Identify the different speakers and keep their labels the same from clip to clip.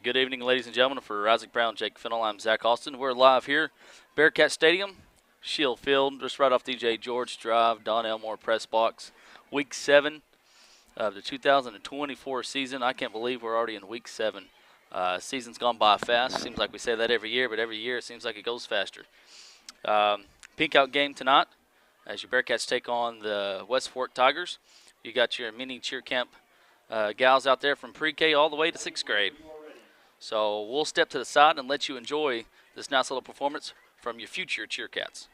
Speaker 1: Good evening, ladies and gentlemen. For Isaac Brown, Jake Fennell, I'm Zach Austin. We're live here, Bearcat Stadium, Shield Field, just right off DJ George Drive, Don Elmore Press Box. Week 7 of the 2024 season. I can't believe we're already in Week 7. Season's gone by fast. Seems like we say that every year, but every year it seems like it goes faster. Pink out game tonight as your Bearcats take on the West Fork Tigers. You got your mini cheer camp gals out there from pre-K all the way to 6th grade. So we'll step to the side and let you enjoy this nice little performance from your future Cheercats.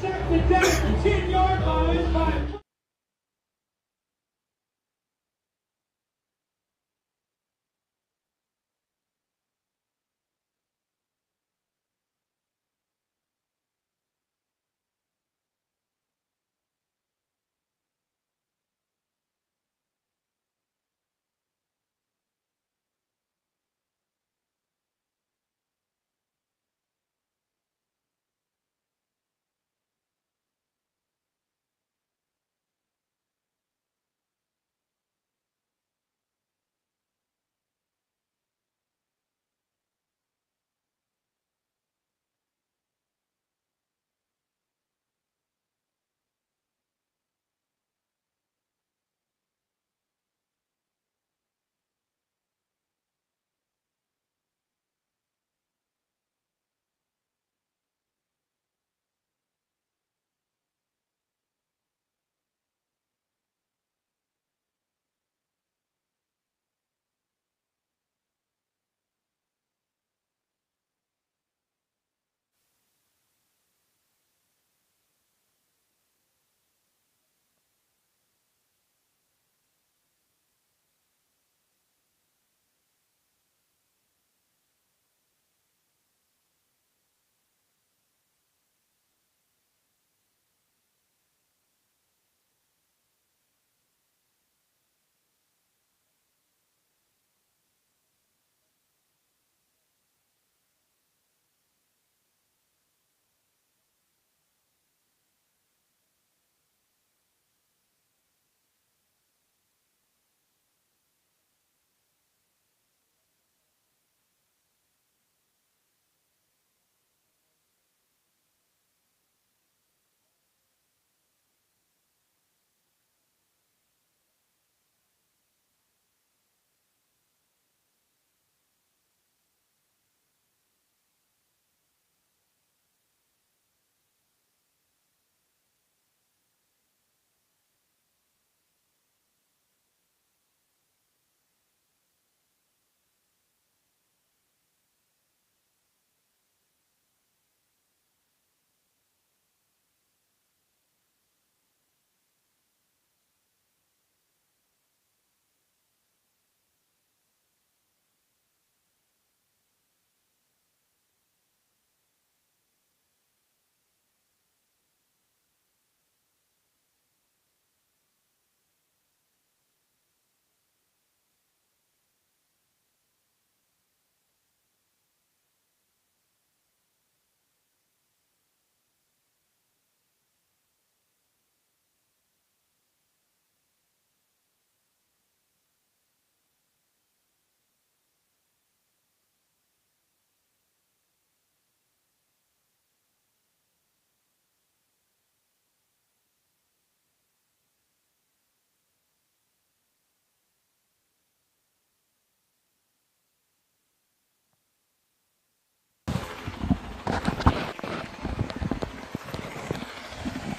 Speaker 2: Second down at the 10-yard line by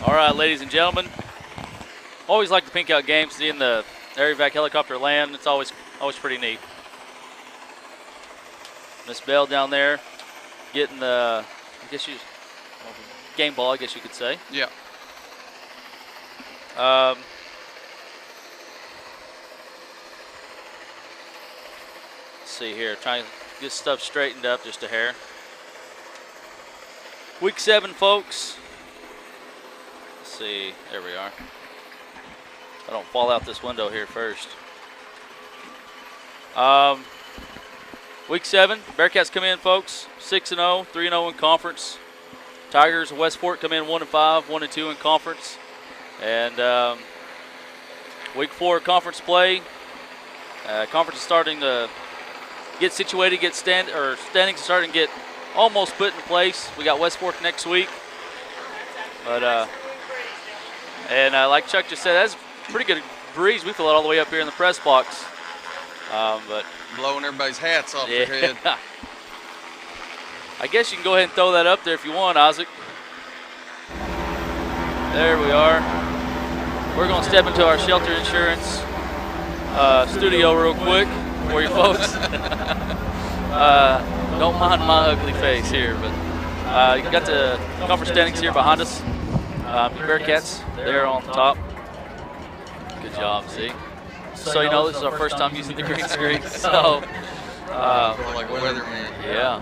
Speaker 1: All right, ladies and gentlemen. Always like the pink out game, seeing the Air Evac helicopter land. It's always pretty neat. Miss Bell down there getting the, game ball, I guess you could say.
Speaker 3: Yeah.
Speaker 1: Let's see here, trying to get stuff straightened up just a hair. Week 7, folks. Let's see, there we are. I don't fall out this window here first. Week 7, Bearcats come in, folks, 6-0, 3-0 in conference. Tigers of Westport come in 1-5, 1-2 in conference. And week 4 conference play. Conference is starting to get situated, standings are starting to get almost put in place. We got Westport next week. But like Chuck just said, that's a pretty good breeze. We feel it all the way up here in the press box. But
Speaker 3: blowing everybody's hats off their head.
Speaker 1: I guess you can go ahead and throw that up there if you want, Isaac. There we are. We're going to step into our shelter insurance studio real quick for you folks. Don't mind my ugly face here, but you got the conference standings here behind us. Bearcats, they're on top. Good job, see? So, this is our first time using the green screen. So,
Speaker 3: like a weatherman.
Speaker 1: yeah.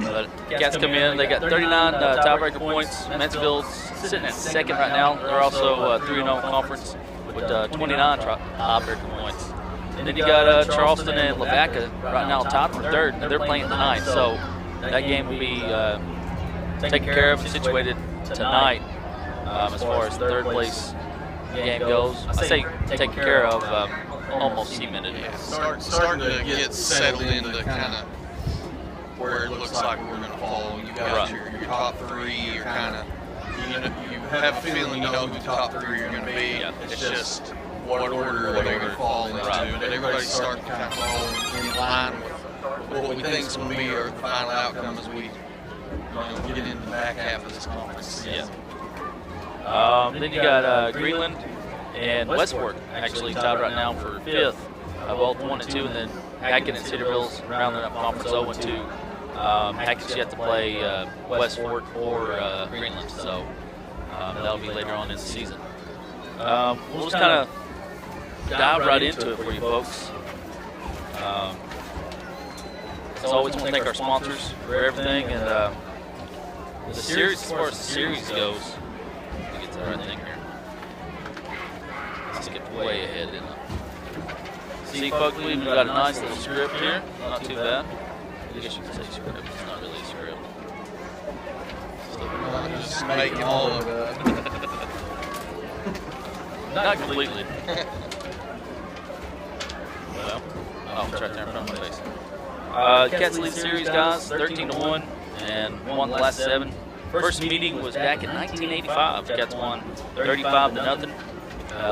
Speaker 1: But Cats come in. They got 39 tiebreaker points. Mansfield's sitting at second right now. They're also 3-0 conference with 29 tiebreaker points. And then you got Charleston and Lavaca right now tied for third. They're playing tonight. So that game will be taken care of and situated tonight as far as third place game goes. I say taken care of, almost cemented.
Speaker 3: Yeah, starting to get settled into kind of where it looks like we're going to fall. You got your top three. You're kind of, you have a feeling you know who the top three are going to be.
Speaker 1: Yeah.
Speaker 3: It's just what order they're going to fall into. But everybody's starting to kind of fall in line with what we think is going to be our final outcome as we get into the back half of this conference.
Speaker 1: Yeah. Then you got Greenland and Westport actually tied right now for fifth, both 1 and 2, and then Hackett and Cedarville's rounding up conference 0 and 2. Hackett's yet to play Westport or Greenland, so that'll be later on in the season. We'll just kind of dive right into it for you folks. As always, want to thank our sponsors for everything, and the series, as far as the series goes, let me get to the right thing here. Let's skip way ahead, didn't I? See, folks, we've got a nice little script here. Not too bad. I guess you could say script. It's not really a script.
Speaker 3: Just making all of it.
Speaker 1: Not completely. Well, it's right there in front of my face. Cats lead the series, guys, 13-1, and won the last 7. First meeting was back in 1985. Cats won 35-0.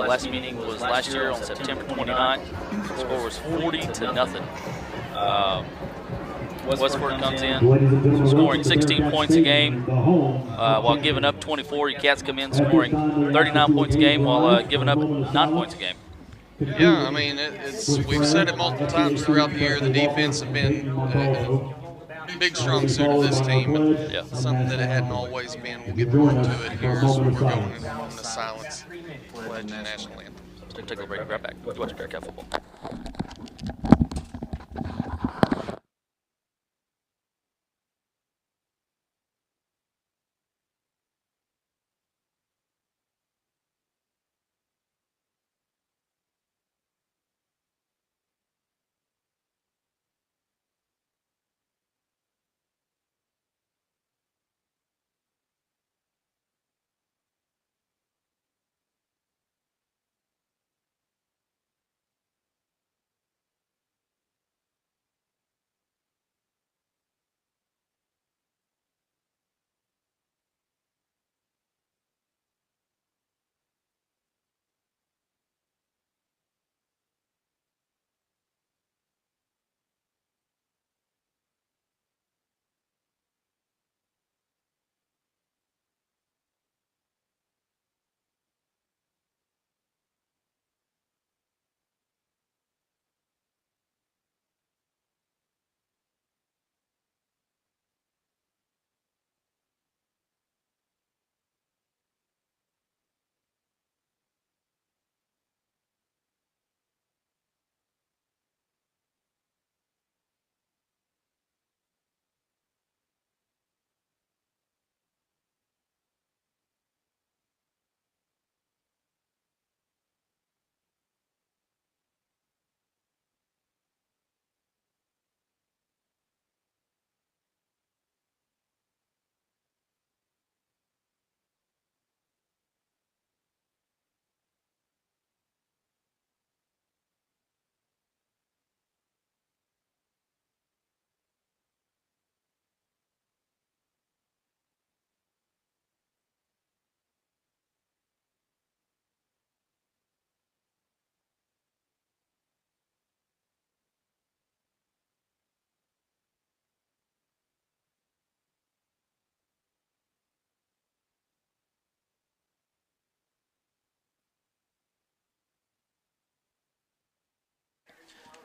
Speaker 1: Last meeting was last year on September 29th. The score was 40-0. Westport comes in scoring 16 points a game while giving up 24. Your Cats come in scoring 39 points a game while giving up 9 points a game.
Speaker 3: Yeah, I mean, we've said it multiple times throughout the year. The defense have been a big, strong suit of this team, but something that it hadn't always been. We'll get more into it here as we're going into silence. Pledge the national anthem.
Speaker 1: Let's take a break. Right back. Watch Bearcat football.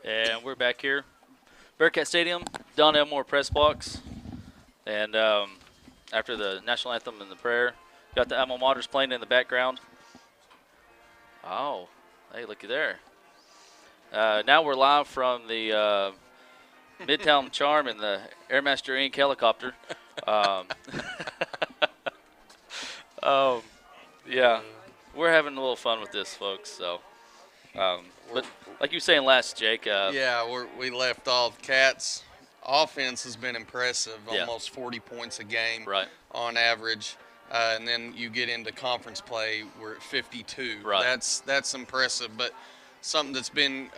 Speaker 1: And we're back here. Bearcat Stadium, Don Elmore press box. And after the national anthem and the prayer, Got the alma maters playing in the background. Oh, hey, looky there. Now we're live from the Midtown Charm in the Airmaster Inc. helicopter. Yeah, we're having a little fun with this, folks. So, but like you were saying last, Jake.
Speaker 3: Yeah, we left off. Cats offense has been impressive,
Speaker 1: Yeah.
Speaker 3: almost 40 points a game
Speaker 1: Right.
Speaker 3: on average. And then you get into conference play, we're at 52.
Speaker 1: Right.
Speaker 3: That's impressive. But something that's been,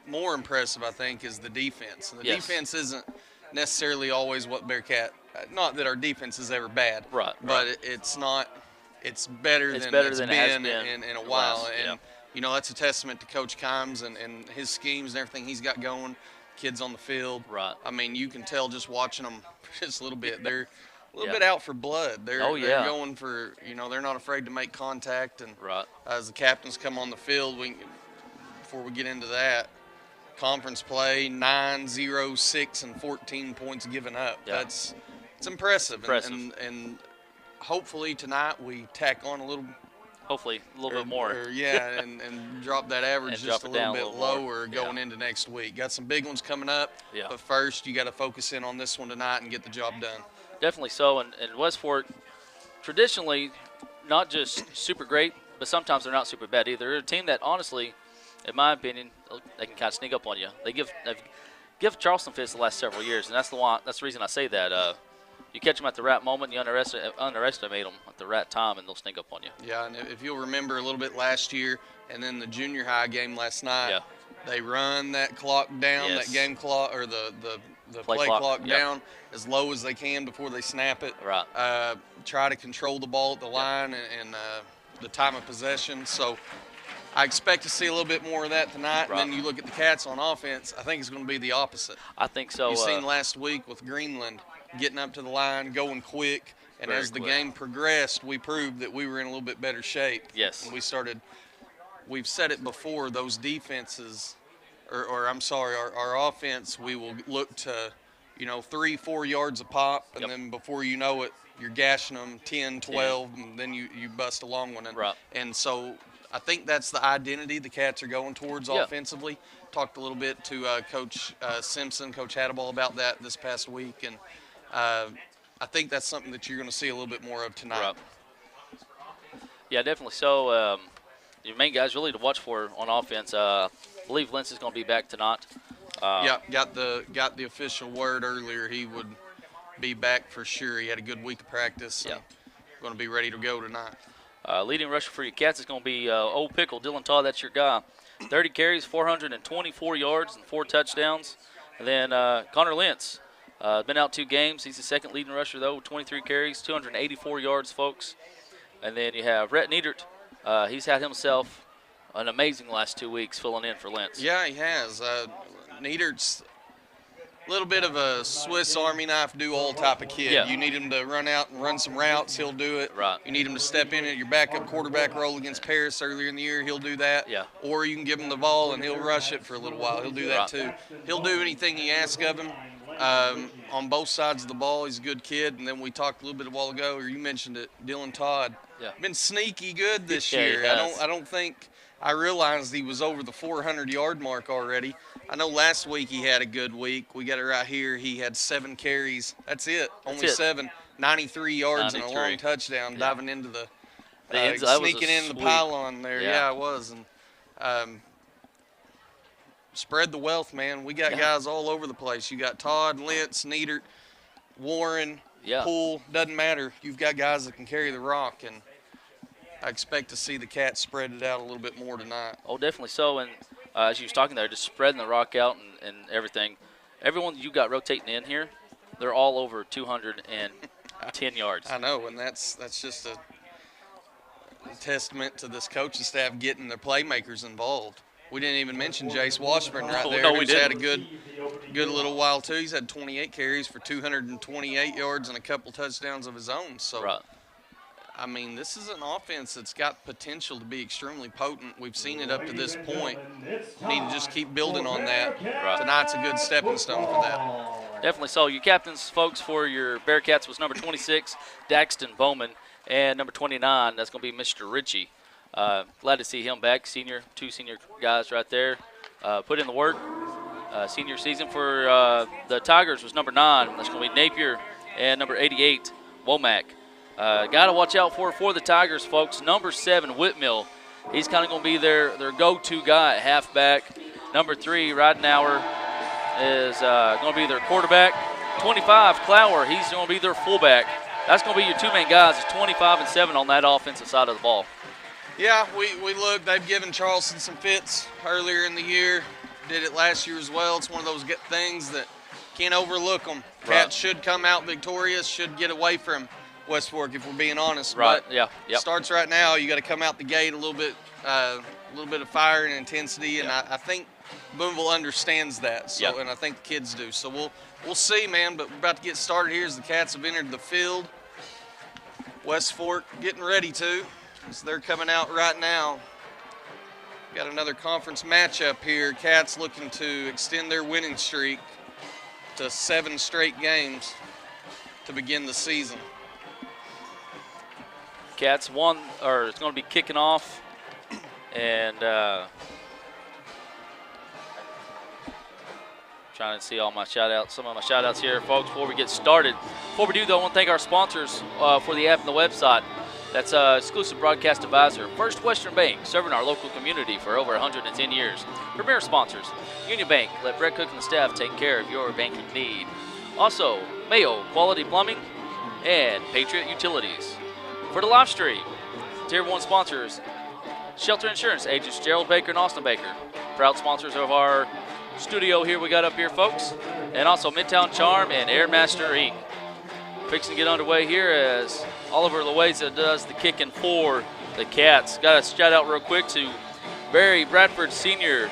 Speaker 3: more impressive, I think, is the defense. And the
Speaker 1: Yes.
Speaker 3: defense isn't necessarily always what Bearcat. Not that our defense is ever bad,
Speaker 1: Right,
Speaker 3: but
Speaker 1: right.
Speaker 3: it's not. It's better
Speaker 1: It's
Speaker 3: than
Speaker 1: better
Speaker 3: it's
Speaker 1: than it has
Speaker 3: been
Speaker 1: been
Speaker 3: in a
Speaker 1: the
Speaker 3: while.
Speaker 1: last,
Speaker 3: And
Speaker 1: yeah.
Speaker 3: that's a testament to Coach Kimes and his schemes and everything he's got going. Kids on the field.
Speaker 1: Right.
Speaker 3: I mean, you can tell just watching them just a little bit. They're a little
Speaker 1: Yeah.
Speaker 3: bit out for blood. They're
Speaker 1: yeah.
Speaker 3: going for, they're not afraid to make contact. And
Speaker 1: Right.
Speaker 3: as the captains come on the field, before we get into that, conference play, 9, 0, 6, and 14 points given up.
Speaker 1: Yeah.
Speaker 3: It's impressive.
Speaker 1: Impressive.
Speaker 3: And hopefully tonight we tack on a little
Speaker 1: Hopefully a little bit more.
Speaker 3: and drop that average
Speaker 1: And
Speaker 3: just
Speaker 1: drop
Speaker 3: a
Speaker 1: it down
Speaker 3: little
Speaker 1: a
Speaker 3: bit
Speaker 1: little more.
Speaker 3: lower going into next week. Got some big ones coming up,
Speaker 1: Yeah.
Speaker 3: but first you got to focus in on this one tonight and get the job done.
Speaker 1: Definitely so. And Westport, traditionally, not just super great, but sometimes they're not super bad either. They're a team that, honestly, in my opinion, they can kind of sneak up on you. They've give Charleston fits the last several years, and that's the reason I say that. You catch them at the right moment, you underestimate them at the right time, and they'll sneak up on you.
Speaker 3: Yeah, and if you'll remember a little bit last year and then the junior high game last night,
Speaker 1: Yeah.
Speaker 3: they run that clock down,
Speaker 1: Yes.
Speaker 3: that game clock or the play clock
Speaker 1: yep.
Speaker 3: down as low as they can before they snap it.
Speaker 1: Right.
Speaker 3: Try to control the ball at the line and the time of possession. So I expect to see a little bit more of that tonight.
Speaker 1: Right.
Speaker 3: And then you look at the Cats on offense, I think it's going to be the opposite.
Speaker 1: I think so.
Speaker 3: You seen last week with Greenland getting up to the line, going quick, and
Speaker 1: Very
Speaker 3: as the
Speaker 1: quick.
Speaker 3: game progressed, we proved that we were in a little bit better shape.
Speaker 1: Yes.
Speaker 3: And we've said it before, those defenses, or I'm sorry, our offense, we will look to, 3-4 yards a pop, and
Speaker 1: Yep.
Speaker 3: then before you know it, you're gashing them 10, 12, and then you bust a long one.
Speaker 1: Right.
Speaker 3: And so I think that's the identity the Cats are going towards
Speaker 1: Yeah.
Speaker 3: offensively. Talked a little bit to Coach Simpson, Coach Hadaball about that this past week, and I think that's something that you're going to see a little bit more of tonight.
Speaker 1: Right. Yeah, definitely. So, your main guys really to watch for on offense. I believe Lentz is going to be back tonight.
Speaker 3: Yeah, got the official word earlier. He would be back for sure. He had a good week of practice.
Speaker 1: Yeah.
Speaker 3: And going to be ready to go tonight.
Speaker 1: Leading rusher for your Cats is going to be Old Pickle, Dylan Todd. That's your guy. 30 carries, 424 yards, and 4 touchdowns. And then Connor Lentz, been out 2 games. He's the second leading rusher, though, with 23 carries, 284 yards, folks. And then you have Rhett Niedert. He's had himself an amazing last 2 weeks filling in for Lentz.
Speaker 3: Yeah, he has. Niedert's a little bit of a Swiss Army knife do-all type of kid.
Speaker 1: Yeah.
Speaker 3: You need him to run out and run some routes, he'll do it.
Speaker 1: Right.
Speaker 3: You need him to step in at your backup quarterback role against Paris earlier in the year, he'll do that.
Speaker 1: Yeah.
Speaker 3: Or you can give him the ball and he'll rush it for a little while. He'll do that
Speaker 1: Right.
Speaker 3: too. He'll do anything you ask of him. On both sides of the ball, he's a good kid. And then we talked a little bit a while ago, or you mentioned it, Dylan Todd.
Speaker 1: Yeah.
Speaker 3: Been sneaky good this
Speaker 1: Yeah, he
Speaker 3: year.
Speaker 1: has.
Speaker 3: I don't think I realized he was over the 400-yard mark already. I know last week he had a good week. We got it right here. He had 7 carries. That's it. Only
Speaker 1: it.
Speaker 3: 7. 93 yards and a
Speaker 1: 93.
Speaker 3: long touchdown,
Speaker 1: Yeah.
Speaker 3: diving into the
Speaker 1: ends- that was a
Speaker 3: sneaking in the
Speaker 1: sweep.
Speaker 3: pylon there.
Speaker 1: Yeah.
Speaker 3: Yeah, it was. And spread the wealth, man. We got guys all over the place. You got Todd, Lentz, Niedert, Warren,
Speaker 1: Yeah.
Speaker 3: Poole. Doesn't matter. You've got guys that can carry the rock, and I expect to see the Cats spread it out a little bit more tonight.
Speaker 1: Oh, definitely so. And as you was talking there, just spreading the rock out and everything. Everyone you got rotating in here, they're all over 210 yards.
Speaker 3: I know, and that's just a testament to this coaching staff getting their playmakers involved. We didn't even mention Jace Washburn right
Speaker 1: No,
Speaker 3: there,
Speaker 1: no, we
Speaker 3: who's had a
Speaker 1: didn't.
Speaker 3: good little while too. He's had 28 carries for 228 yards and a couple touchdowns of his own. So,
Speaker 1: Right.
Speaker 3: I mean, this is an offense that's got potential to be extremely potent. We've seen it up to this point. Need to just keep building on that.
Speaker 1: Right.
Speaker 3: Tonight's a good stepping stone for that.
Speaker 1: Definitely so. Your captains, folks, for your Bearcats was number 26, Daxton Bowman, and number 29, that's going to be Mr. Ritchie. Glad to see him back. Two senior guys right there. Put in the work. Senior season for the Tigers was number 9. That's going to be Napier, and number 88, Womack. Got to watch out for the Tigers, folks. Number 7, Whitmill. He's kind of going to be their go-to guy at halfback. Number 3, Ridenauer, is going to be their quarterback. 25, Clower, he's going to be their fullback. That's going to be your two main guys. It's 25 and 7 on that offensive side of the ball.
Speaker 3: Yeah, we look. They've given Charleston some fits earlier in the year. Did it last year as well. It's one of those things that can't overlook them.
Speaker 1: Right.
Speaker 3: Cats should come out victorious, should get away from West Fork if we're being honest.
Speaker 1: Right,
Speaker 3: but
Speaker 1: yeah. Yep.
Speaker 3: Starts right now. You got to come out the gate a little bit of fire and intensity, and I think Booneville understands that. So,
Speaker 1: yep.
Speaker 3: And I think the kids do. So we'll see, man. But we're about to get started here as the Cats have entered the field. West Fork getting ready to, as they're coming out right now. Got another conference matchup here. Cats looking to extend their winning streak to 7 straight games to begin the season.
Speaker 1: Cats it's going to be kicking off, and trying to see some of my shout-outs here, folks, before we get started. Before we do, though, I want to thank our sponsors for the app and the website. That's exclusive broadcast advisor, First Western Bank, serving our local community for over 110 years. Premier sponsors, Union Bank, let Brett Cook and the staff take care of your banking need. Also, Mayo Quality Plumbing and Patriot Utilities. For the live stream, Tier 1 sponsors, Shelter Insurance agents Jerald Baker and Austin Baker. Proud sponsors of our studio here we got up here, folks. And also Midtown Charm and Airmaster Inc. Fixing to get underway here as Oliver Loaiza does the kicking for the Cats. Got to shout out real quick to Barry Bradford Sr.,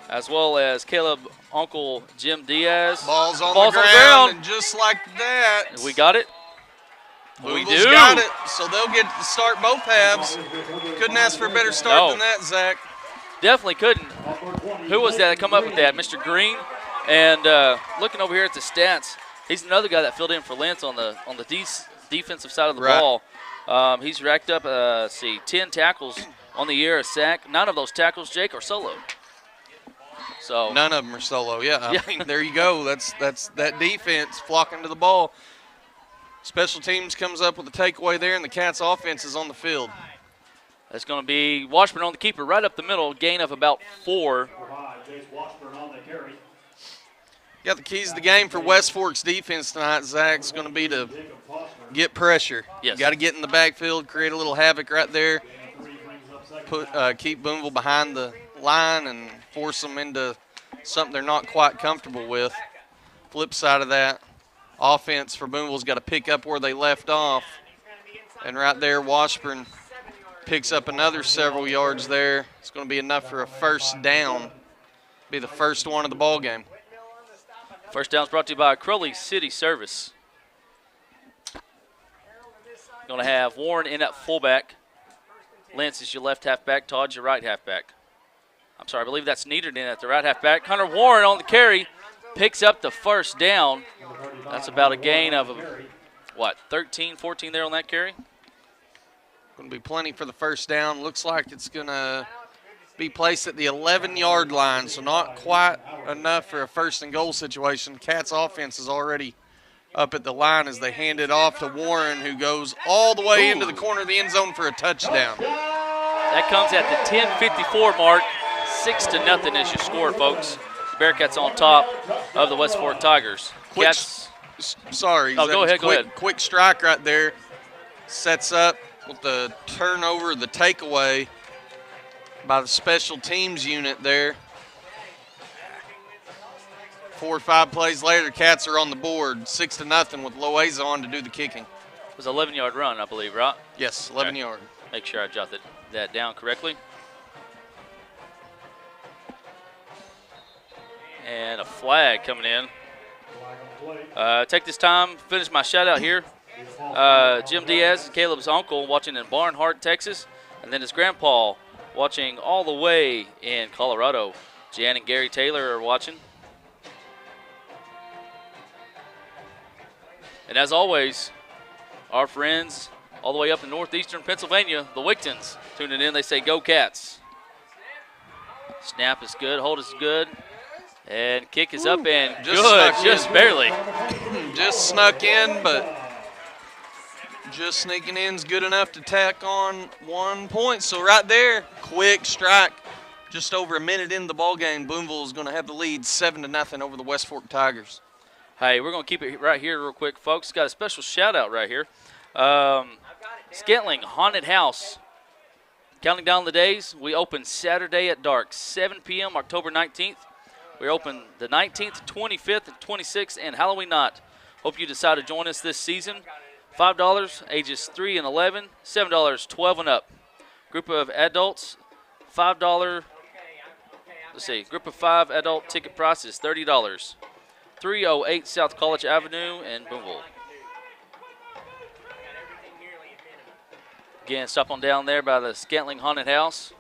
Speaker 1: as well as Caleb Uncle Jim Diaz.
Speaker 3: Ball's on the ground, and just like that.
Speaker 1: We got it. We do.
Speaker 3: Got it, so they'll get to start both halves. Couldn't ask for a better start than that, Zach.
Speaker 1: Definitely couldn't. Who was that come up with that? Mr. Green. And looking over here at the stats, he's another guy that filled in for Lentz on the defensive side of the ball. He's racked up 10 tackles on the year, a sack. 9 of those tackles, Jake, are solo. So
Speaker 3: none of them are solo. Yeah, I mean, there you go. That's that defense flocking to the ball. Special teams comes up with a takeaway there, and the Cats' offense is on the field.
Speaker 1: That's going to be Washburn on the keeper, right up the middle, gain of about 4.
Speaker 3: Got the keys to the game for West Fork's defense tonight, Zach. It's going to be to get pressure.
Speaker 1: Yes.
Speaker 3: Got to get in the backfield, create a little havoc right there, keep Booneville behind the line and force them into something they're not quite comfortable with. Flip side of that, offense for Booneville's got to pick up where they left off. And right there, Washburn picks up another several yards there. It's going to be enough for a first down. Be the first one of the ball game.
Speaker 1: First down is brought to you by Crowley City Service. Going to have Warren in at fullback. Lentz is your left halfback. Todd's your right halfback. I'm sorry, I believe that's Needard in at the right halfback. Hunter Warren on the carry. Picks up the first down. That's about a gain of, 13, 14 there on that carry?
Speaker 3: Going to be plenty for the first down. Looks like it's going to be placed at the 11-yard line, so not quite enough for a first-and-goal situation. Cats' offense is already up at the line as they hand it off to Warren, who goes all the way into the corner of the end zone for a touchdown.
Speaker 1: That comes at the 10:54 mark. 6-0 is your score, folks. Bearcats on top of the West Fork Tigers.
Speaker 3: Go ahead. Quick strike right there. Sets up with the turnover, the takeaway by the special teams unit there. 4 or 5 plays later, Cats are on the board, 6-0 with Loaiza on to do the kicking.
Speaker 1: It was an 11-yard run, I believe, right?
Speaker 3: Yes, 11-yard.
Speaker 1: Make sure I jotted that down correctly. And a flag coming in. Take this time, finish my shout out here. Jim Diaz, Caleb's uncle, watching in Barnhart, Texas, and then his grandpa watching all the way in Colorado. Jan and Gary Taylor are watching. And as always, our friends all the way up in northeastern Pennsylvania, the Wigtons, tuning in. They say, go Cats. Snap is good. Hold is good. And kick is up and good. Just barely.
Speaker 3: Just snuck in, but just sneaking in is good enough to tack on 1 point. So right there, quick strike. Just over a minute into the ball game, Booneville is going to have the lead 7-0 over the West Fork Tigers.
Speaker 1: Hey, we're going to keep it right here real quick, folks. Got a special shout-out right here. Scantling Haunted House. Counting down the days, we open Saturday at dark, 7 p.m., October 19th. We're open the 19th, 25th, and 26th, and Halloween night. Hope you decide to join us this season. $5, ages 3 and 11, $7, 12 and up. Group of adults, $5. Let's see, group of 5 adult ticket price is $30. 308 South College Avenue in Booneville. Again, stop on down there by the Scantling Haunted House.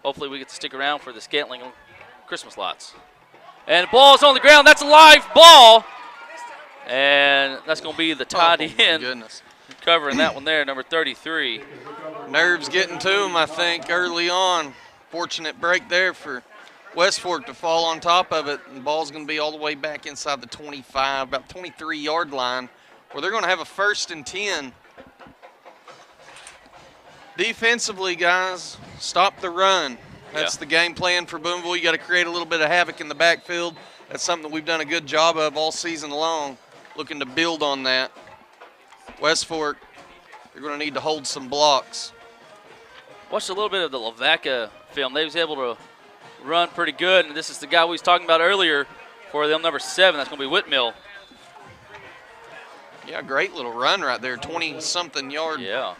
Speaker 1: Hopefully we get to stick around for the Scantling Christmas lights. And the ball's on the ground. That's a live ball. And that's going to be the tight end.
Speaker 3: Goodness.
Speaker 1: Covering that one there, number 33.
Speaker 3: Nerves getting to him, I think, early on. Fortunate break there for West Fork to fall on top of it. And the ball's going to be all the way back inside the 25, about 23-yard line, where they're going to have a 1st and 10. Defensively, guys, stop the run. That's the game plan for Booneville. You got to create a little bit of havoc in the backfield. That's something that we've done a good job of all season long, looking to build on that. West Fork, they're going to need to hold some blocks.
Speaker 1: Watched a little bit of the Lavaca film. They was able to run pretty good, and this is the guy we was talking about earlier for them, number 7. That's going to be Whitmill.
Speaker 3: Yeah, great little run right there, 20-something yard.
Speaker 1: Yeah.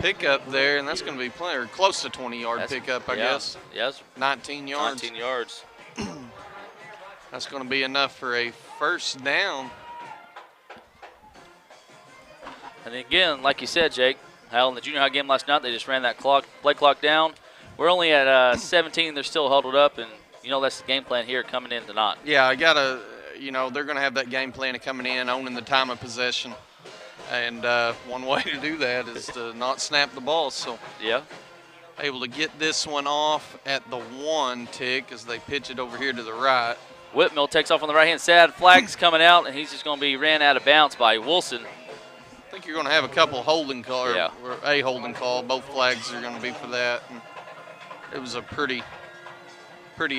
Speaker 3: Pickup there, and that's going to be plenty, or close to 20-yard pickup, I guess.
Speaker 1: Yes.
Speaker 3: 19 yards.
Speaker 1: 19 yards.
Speaker 3: That's going to be enough for a 1st down.
Speaker 1: And again, like you said, Jake, Hal, in the junior high game last night, they just ran that play clock down. We're only at 17. They're still huddled up, and, that's the game plan here coming in tonight.
Speaker 3: Yeah, I got to, they're going to have that game plan of coming in, owning the time of possession. And one way to do that is to not snap the ball. So able to get this one off at the 1 tick as they pitch it over here to the right.
Speaker 1: Whitmill takes off on the right-hand side. Flag's coming out, and he's just going to be ran out of bounds by Wilson.
Speaker 3: I think you're going to have a couple holding call, or a holding call. Both flags are going to be for that. And it was a pretty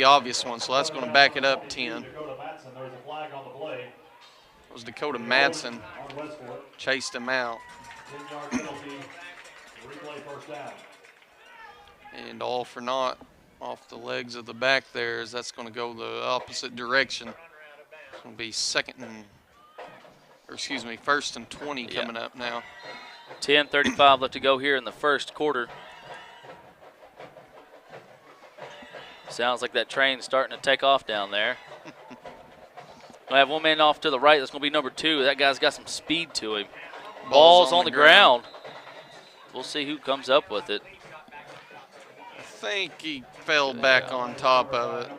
Speaker 3: obvious one, so that's going to back it up 10. It was Dakota Madsen. Chased him out. And all for naught off the legs of the back there, as that's going to go the opposite direction. It's going to be 1st and 20 coming up now.
Speaker 1: 10:35 left to go here in the first quarter. Sounds like that train's starting to take off down there. I have one man off to the right. That's going to be number 2. That guy's got some speed to him. Ball's on the ground. We'll see who comes up with it.
Speaker 3: I think he fell back on top of it.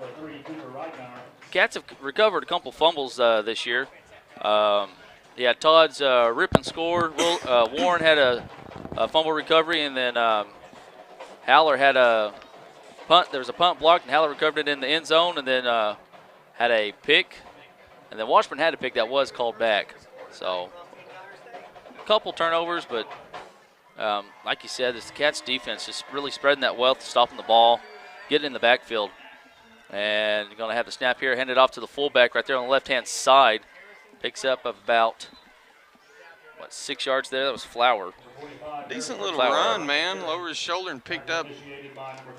Speaker 1: Cats have recovered a couple fumbles this year. Todd's rip and score. Warren had a fumble recovery, and then Haller had a punt. There was a punt blocked, and Haller recovered it in the end zone, and then had a pick. And then Washburn had a pick that was called back. So a couple turnovers, but like you said, this Cats defense just really spreading that wealth, stopping the ball, getting in the backfield. And you're going to have the snap here, hand it off to the fullback right there on the left-hand side. Picks up about, 6 yards there? That was Flower.
Speaker 3: Decent little run, man. Lowered his shoulder and picked up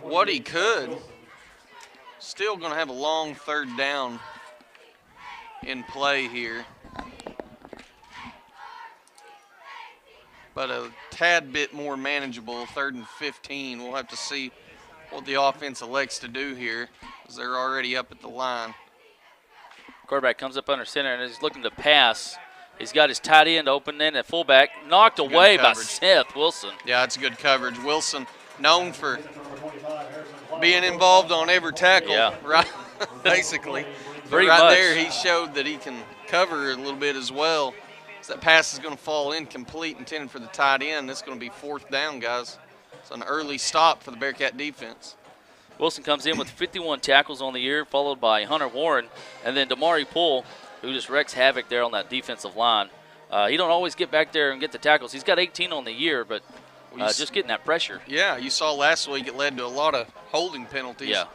Speaker 3: what he could. Still going to have a long 3rd down in play here. But a tad bit more manageable, 3rd and 15. We'll have to see what the offense elects to do here, because they're already up at the line.
Speaker 1: Quarterback comes up under center and is looking to pass. He's got his tight end open in at fullback, knocked away by Seth Wilson.
Speaker 3: Yeah, it's good coverage. Wilson, known for being involved on every tackle, right? Basically. But right there, he showed that he can cover a little bit as well. So that pass is going to fall incomplete, intended for the tight end. It's going to be 4th down, guys. It's an early stop for the Bearcat defense.
Speaker 1: Wilson comes in with 51 tackles on the year, followed by Hunter Warren, and then Damari Poole, who just wrecks havoc there on that defensive line. He don't always get back there and get the tackles. He's got 18 on the year, but just getting that pressure.
Speaker 3: Yeah, you saw last week it led to a lot of holding penalties.
Speaker 1: Yeah.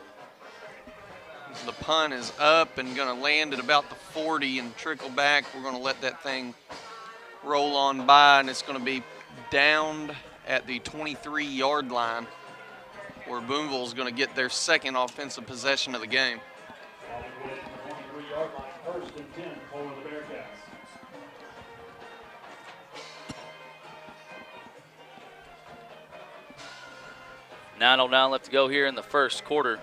Speaker 3: The punt is up and going to land at about the 40 and trickle back. We're going to let that thing roll on by, and it's going to be downed at the 23-yard line, where Booneville is going to get their second offensive possession of the game.
Speaker 2: 23-yard line, 1st and 10 for the Bearcats.
Speaker 1: $9:09 left to go here in the first quarter.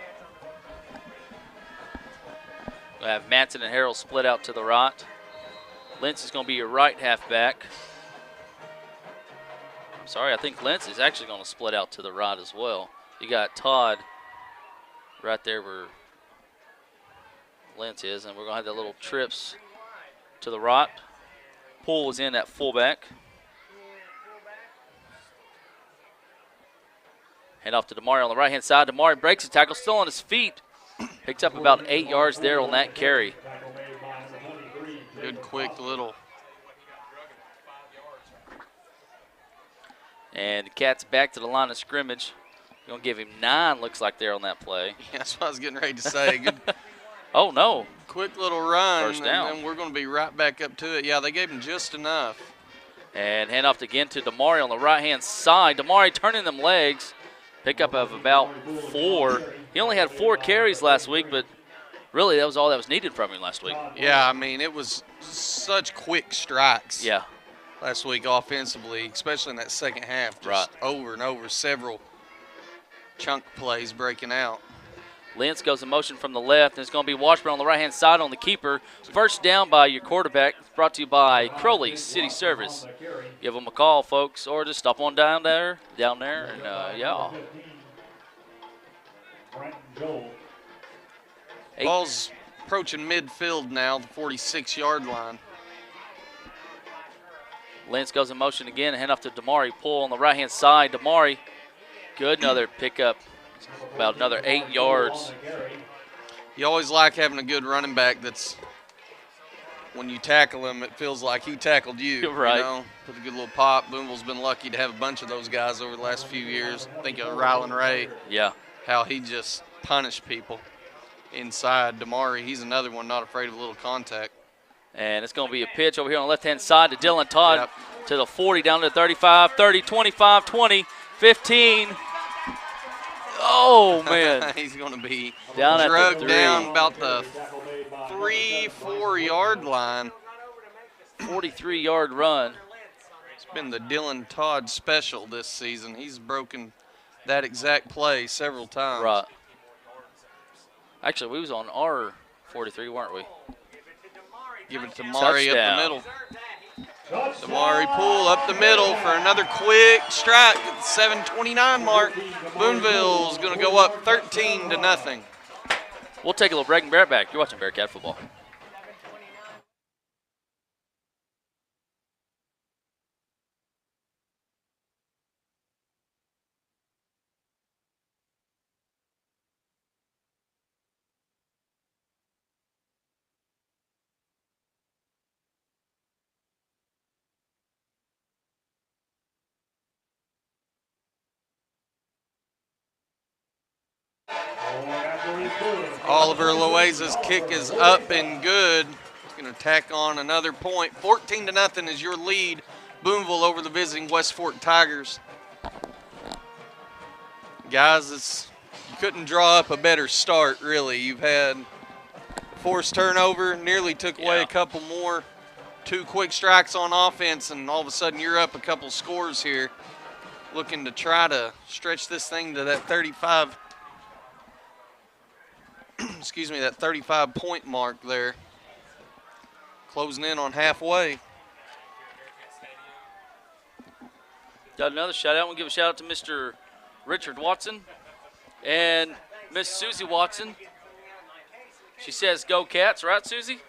Speaker 1: We have Manson and Harrell split out to the right. Lentz is going to be your right halfback. I'm sorry, I think Lentz is actually going to split out to the right as well. You got Todd right there where Lentz is, and we're going to have that little trips to the right. Poole is in at fullback. Hand off to Damari on the right-hand side. Damari breaks the tackle, still on his feet. Picks up about 8 yards there on that carry.
Speaker 3: Good quick little.
Speaker 1: And the Cats back to the line of scrimmage. Going to give him 9, looks like, there on that play.
Speaker 3: Yeah, that's what I was getting ready to say. Good.
Speaker 1: Oh, no.
Speaker 3: Quick little run.
Speaker 1: First down.
Speaker 3: And then we're going to be right back up to it. Yeah, they gave him just enough.
Speaker 1: And hand off again to Damari on the right-hand side. Damari turning them legs. Pickup of about 4. He only had 4 carries last week, but really that was all that was needed from him last week.
Speaker 3: Yeah, I mean, it was such quick strikes.
Speaker 1: Yeah.
Speaker 3: Last week offensively, especially in that second half. Just over and over, several chunk plays breaking out.
Speaker 1: Lentz goes in motion from the left, and it's going to be Washburn on the right-hand side on the keeper. First down by your quarterback, brought to you by Crowley's City Service. Give them a call, folks, or just stop on down there, and yeah.
Speaker 3: Ball's approaching midfield now, the 46-yard line.
Speaker 1: Lentz goes in motion again, and hand off to Damari Poole on the right-hand side. Damari, good, another pickup. About another 8 yards.
Speaker 3: You always like having a good running back that's, when you tackle him, it feels like he tackled you.
Speaker 1: Right.
Speaker 3: You know, put a good little pop. Booneville's been lucky to have a bunch of those guys over the last few years. Think of Rylan Ray.
Speaker 1: Yeah.
Speaker 3: How he just punished people inside. Damari, he's another one not afraid of a little contact.
Speaker 1: And it's going to be a pitch over here on the left-hand side to Dylan Todd to the 40, down to 35, 30, 25, 20, 15. Oh, man.
Speaker 3: He's going to be
Speaker 1: down
Speaker 3: drugged down about the 3-4 yard line.
Speaker 1: 43-yard run.
Speaker 3: It's been the Dylan Todd special this season. He's broken that exact play several times.
Speaker 1: Right. Actually, we was on our 43, weren't we?
Speaker 3: Give it to Mari up the middle.
Speaker 2: Damari
Speaker 3: Poole up the middle for another quick strike at the 7:29 mark. Booneville's going to go up 13-0.
Speaker 1: We'll take a little break and be right back. You're watching Bearcat football.
Speaker 3: Oliver Loaiza's kick is up and good. He's going to tack on another point. 14-0 is your lead. Booneville over the visiting West Fork Tigers. Guys, you couldn't draw up a better start, really. You've had forced turnover, nearly took away a couple more. 2 quick strikes on offense, and all of a sudden you're up a couple scores here. Looking to try to stretch this thing to that 35 excuse me, that 35-point mark there. Closing in on halfway.
Speaker 1: Got another shout out. We'll give a shout out to Mr. Richard Watson and Miss Susie Watson. She says, "Go Cats," right, Susie?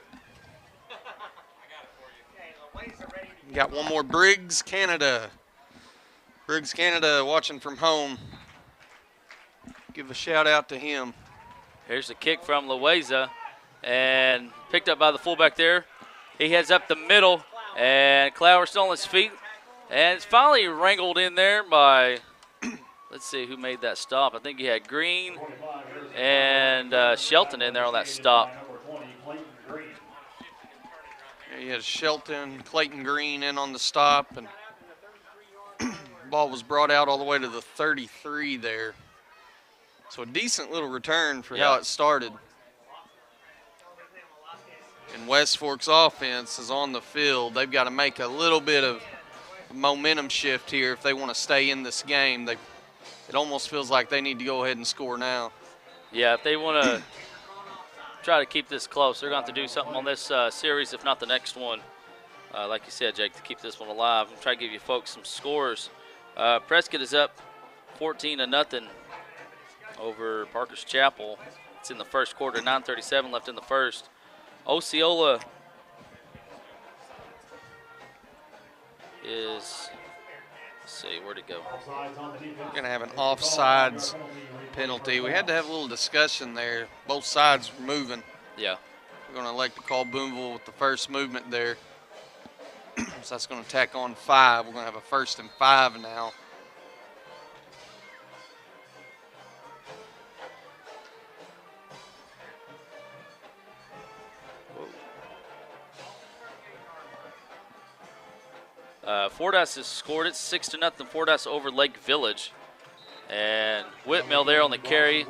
Speaker 3: Got one more, Briggs, Canada. Briggs, Canada, watching from home. Give a shout out to him.
Speaker 1: Here's the kick from Loaiza, and picked up by the fullback there. He heads up the middle, and Clower still on his feet. And it's finally wrangled in there by, let's see who made that stop. I think he had Green and Shelton in there on that stop.
Speaker 3: Yeah, you had Shelton, Clayton Green in on the stop, and ball was brought out all the way to the 33 there. So a decent little return for how it started. And West Fork's offense is on the field. They've got to make a little bit of a momentum shift here if they want to stay in this game. It almost feels like they need to go ahead and score now.
Speaker 1: Yeah, if they want to try to keep this close, they're going to have to do something on this series, if not the next one. Like you said, Jake, to keep this one alive. I'm trying to give you folks some scores. Prescott is up 14-0 over Parker's Chapel. It's in the first quarter, 9:37 left in the first. Osceola is, let's see, where'd it go?
Speaker 3: We're going to have an offsides penalty. We had to have a little discussion there. Both sides were moving.
Speaker 1: Yeah.
Speaker 3: We're going to elect to call Booneville with the first movement there. So that's going to tack on 5. We're going to have a 1st and 5 now.
Speaker 1: Fordyce has scored it 6-0. Fordyce over Lake Village. And Whitmill there on the carry.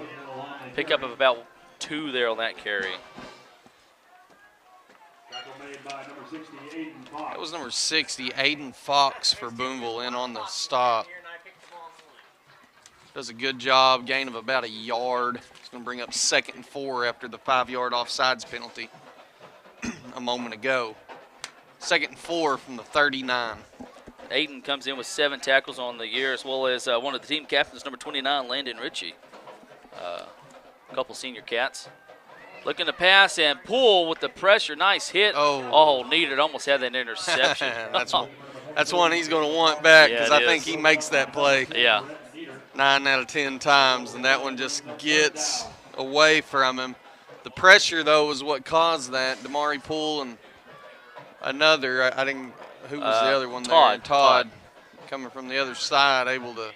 Speaker 1: Pickup of about 2 there on that carry.
Speaker 3: That was number 60, Aiden Fox for Booneville in on the stop. Does a good job, gain of about a yard. It's going to bring up 2nd and 4 after the 5-yard offsides penalty a moment ago. 2nd and 4 from the 39.
Speaker 1: Aiden comes in with 7 tackles on the year, as well as one of the team captains, number 29, Landon Ritchie. A couple senior cats. Looking to pass and pull with the pressure. Nice hit. Oh, needed. Almost had that interception.
Speaker 3: That's one he's going to want back, because
Speaker 1: yeah,
Speaker 3: I think he makes that play.
Speaker 1: Yeah.
Speaker 3: 9 out of 10 times, and that one just gets away from him. The pressure, though, was what caused that. Damari Poole and another, I didn't, who was the other one there? Todd, coming from the other side, able to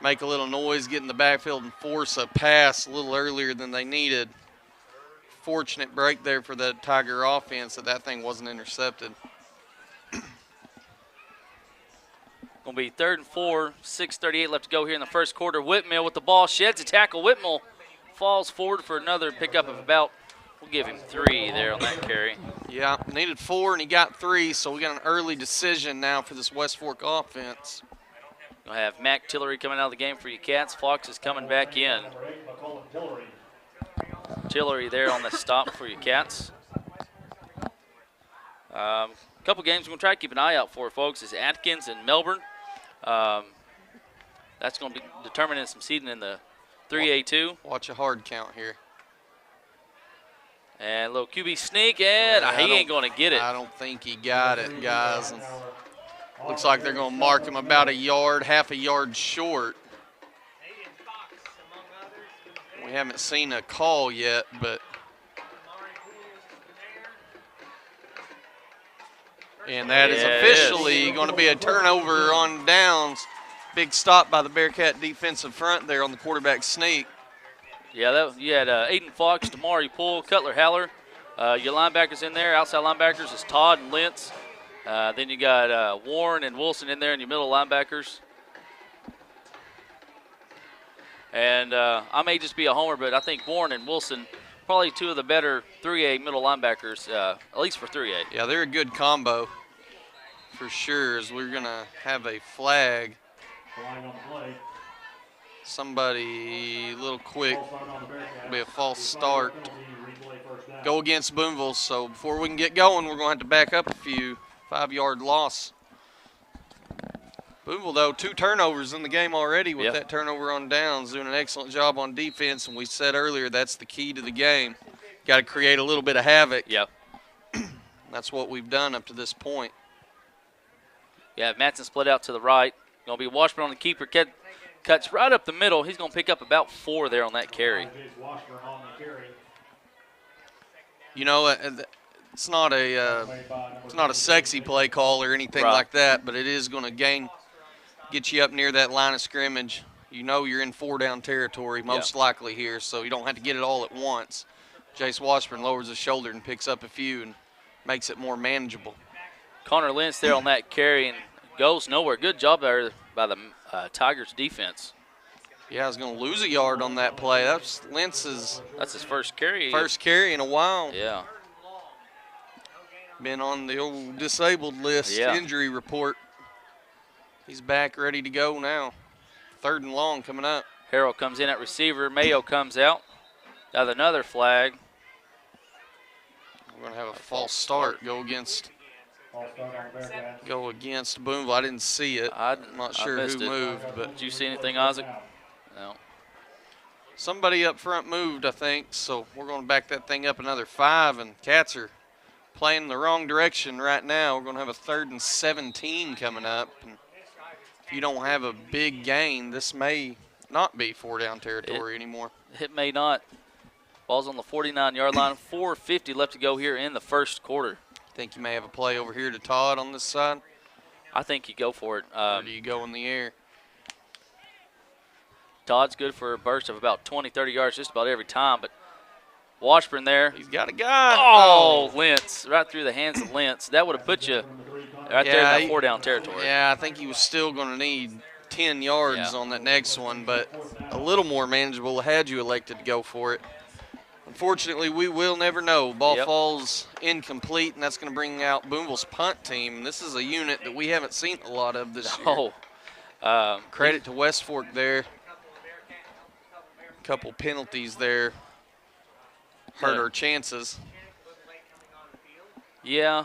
Speaker 3: make a little noise, get in the backfield, and force a pass a little earlier than they needed. Fortunate break there for the Tiger offense that thing wasn't intercepted.
Speaker 1: Going to be 3rd and 4, 6:38 left to go here in the first quarter. Whitmill with the ball, sheds a tackle. Whitmill falls forward for another pickup of about, we'll give him 3 there on that carry.
Speaker 3: Yeah, needed 4 and he got 3, so we got an early decision now for this West Fork offense.
Speaker 1: You'll have Mac Tillery coming out of the game for you Cats. Fox is coming back in. Tillery there on the stop for you Cats. A couple games we're going to try to keep an eye out for, folks, is Atkins and Melbourne. That's going to be determining some seeding in the 3A2.
Speaker 3: Watch a hard count here.
Speaker 1: And a little QB sneak, and he ain't going to get it.
Speaker 3: I don't think he got it, guys. And looks like they're going to mark him about a yard, half a yard short. We haven't seen a call yet, but. And that is officially going to be a turnover on downs. Big stop by the Bearcat defensive front there on the quarterback sneak.
Speaker 1: Yeah, you had Aiden Fox, Damari Poole, Cutler Haller. Your linebackers in there. Outside linebackers is Todd and Lentz. Then you got Warren and Wilson in there in your middle linebackers. And I may just be a homer, but I think Warren and Wilson probably 2 of the better 3A middle linebackers, at least for 3A.
Speaker 3: Yeah, they're a good combo for sure, as we're going to have a flag. Somebody a little quick, it'll be a false start. Go against Booneville, so before we can get going, we're going to have to back up a few. 5-yard loss. Booneville, though, 2 turnovers in the game already with that turnover on downs, doing an excellent job on defense, and we said earlier that's the key to the game. Got to create a little bit of havoc.
Speaker 1: Yep.
Speaker 3: That's what we've done up to this point.
Speaker 1: Yeah, Matson split out to the right. Going to be Washburn on the keeper. Cuts right up the middle. He's going to pick up about 4 there on that carry.
Speaker 3: You know, it's not a sexy play call or anything like that, but it is going to get you up near that line of scrimmage. You know you're in 4-down territory most likely here, so you don't have to get it all at once. Jace Washburn lowers his shoulder and picks up a few and makes it more manageable.
Speaker 1: Connor Lentz there on that carry and goes nowhere. Good job there by the Tigers defense.
Speaker 3: Yeah, I was going to lose a yard on that play. That's Lentz's.
Speaker 1: That's his first carry.
Speaker 3: First carry in a while.
Speaker 1: Yeah.
Speaker 3: Been on the old disabled list, injury report. He's back, ready to go now. 3rd and long coming up.
Speaker 1: Harrell comes in at receiver. Mayo comes out. Got another flag.
Speaker 3: We're going to have a false start. Go against Booneville. I didn't see it. I'm not sure who moved. But
Speaker 1: did you see anything, Isaac? No.
Speaker 3: Somebody up front moved, I think. So we're going to back that thing up another 5. And Cats are playing the wrong direction right now. We're going to have a 3rd and 17 coming up. And if you don't have a big gain, this may not be 4-down territory anymore.
Speaker 1: It may not. Ball's on the 49-yard line. 4:50 left to go here in the first quarter.
Speaker 3: Think you may have a play over here to Todd on this side?
Speaker 1: I think you go for it.
Speaker 3: Or do you go in the air?
Speaker 1: Todd's good for a burst of about 20, 30 yards just about every time, but Washburn there.
Speaker 3: He's got a guy.
Speaker 1: Oh, Lentz, right through the hands of Lentz. That would have put you right there in that 4-down territory.
Speaker 3: Yeah, I think he was still going to need 10 yards on that next one, but a little more manageable had you elected to go for it. Unfortunately, we will never know. Ball falls incomplete, and that's going to bring out Booneville's punt team. This is a unit that we haven't seen a lot of this year. Credit to West Fork there. A couple penalties there hurt our chances.
Speaker 1: Yeah.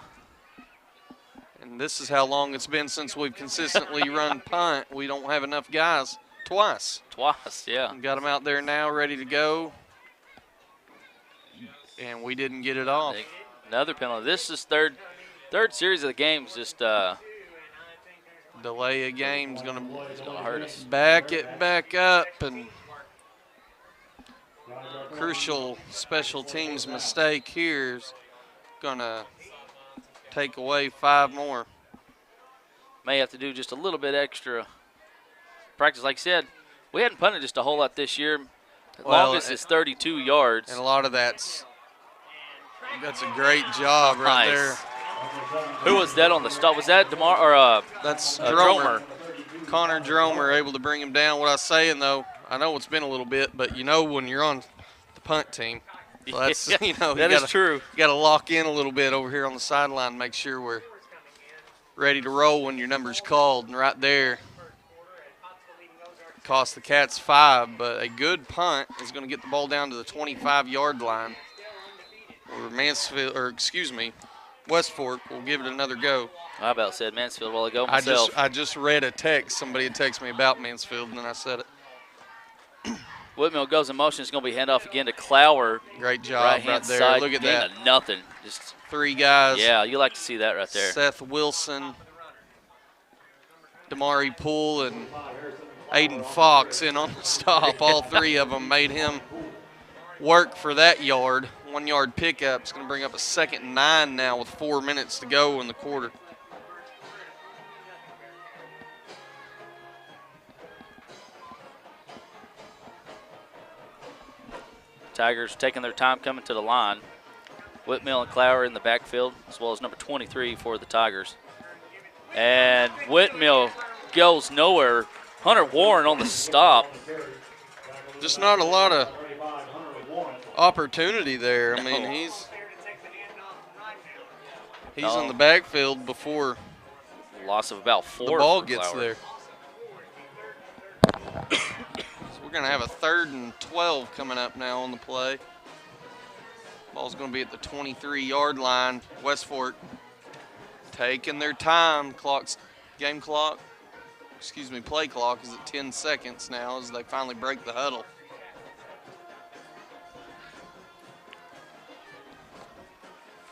Speaker 3: And this is how long it's been since we've consistently run punt. We don't have enough guys. Twice,
Speaker 1: yeah.
Speaker 3: Got them out there now ready to go. And we didn't get it off.
Speaker 1: Another penalty. This is third series of the game. Just
Speaker 3: delay a game is going
Speaker 1: to hurt us.
Speaker 3: Back it back up, and crucial special teams mistake here is going to take away 5 more.
Speaker 1: May have to do just a little bit extra practice. Like I said, we hadn't punted just a whole lot this year. The longest is 32 yards.
Speaker 3: And a lot of that's a great job right there.
Speaker 1: Who was that on the stop? Was that DeMar or
Speaker 3: that's Dromer? Connor Dromer able to bring him down. What I was saying though, I know it's been a little bit, but you know when you're on the punt team, so that's
Speaker 1: that is true.
Speaker 3: You got to lock in a little bit over here on the sideline, make sure we're ready to roll when your number's called. And right there, cost the Cats 5, but a good punt is going to get the ball down to the 25-yard line. Or West Fork will give it another go.
Speaker 1: I about said Mansfield a while ago myself.
Speaker 3: I just read a text. Somebody had texted me about Mansfield, and then I said it.
Speaker 1: Whitmill goes in motion. It's going to be handoff again to Clower.
Speaker 3: Great job right there.
Speaker 1: Side,
Speaker 3: look at that.
Speaker 1: Nothing. Just
Speaker 3: 3 guys.
Speaker 1: Yeah, you like to see that right there.
Speaker 3: Seth Wilson, Damari Poole, and Aiden Fox in on the stop. All 3 of them made him work for that yard. 1-yard pickup. It's going to bring up a 2nd and 9 now with 4 minutes to go in the quarter.
Speaker 1: Tigers taking their time coming to the line. Whitmill and Clower in the backfield, as well as number 23 for the Tigers. And Whitmill goes nowhere. Hunter Warren on the stop.
Speaker 3: Just not a lot of opportunity there. I mean, he's in the backfield before
Speaker 1: loss of about 4.
Speaker 3: The ball gets there. So we're going to have a 3rd and 12 coming up now on the play. Ball's going to be at the 23-yard line. West Fork taking their time. Play clock is at 10 seconds now as they finally break the huddle.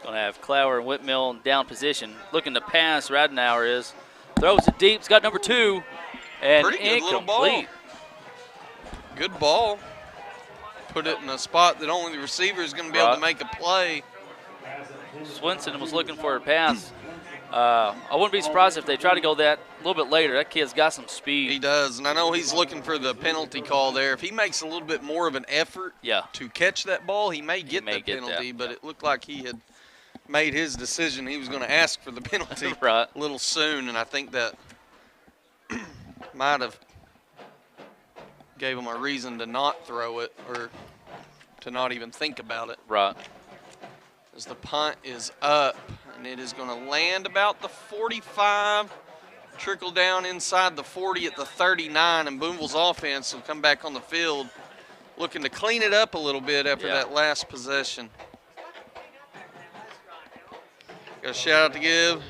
Speaker 1: Going Gonna have Clower and Whitmill in down position. Looking to pass, Radenauer is. Throws it deep, he's got number 2. And
Speaker 3: Pretty good little ball.
Speaker 1: incomplete.
Speaker 3: Good ball. Put it in a spot that only the receiver is going to be able to make a play.
Speaker 1: Swinson was looking for a pass. I wouldn't be surprised if they try to go that a little bit later. That kid's got some speed.
Speaker 3: He does, and I know he's looking for the penalty call there. If he makes a little bit more of an effort to catch that ball, he may get that penalty, but it looked like he had made his decision. He was going to ask for the penalty a little soon, and I think that might have gave him a reason to not throw it or to not even think about it.
Speaker 1: Right.
Speaker 3: As the punt is up, and it is going to land about the 45, trickle down inside the 40 at the 39, and Booneville's offense will come back on the field looking to clean it up a little bit after that last possession. Got a shout out to give,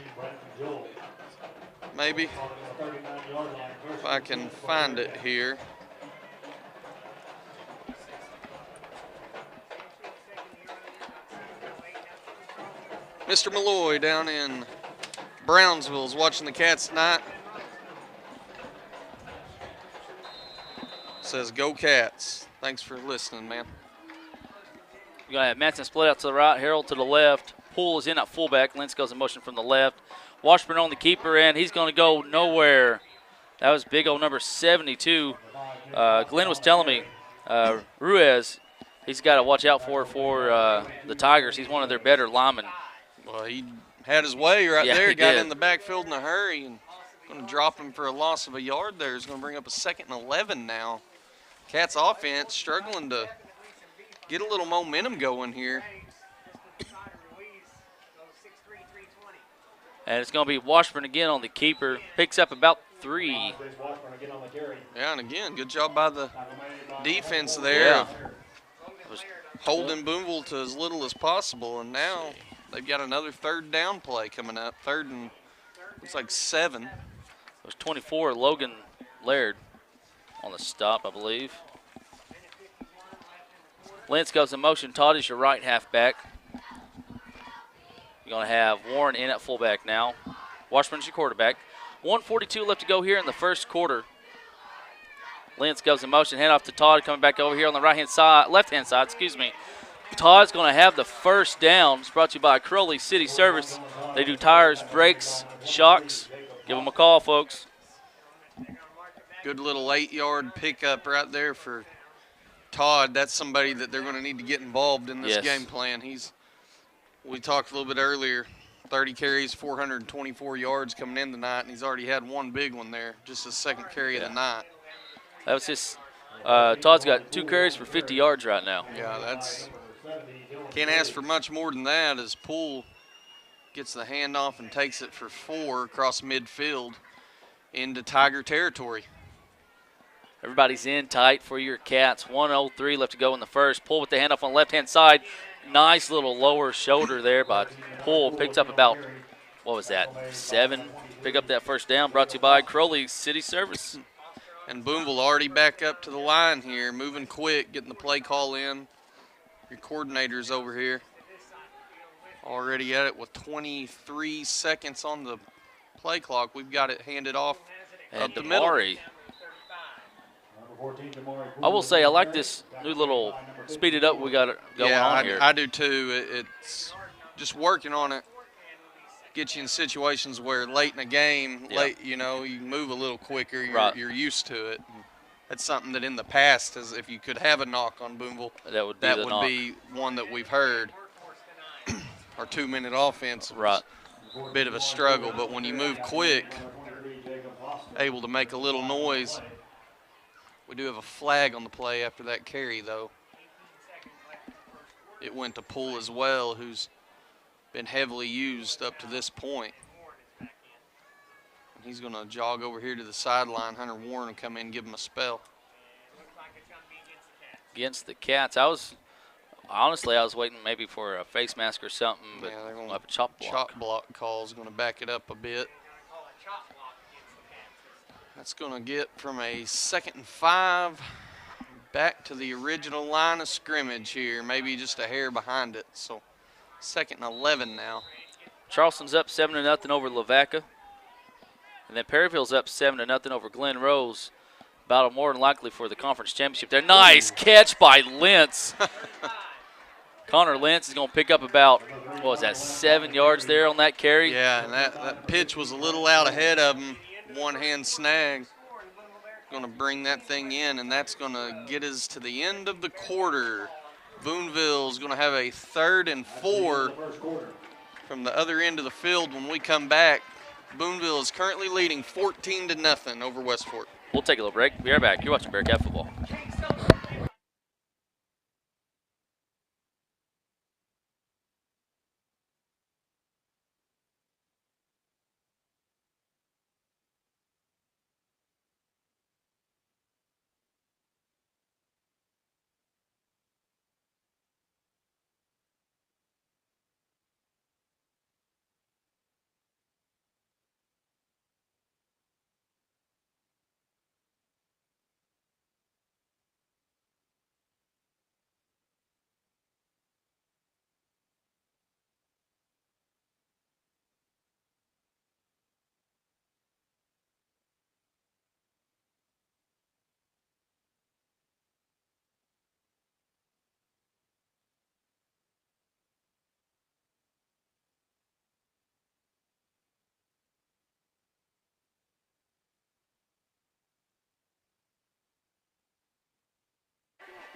Speaker 3: maybe, if I can find it here. Mr. Malloy down in Brownsville is watching the Cats tonight. Says, go Cats. Thanks for listening, man.
Speaker 1: You're going to have Manson split out to the right, Harold to the left. Poole is in at fullback. Lentz goes in motion from the left. Washburn on the keeper end. He's going to go nowhere. That was big old number 72. Glenn was telling me, Ruiz, he's got to watch out for the Tigers. He's one of their better linemen.
Speaker 3: Well, he had his way right there. Got in the backfield in a hurry and going to drop him for a loss of a yard there. He's going to bring up a 2nd and 11 now. Cats offense struggling to get a little momentum going here.
Speaker 1: And it's going to be Washburn again on the keeper. Picks up about 3.
Speaker 3: Yeah, and again, good job by the defense there. Holding Booneville to as little as possible, and now they've got another 3rd down play coming up. 3rd and looks like 7.
Speaker 1: It was 24, Logan Laird on the stop, I believe. Lentz goes in motion. Todd is your right halfback. You're going to have Warren in at fullback now. Washburn's your quarterback. 1:42 left to go here in the first quarter. Lentz goes in motion. Hand off to Todd, coming back over here on the right-hand side, left-hand side, excuse me. Todd's going to have the first down. It's brought to you by Crowley City Service. They do tires, brakes, shocks. Give them a call, folks.
Speaker 3: Good little 8-yard pickup right there for Todd. That's somebody that they're going to need to get involved in this game plan. We talked a little bit earlier, 30 carries, 424 yards coming in tonight, and he's already had one big one there, just his 2nd carry of the night.
Speaker 1: That was his Todd's got 2 carries for 50 yards right now.
Speaker 3: Yeah, can't ask for much more than that as Poole gets the handoff and takes it for 4 across midfield into Tiger territory.
Speaker 1: Everybody's in tight for your Cats. 1:03 left to go in the first. Poole with the handoff on the left-hand side. Nice little lower shoulder there by Poole. Picked up about, 7. Pick up that first down. Brought to you by Crowley City Service.
Speaker 3: And Booneville already back up to the line here, moving quick, getting the play call in. Your coordinators over here already at it with 23 seconds on the play clock. We've got it handed off up the middle.
Speaker 1: I will say I like this new little speeded up we got it going on here.
Speaker 3: I do too. It's just working on it. Get you in situations where late in a game, you move a little quicker. You're used to it. That's something that in the past, as if you could have a knock on Booneville, that would be one that we've heard. Our 2-minute offense was a bit of a struggle, but when you move quick, able to make a little noise. We do have a flag on the play after that carry, though. It went to Poole as well, who's been heavily used up to this point. And he's going to jog over here to the sideline. Hunter Warren will come in and give him a spell.
Speaker 1: Against the Cats, I was waiting maybe for a face mask or something, but
Speaker 3: they're going
Speaker 1: to have a chop block.
Speaker 3: Chop block call is going to back it up a bit. That's going to get from a 2nd and 5 back to the original line of scrimmage here, maybe just a hair behind it. So 2nd and 11 now.
Speaker 1: Charleston's up 7-0 over Lavaca. And then Perryville's up 7-0 over Glen Rose. Battle more than likely for the conference championship there. Nice catch by Lentz. Connor Lentz is going to pick up about, 7 yards there on that carry?
Speaker 3: Yeah, and that pitch was a little out ahead of him. One-hand snag. Going to bring that thing in, and that's going to get us to the end of the quarter. Booneville's going to have a 3rd and 4 from the other end of the field when we come back. Booneville is currently leading 14-0 over West Fork.
Speaker 1: We'll take a little break. Be right back. You're watching Bearcat football.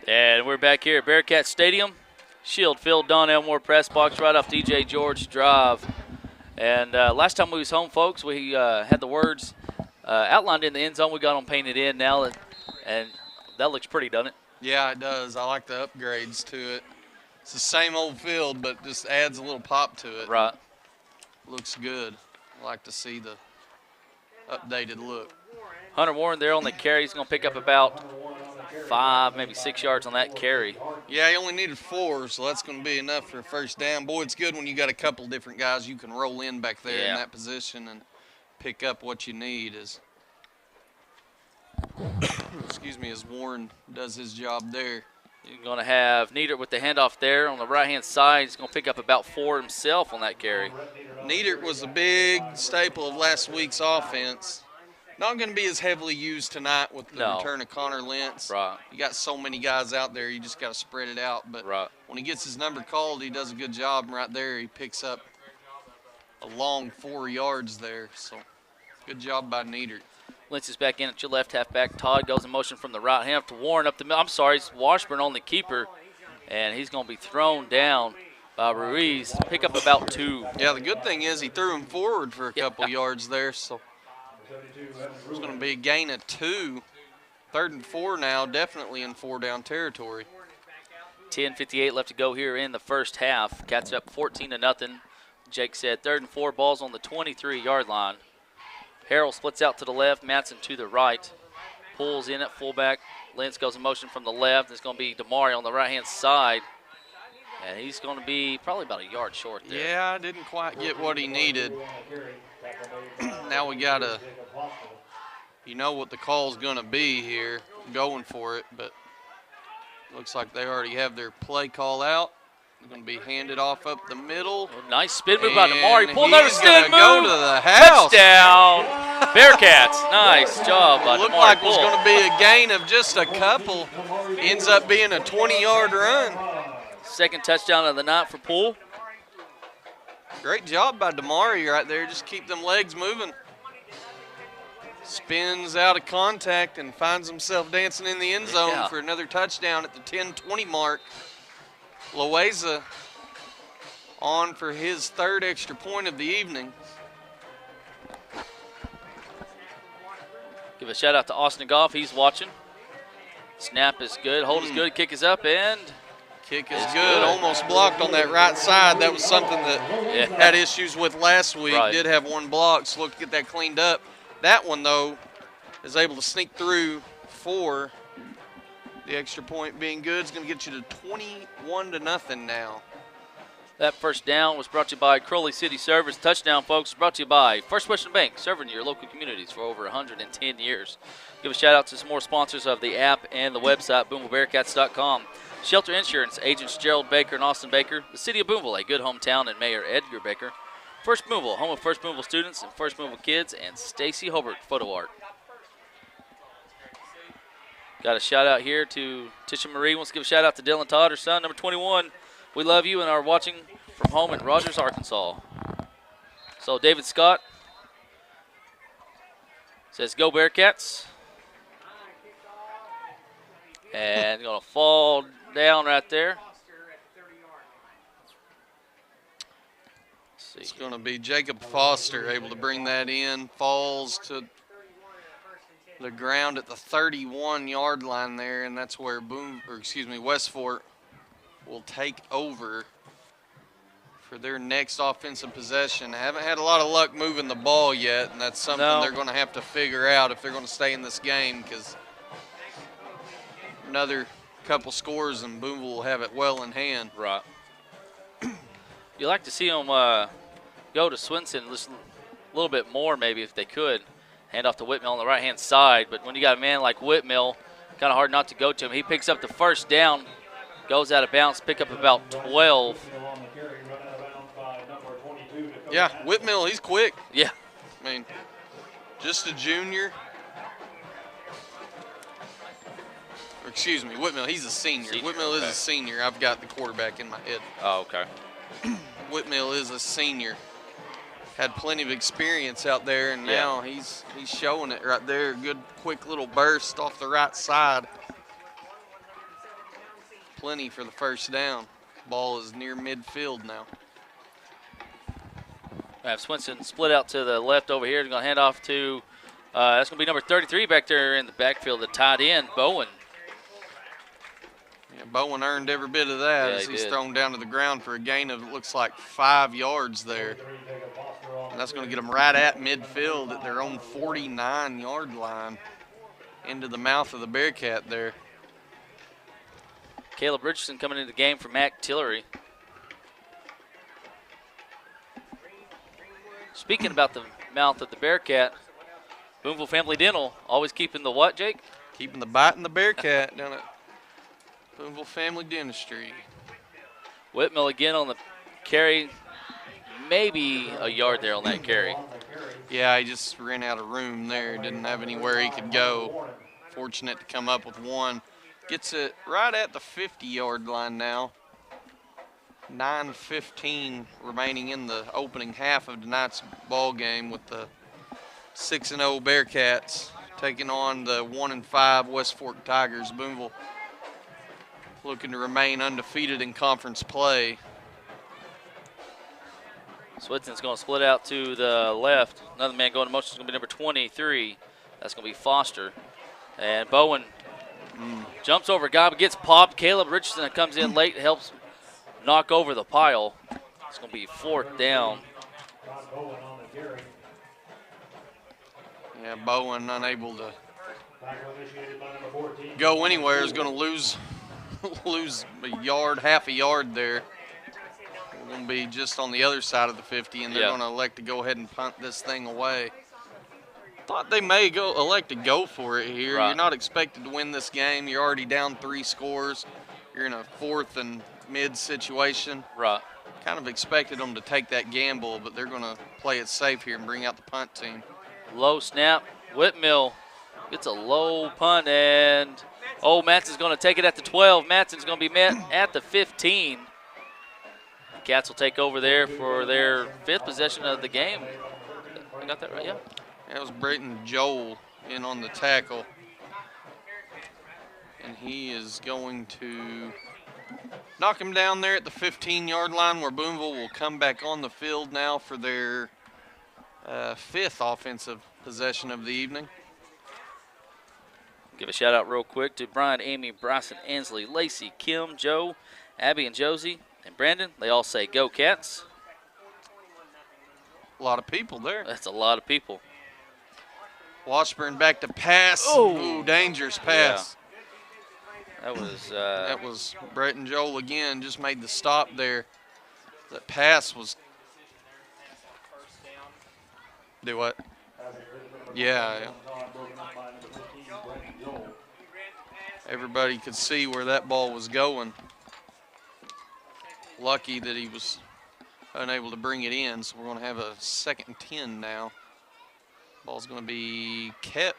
Speaker 1: And we're back here at Bearcat Stadium. Shield Field, Don Elmore press box right off DJ George Drive. And last time we was home, folks, we had the words outlined in the end zone. We got them painted in now, and that looks pretty, doesn't it?
Speaker 3: Yeah, it does. I like the upgrades to it. It's the same old field, but just adds a little pop to it.
Speaker 1: Right.
Speaker 3: Looks good. I like to see the updated look.
Speaker 1: Hunter Warren there on the carry. He's going to pick up about 5, maybe 6 yards on that carry.
Speaker 3: Yeah, he only needed 4, so that's going to be enough for a first down. Boy, it's good when you got a couple different guys you can roll in back there in that position and pick up what you need as excuse me, as Warren does his job there.
Speaker 1: You're going to have Nieder with the handoff there on the right-hand side. He's going to pick up about 4 himself on that carry.
Speaker 3: Nieder was a big staple of last week's offense. Not going to be as heavily used tonight with the return of Connor Lentz.
Speaker 1: Right.
Speaker 3: You got so many guys out there, you just got to spread it out. But when he gets his number called, he does a good job right there. He picks up a long 4 yards there. So good job by Nieder.
Speaker 1: Lentz is back in at your left halfback. Todd goes in motion from the right hand to Warren up the middle. I'm sorry, it's Washburn on the keeper, and he's going to be thrown down by Ruiz. Pick up about 2.
Speaker 3: Yeah, the good thing is he threw him forward for a couple yards there, so it's going to be a gain of 2. 3rd and 4 now, definitely in 4-down territory.
Speaker 1: 10:58 left to go here in the first half. Cats up 14-0. Jake said 3rd and 4, balls on the 23-yard line. Harrell splits out to the left, Matson to the right. Pulls in at fullback. Lentz goes in motion from the left. It's going to be Damari on the right-hand side. And he's going to be probably about a yard short there.
Speaker 3: Yeah, I didn't quite get what he needed. Now we got to, you know what the call's going to be here, going for it, but looks like they already have their play call out. Going to be handed off up the middle.
Speaker 1: Nice spin move by Damari. Pull another
Speaker 3: spin move.
Speaker 1: Go
Speaker 3: to the house.
Speaker 1: Touchdown. Bearcats. Nice job by Damari.
Speaker 3: Looked like it was going to be a gain of just a couple. Ends up being a 20-yard run.
Speaker 1: Second touchdown of the night for Poole.
Speaker 3: Great job by Damari right there. Just keep them legs moving. Spins out of contact and finds himself dancing in the end zone for another touchdown at the 10-20 mark. Loaiza on for his 3rd extra point of the evening.
Speaker 1: Give a shout out to Austin Goff. He's watching. Snap is good. Hold is good. Kick is up and
Speaker 3: kick is good. Almost blocked on that right side. That was something that had issues with last week. Did have one block, so look to get that cleaned up. That one, though, is able to sneak through for the extra point being good. Is going to get you to 21-0 now.
Speaker 1: That first down was brought to you by Crowley City Service. Touchdown, folks, brought to you by First Western Bank, serving your local communities for over 110 years. Give a shout out to some more sponsors of the app and the website, BoonevilleBearcats.com. Shelter Insurance, agents Jerald Baker and Austin Baker. The City of Booneville, a good hometown, and Mayor Edgar Baker. First Booneville, home of First Booneville students and First Booneville kids, and Stacy Hobart Photo Art. Got a shout out here to Tisha Marie. Wants to give a shout out to Dylan Todd, her son, number 21. We love you and are watching from home in Rogers, Arkansas. So David Scott says, "Go Bearcats." And going to fall down right there.
Speaker 3: It's going to be Jacob Foster able to bring that in. Falls to the ground at the 31-yard line there, and that's where Westfort will take over for their next offensive possession. Haven't had a lot of luck moving the ball yet, and that's something they're going to have to figure out if they're going to stay in this game, because another couple scores and Booneville will have it well in hand.
Speaker 1: Right. You like to see them go to Swinson just a little bit more, maybe, if they could. Hand off to Whitmill on the right-hand side, but when you got a man like Whitmill, kind of hard not to go to him. He picks up the first down, goes out of bounds, pick up about 12.
Speaker 3: Yeah, Whitmill, he's quick.
Speaker 1: Yeah.
Speaker 3: I mean, just a junior. Or excuse me, Whitmill, he's a senior. Whitmill is a senior. I've got the quarterback in my head.
Speaker 1: Oh, okay.
Speaker 3: Whitmill is a senior. Had plenty of experience out there, and now he's showing it right there. Good, quick little burst off the right side. Plenty for the first down. Ball is near midfield now.
Speaker 1: We have Swinson split out to the left over here. They're going to hand off to, that's going to be number 33 back there in the backfield, the tight end, Bowen.
Speaker 3: Yeah, Bowen earned every bit of that as he's thrown down to the ground for a gain of, it looks like, 5 yards there. And that's going to get them right at midfield at their own 49-yard line into the mouth of the Bearcat there.
Speaker 1: Caleb Richardson coming into the game for Mac Tillery. Speaking about the mouth of the Bearcat, Booneville Family Dental always keeping the what, Jake?
Speaker 3: Keeping the bite in the Bearcat down at Booneville Family Dentistry.
Speaker 1: Whitmill again on the carry. Maybe a yard there on that carry.
Speaker 3: Yeah, he just ran out of room there. Didn't have anywhere he could go. Fortunate to come up with one. Gets it right at the 50-yard line now. 9:15 remaining in the opening half of tonight's ball game with the 6-0 Bearcats taking on the 1-5 West Fork Tigers. Booneville looking to remain undefeated in conference play.
Speaker 1: Swinson's going to split out to the left. Another man going to motion is going to be number 23. That's going to be Foster. And Bowen jumps over a guy but gets popped. Caleb Richardson comes in late, helps knock over the pile. It's going to be 4th down.
Speaker 3: Yeah, Bowen unable to go anywhere, is going to lose a yard, half a yard there. We're going to be just on the other side of the 50, and they're going to elect to go ahead and punt this thing away. Thought they may elect to go for it here. Right. You're not expected to win this game. You're already down 3 scores. You're in a 4th and mid situation.
Speaker 1: Right.
Speaker 3: Kind of expected them to take that gamble, but they're going to play it safe here and bring out the punt team.
Speaker 1: Low snap. Whitmill gets a low punt, and Matson's going to take it at the 12. Matson's going to be met at the 15. Cats will take over there for their 5th possession of the game. I got that right, yeah.
Speaker 3: That was Brayton Joel in on the tackle. And he is going to knock him down there at the 15-yard line, where Booneville will come back on the field now for their 5th offensive possession of the evening.
Speaker 1: Give a shout out real quick to Brian, Amy, Bryson, Ansley, Lacey, Kim, Joe, Abby, and Josie, and Brandon. They all say, "Go Cats."
Speaker 3: A lot of people there.
Speaker 1: That's a lot of people.
Speaker 3: Washburn back to pass. Ooh, dangerous pass.
Speaker 1: Yeah.
Speaker 3: That was Brayton Joel again, just made the stop there. That pass was. Do what? Everybody could see where that ball was going. Lucky that he was unable to bring it in, so we're going to have a 2nd and 10 now. Ball's going to be kept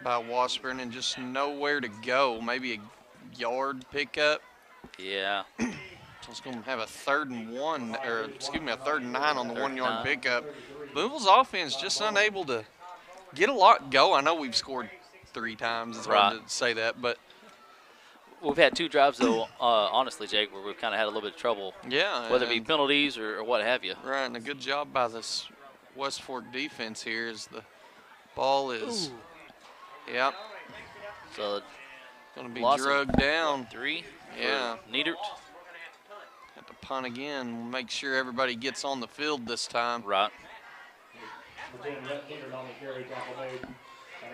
Speaker 3: by Washburn and just nowhere to go. Maybe a yard pickup.
Speaker 1: Yeah.
Speaker 3: So it's going to have a 3rd and 1, or excuse me, a 3rd and 9 on the 1-yard pickup. Booneville's offense just unable to get a lot go. I know we've scored 3 times. It's hard to say that, but
Speaker 1: we've had 2 drives, though, honestly, Jake, where we've kind of had a little bit of trouble.
Speaker 3: Yeah.
Speaker 1: Whether it be penalties or what have you.
Speaker 3: Right, and a good job by this West Fork defense here as the ball is, yep.
Speaker 1: So
Speaker 3: going to be drugged down.
Speaker 1: 3.
Speaker 3: Yeah.
Speaker 1: Niedert.
Speaker 3: Have to punt again. Make sure everybody gets on the field this time.
Speaker 1: Right.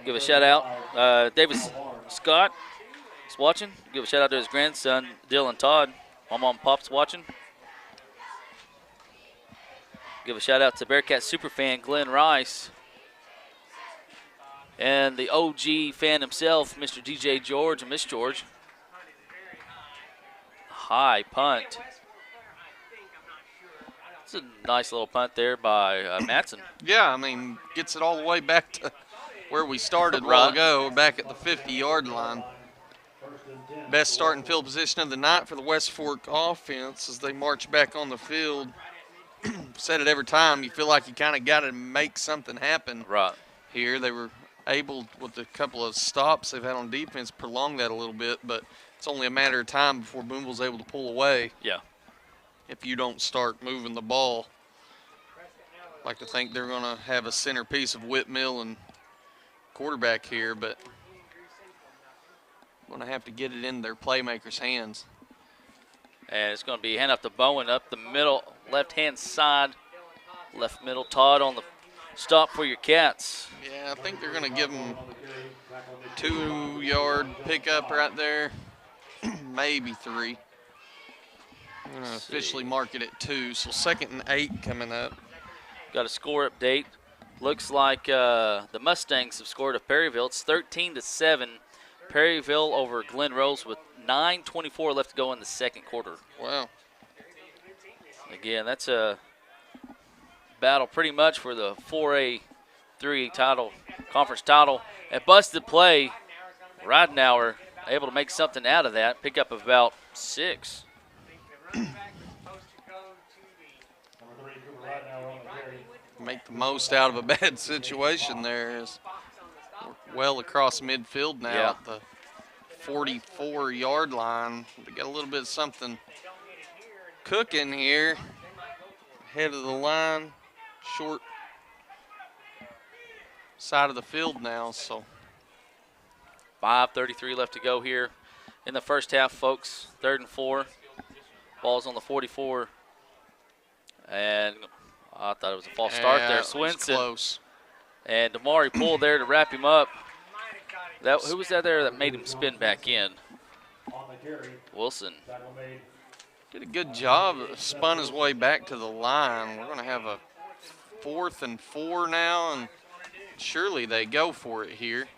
Speaker 1: Give a shout out. Davis Scott is watching. Give a shout out to his grandson, Dylan Todd. My mom and pop's watching. Give a shout out to Bearcat superfan Glenn Rice. And the OG fan himself, Mr. DJ George and Miss George. High punt. It's a nice little punt there by Matson.
Speaker 3: Yeah, I mean, gets it all the way back to where we started a while ago, back at the 50-yard line. Best starting field position of the night for the West Fork offense as they march back on the field. Said it every time, you feel like you kind of got to make something happen here. They were able, with a couple of stops they've had on defense, prolong that a little bit, but it's only a matter of time before Booneville's able to pull away.
Speaker 1: Yeah.
Speaker 3: If you don't start moving the ball. I'd like to think they're going to have a centerpiece of Whitmill and quarterback here, but going to have to get it in their playmakers' hands.
Speaker 1: And it's going to be hand off to Bowen up the middle, left-hand side. Left middle, Todd on the stop for your Cats.
Speaker 3: Yeah, I think they're going to give them 2-yard pickup right there, maybe 3. I'm going to officially mark it at 2, so 2nd and 8 coming up.
Speaker 1: Got a score update. Looks like the Mustangs have scored of Perryville. It's 13-7. Perryville over Glen Rose with 9:24 left to go in the 2nd quarter.
Speaker 3: Wow.
Speaker 1: Again, that's a battle pretty much for the 4A-3 title, conference title. A busted play. Ridenauer able to make something out of that. Pick up about 6.
Speaker 3: Make the most out of a bad situation there. As we're well across midfield now at the 44-yard line. We got a little bit of something cooking here. Head of the line, short side of the field now. So
Speaker 1: 5:33 left to go here in the first half, folks. 3rd and 4. Ball's on the 44. And I thought it was a false start there. Swinson.
Speaker 3: Close.
Speaker 1: And Damari pulled there to wrap him up. Who was that there that made him spin back in? Wilson.
Speaker 3: Did a good job. Spun his way back to the line. We're going to have a 4th and 4 now, and surely they go for it here.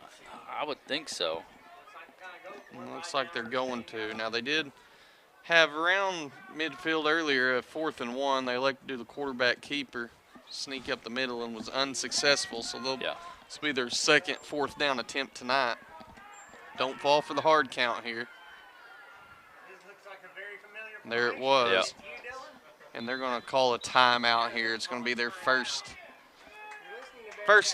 Speaker 1: I would think so.
Speaker 3: It looks like they're going to. Now, they did have around midfield earlier a 4th and 1. They like to do the quarterback keeper, sneak up the middle, and was unsuccessful. So this will be their 2nd 4th down attempt tonight. Don't fall for the hard count here. There it was. And they're going to call a timeout here. It's going to be their first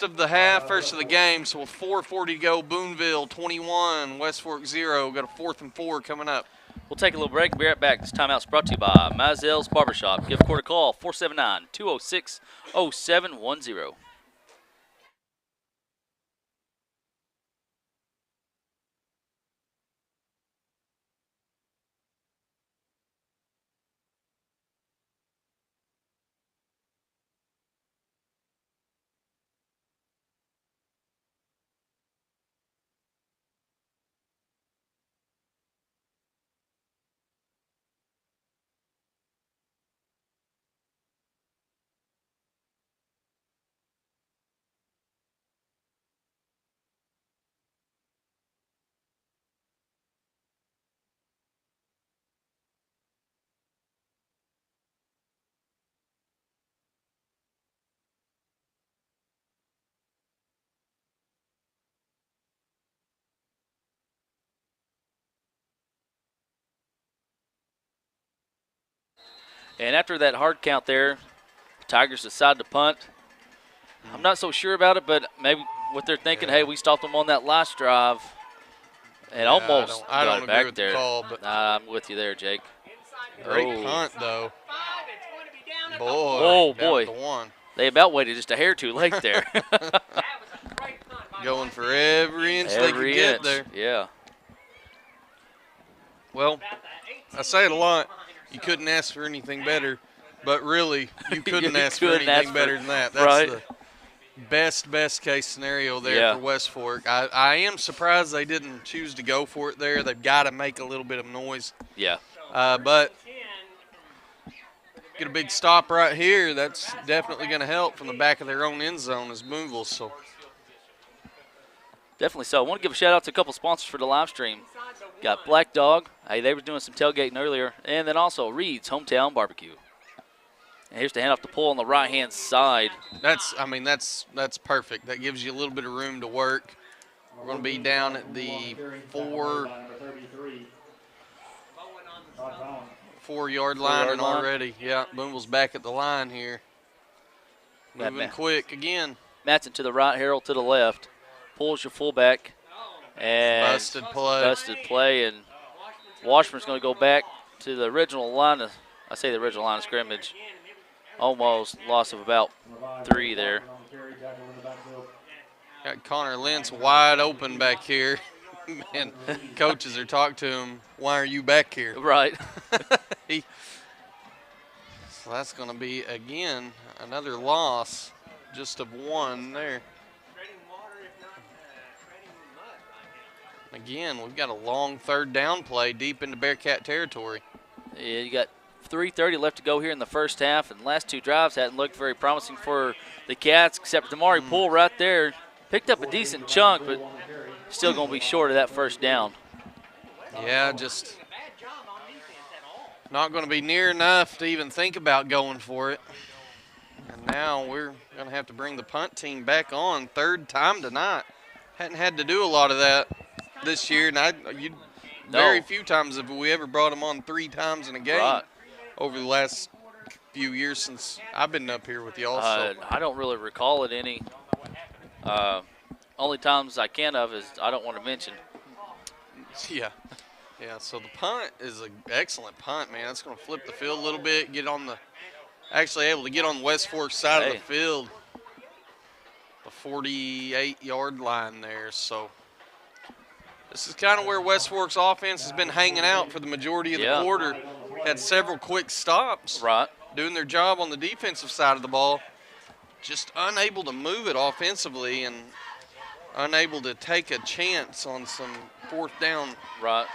Speaker 3: of the half, first of the game. So with 4:40 to go, Booneville 21, West Fork 0. Got a 4th and 4 coming up.
Speaker 1: We'll take a little break and be right back. This timeout's brought to you by Mizell's Barbershop. Give Court a call, 479-206-0710. And after that hard count there, Tigers decide to punt. I'm not so sure about it, but maybe what they're thinking, hey, we stopped them on that last drive and almost
Speaker 3: I
Speaker 1: got
Speaker 3: don't
Speaker 1: it back
Speaker 3: agree with
Speaker 1: there.
Speaker 3: the call, but
Speaker 1: I'm with you there, Jake.
Speaker 3: great punt, though. Boy,
Speaker 1: oh,
Speaker 3: down
Speaker 1: boy.
Speaker 3: to 1.
Speaker 1: They about waited just a hair too late there.
Speaker 3: Going for every inch they could get there.
Speaker 1: Yeah.
Speaker 3: Well, I say it a lot. You couldn't ask for anything better, but really, you couldn't ask for anything better than that. That's the best case scenario there for West Fork. I am surprised they didn't choose to go for it there. They've got to make a little bit of noise.
Speaker 1: Yeah.
Speaker 3: But get a big stop right here. That's definitely going to help from the back of their own end zone as Booneville. So
Speaker 1: definitely so. I want to give a shout out to a couple sponsors for the live stream. Got Black Dog. Hey, they were doing some tailgating earlier. And then also Reed's Hometown Barbecue. And here's the handoff to pull on the right-hand side.
Speaker 3: That's perfect. That gives you a little bit of room to work. We're going to be down at the 4-yard line and already. Yeah, Booneville's back at the line here. Moving quick again.
Speaker 1: Matson to the right, Harold to the left. Pulls your fullback. And
Speaker 3: busted
Speaker 1: play, and Washburn's going to go back to the original line of, scrimmage. Almost loss of about 3 there.
Speaker 3: Got Connor Lentz wide open back here. Man, coaches are talking to him, why are you back here?
Speaker 1: Right.
Speaker 3: So that's going to be, again, another loss, just of 1 there. Again, we've got a long 3rd down play deep into Bearcat territory.
Speaker 1: Yeah, you got 3:30 left to go here in the first half, and the last 2 drives hadn't looked very promising for the Cats, except Damari Poole right there. Picked up a decent chunk, but still going to be short of that first down.
Speaker 3: Yeah, just not going to be near enough to even think about going for it. And now we're going to have to bring the punt team back on 3rd time tonight. Hadn't had to do a lot of that this year, and very few times have we ever brought them on 3 times in a game over the last few years since I've been up here with y'all.
Speaker 1: I don't really recall it any. Only times I can of is I don't want to mention.
Speaker 3: Yeah, so the punt is an excellent punt, man. It's going to flip the field a little bit, actually able to get on the West Fork side of the field, the 48-yard line there. So this is kind of where West Fork's offense has been hanging out for the majority of the quarter. Had several quick stops, doing their job on the defensive side of the ball, just unable to move it offensively and unable to take a chance on some 4th down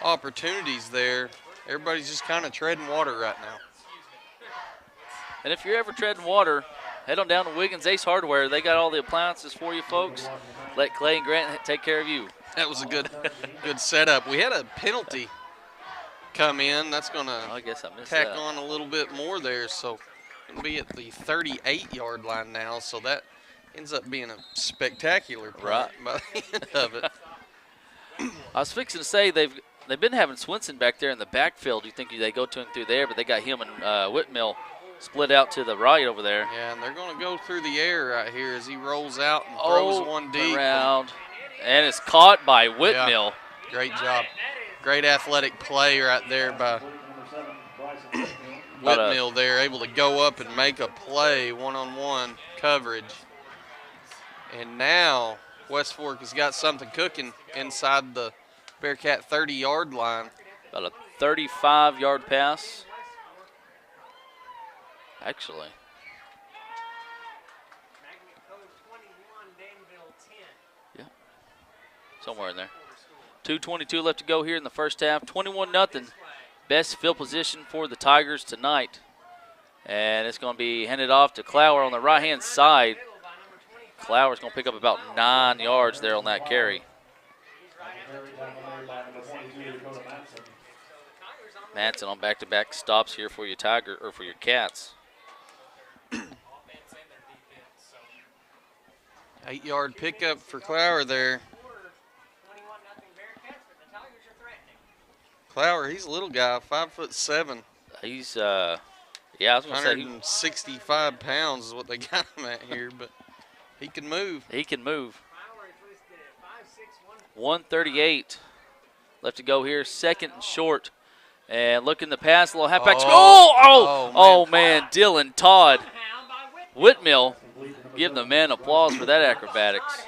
Speaker 3: opportunities there. Everybody's just kind of treading water right now.
Speaker 1: And if you're ever treading water, head on down to Wiggins Ace Hardware. They got all the appliances for you folks. Let Clay and Grant take care of you.
Speaker 3: That was a good setup. We had a penalty come in. That's going to tack on a little bit more there. So it'll be at the 38-yard line now. So that ends up being a spectacular punt by the end of it.
Speaker 1: I was fixing to say they've been having Swinson back there in the backfield. You think they go to him through there, but they got him and Whitmill split out to the right over there.
Speaker 3: Yeah, and they're going to go through the air right here as he rolls out and throws one deep.
Speaker 1: Around. And it's caught by Whitmill.
Speaker 3: Yeah, great job. Great athletic play right there by Whitmill there, able to go up and make a play, one-on-one coverage. And now West Fork has got something cooking inside the Bearcat 30-yard line.
Speaker 1: About a 35-yard pass. Actually. Yeah. Somewhere in there. 2:22 left to go here in the first half. 21-0. Best field position for the Tigers tonight. And it's going to be handed off to Clower on the right-hand side. Clower's going to pick up about 9 yards there on that carry. Manson on back-to-back stops here for your Cats.
Speaker 3: 8-yard pickup for Clower there. Clower, he's a little guy, 5'7".
Speaker 1: He's Yeah, I was going to say.
Speaker 3: 165 pounds is what they got him at here, but he can move.
Speaker 1: He can move. 138 left to go here. Second and short. And looking to pass, a little halfback. Man, Dylan Todd. Whitmill, give the man applause for that acrobatics.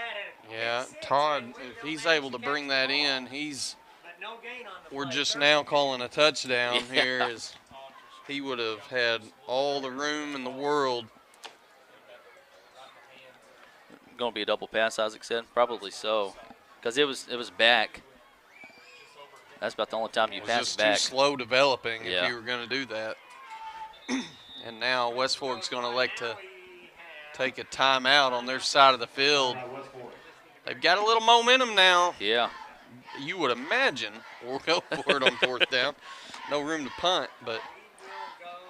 Speaker 3: Yeah, Todd, if he's able to bring that in, we're just now calling a touchdown here, as he would have had all the room in the world.
Speaker 1: Going to be a double pass, Isaac said? Probably so, because it was back. That's about the only time you pass back.
Speaker 3: Just too slow developing if you were going to do that. And now West Fork's going to elect to take a timeout on their side of the field. They've got a little momentum now.
Speaker 1: Yeah.
Speaker 3: You would imagine we'll go for it on fourth down. No room to punt, but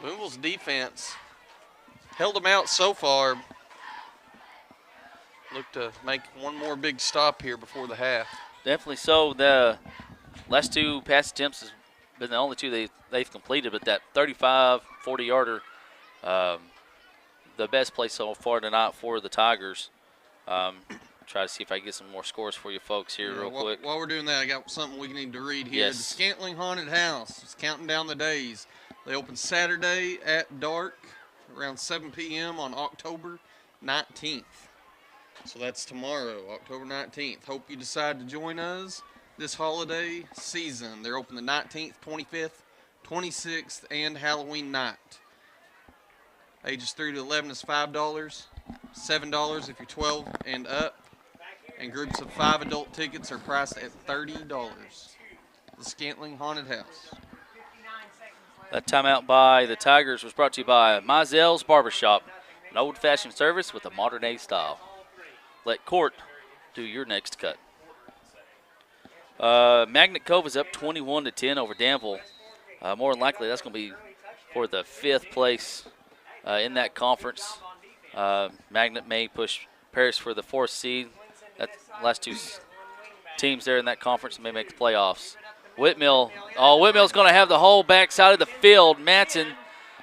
Speaker 3: Booneville's defense held them out so far. Look to make one more big stop here before the half.
Speaker 1: Definitely so. The last two pass attempts has been the only two they've completed, but that 35, 40-yarder, the best play so far tonight for the Tigers. Try to see if I can get some more scores for you folks here real quick.
Speaker 3: While we're doing that, I got something we need to read here.
Speaker 1: Yes.
Speaker 3: The Scantling Haunted House is counting down the days. They open Saturday at dark around 7 p.m. on October 19th. So that's tomorrow, October 19th. Hope you decide to join us this holiday season. They're open the 19th, 25th, 26th, and Halloween night. Ages 3 to 11 is $5, $7 if you're 12 and up. And groups of 5 adult tickets are priced at $30. The Scantling Haunted House.
Speaker 1: That timeout by the Tigers was brought to you by Mizell's Barbershop, an old-fashioned service with a modern-day style. Let Court do your next cut. Magnet Cove is up 21-10 over Danville. More than likely, that's going to be for the 5th place in that conference. Magnet may push Paris for the 4th seed. That's the last two teams there in that conference may make the playoffs. Whitmill. Whitmill's going to have the whole backside of the field. Matson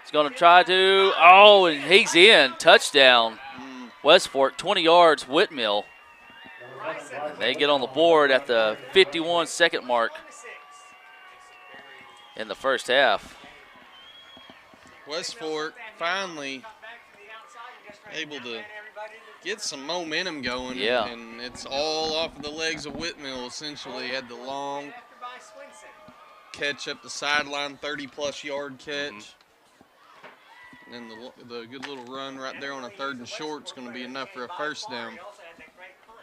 Speaker 1: is going to try to. And he's in. Touchdown. West Fork, 20 yards. Whitmill. And they get on the board at the 51-second mark in the first half.
Speaker 3: West Fork finally able to get some momentum going.
Speaker 1: Yeah.
Speaker 3: And it's all off of the legs of Whitmill, essentially. Had the long catch up the sideline, 30-plus yard catch. And the good little run right there on a 3rd and short is going to be enough for a first down.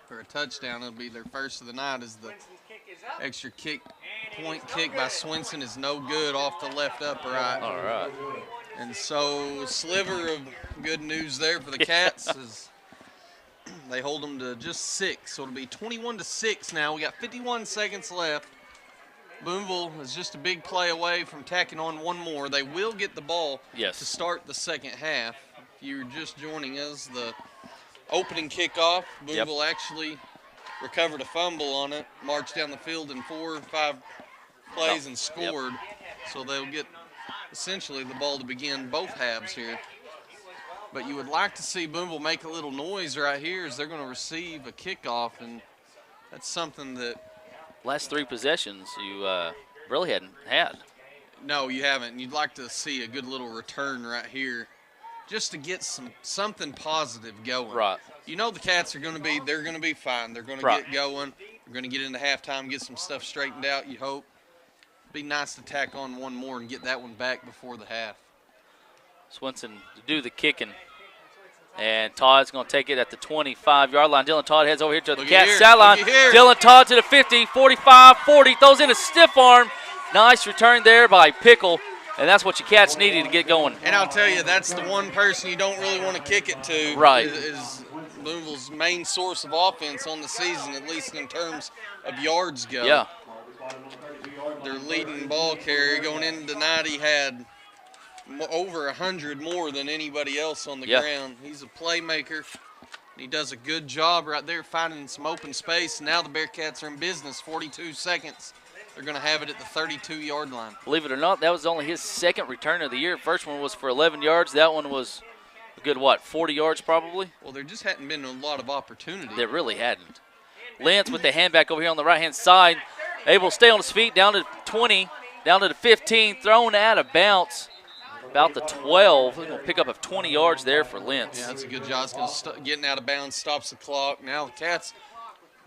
Speaker 3: For a touchdown, it'll be their first of the night, as the extra point kick by Swenson is no good off the left upright.
Speaker 1: All right.
Speaker 3: And so, sliver of good news there for the Cats is they hold them to just 6. So it'll be 21-6 now. We got 51 seconds left. Booneville is just a big play away from tacking on one more. They will get the ball to start the second half. If you're just joining us, the opening kickoff, Booneville actually recovered a fumble on it, marched down the field in 4 or 5 plays and scored. So they'll get essentially the ball to begin both halves here. But you would like to see Booneville make a little noise right here as they're going to receive a kickoff, and that's something that
Speaker 1: last 3 possessions you really hadn't had.
Speaker 3: No, you haven't. You'd like to see a good little return right here just to get something positive going.
Speaker 1: Right.
Speaker 3: You know the Cats are going to be, they're going to be fine. They're going to get going. They're going to get into halftime, get some stuff straightened out, you hope. Be nice to tack on one more and get that one back before the half.
Speaker 1: Swenson to do the kicking. And Todd's going to take it at the 25-yard line. Dylan Todd heads over here to the Cats sideline. Dylan Todd to the 50, 45, 40. Throws in a stiff arm. Nice return there by Pickle. And that's what your Cats needed to get going.
Speaker 3: And I'll tell you, that's the one person you don't really want to kick it to.
Speaker 1: Right.
Speaker 3: Is Booneville's main source of offense on the season, at least in terms of yards go.
Speaker 1: Yeah.
Speaker 3: Their leading ball carrier going into tonight, he had over 100 more than anybody else on the ground. He's a playmaker. He does a good job right there finding some open space. Now the Bearcats are in business. 42 seconds They're going to have it at the 32-yard line.
Speaker 1: Believe it or not, that was only his second return of the year. First one was for 11 yards. That one was a good, 40 yards probably?
Speaker 3: Well, there just hadn't been a lot of opportunity.
Speaker 1: There really hadn't. Lentz with the handback over here on the right-hand side. Able to stay on his feet, down to 20, down to the 15, thrown out of bounds. About the 12. He's going to pick up 20 yards there for Lentz.
Speaker 3: Yeah, that's a good job. It's going to getting out of bounds, stops the clock. Now the Cats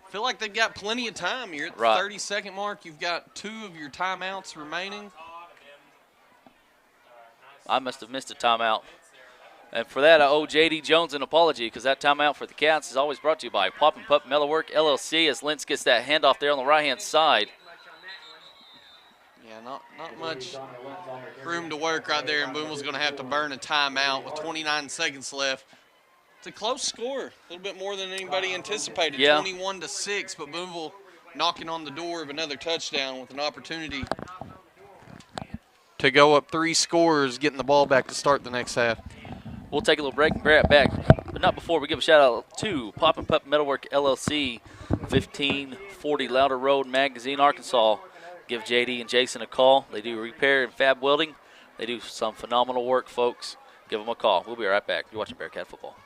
Speaker 3: feel like they've got plenty of time. You're at the 30-second mark. You've got 2 of your timeouts remaining.
Speaker 1: I must have missed a timeout. And for that, I owe J.D. Jones an apology because that timeout for the Cats is always brought to you by Pop and Pup Metalwork LLC as Lentz gets that handoff there on the right-hand side.
Speaker 3: Yeah, not much room to work right there, and Booneville's going to have to burn a timeout with 29 seconds left. It's a close score, a little bit more than anybody anticipated, 21-6, but Booneville knocking on the door of another touchdown with an opportunity to go up 3 scores, getting the ball back to start the next half.
Speaker 1: We'll take a little break and be right back, but not before we give a shout-out to Pop and Pup Metalwork LLC, 1540 Louder Road, Magazine, Arkansas. Give JD and Jason a call. They do repair and fab welding. They do some phenomenal work, folks. Give them a call. We'll be right back. You're watching Bearcat Football.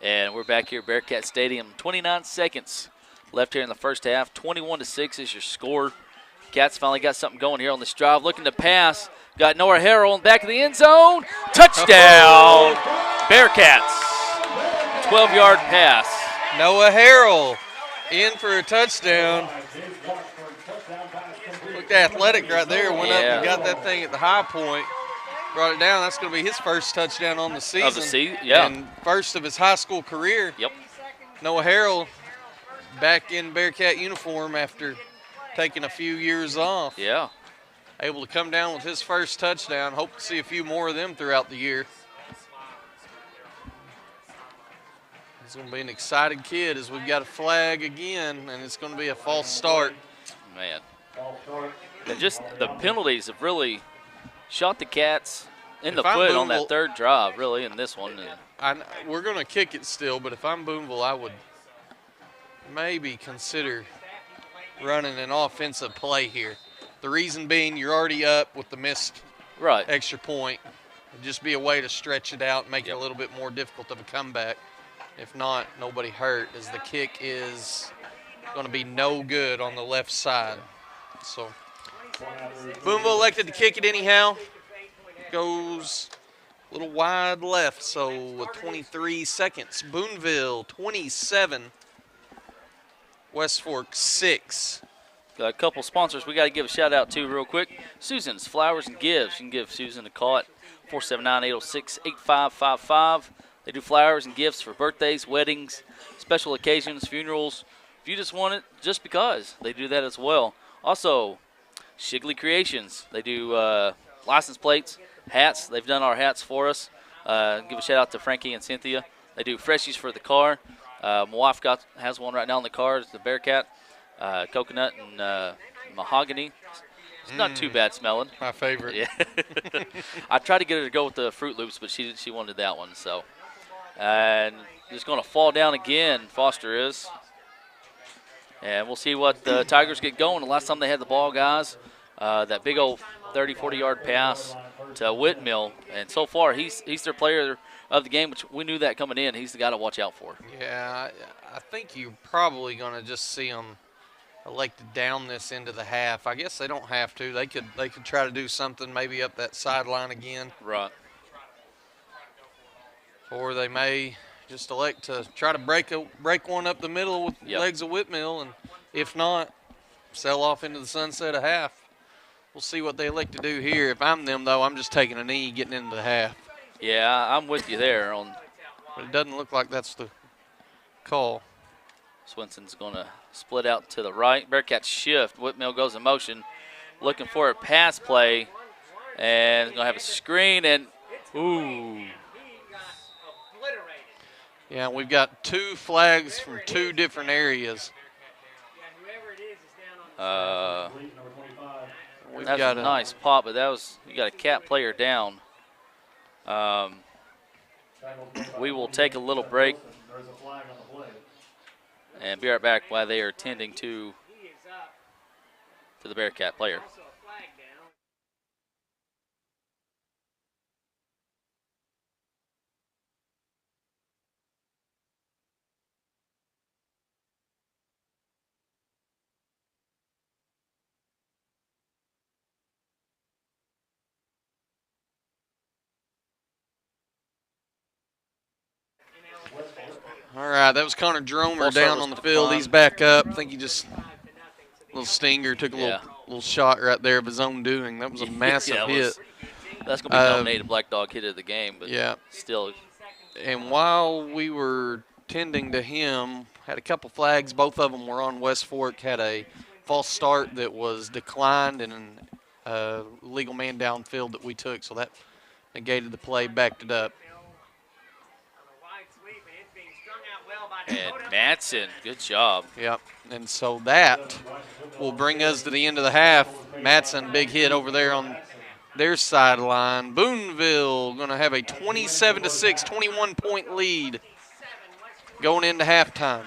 Speaker 1: And we're back here at Bearcat Stadium. 29 seconds left here in the first half. 21-6 is your score. Cats finally got something going here on this drive. Looking to pass. Got Noah Harrell in the back of the end zone. Touchdown, Bearcats. 12-yard pass.
Speaker 3: Noah Harrell in for a touchdown. Looked athletic right there. Went up and got that thing at the high point. Brought it down. That's going to be his first touchdown on the season.
Speaker 1: Of the season, yeah.
Speaker 3: And first of his high school career.
Speaker 1: Yep.
Speaker 3: Noah Harrell back in Bearcat uniform after taking a few years off.
Speaker 1: Yeah.
Speaker 3: Able to come down with his first touchdown. Hope to see a few more of them throughout the year. He's going to be an excited kid as we've got a flag again, and it's going to be a false start.
Speaker 1: Man. And just the penalties have really shot the Cats in the foot on that third drive, really, in this one.
Speaker 3: We're going to kick it still, but if I'm Booneville, I would maybe consider running an offensive play here. The reason being you're already up with the missed extra point. It'd just be a way to stretch it out and make it a little bit more difficult of a comeback. If not, nobody hurt, as the kick is going to be no good on the left side. So Booneville elected to kick it anyhow. Goes a little wide left, so with 23 seconds. Booneville 27, West Fork 6.
Speaker 1: Got a couple sponsors we got to give a shout out to real quick. Susan's Flowers and Gifts. You can give Susan a call at 479-806-8555. They do flowers and gifts for birthdays, weddings, special occasions, funerals. If you just want it, just because, they do that as well. Also, Shigley Creations. They do license plates, hats. They've done our hats for us. Give a shout out to Frankie and Cynthia. They do freshies for the car. My wife has one right now in the car. It's the Bearcat, coconut and mahogany. It's not too bad smelling.
Speaker 3: My favorite.
Speaker 1: Yeah. I tried to get her to go with the Fruit Loops, but she wanted that one. So, and just going to fall down again. Foster is. And we'll see what the Tigers get going. The last time they had the ball, guys, that big old 30, 40-yard pass to Whitmill. And so far, he's their player of the game, which we knew that coming in. He's the guy to watch out for.
Speaker 3: Yeah, I think you're probably going to just see them elect to down this into the half. I guess they don't have to. They could try to do something maybe up that sideline again.
Speaker 1: Right.
Speaker 3: Or they may just elect to try to break one up the middle with legs of Whitmill, and if not, sell off into the sunset a half. We'll see what they elect to do here. If I'm them, though, I'm just taking a knee getting into the half.
Speaker 1: Yeah, I'm with you there.
Speaker 3: But it doesn't look like that's the call.
Speaker 1: Swinson's going to split out to the right. Bearcats shift. Whitmill goes in motion, looking for a pass play, and going to have a screen, and ooh.
Speaker 3: Yeah, we've got 2 flags from 2 different areas. We've
Speaker 1: That's
Speaker 3: got
Speaker 1: a nice pop, but you got a Cat player down. We will take a little break and be right back while they are tending to the Bearcat player.
Speaker 3: All right, that was Connor Dromer
Speaker 1: Full
Speaker 3: down
Speaker 1: service
Speaker 3: on the field.
Speaker 1: decline.
Speaker 3: He's back up. I think he just little stinger, took a
Speaker 1: Yeah.
Speaker 3: little shot right there of his own doing. That was a massive hit.
Speaker 1: That's going to be nominated Black Dog hit of the game, but
Speaker 3: yeah.
Speaker 1: still.
Speaker 3: And while we were tending to him, had a couple flags. Both of them were on West Fork. Had a false start that was declined and a legal man downfield that we took, so that negated the play, backed it up.
Speaker 1: And Madsen, good job.
Speaker 3: Yep, and so that will bring us to the end of the half. Madsen, big hit over there on their sideline. Booneville going to have a 27-6, 21-point lead going into halftime.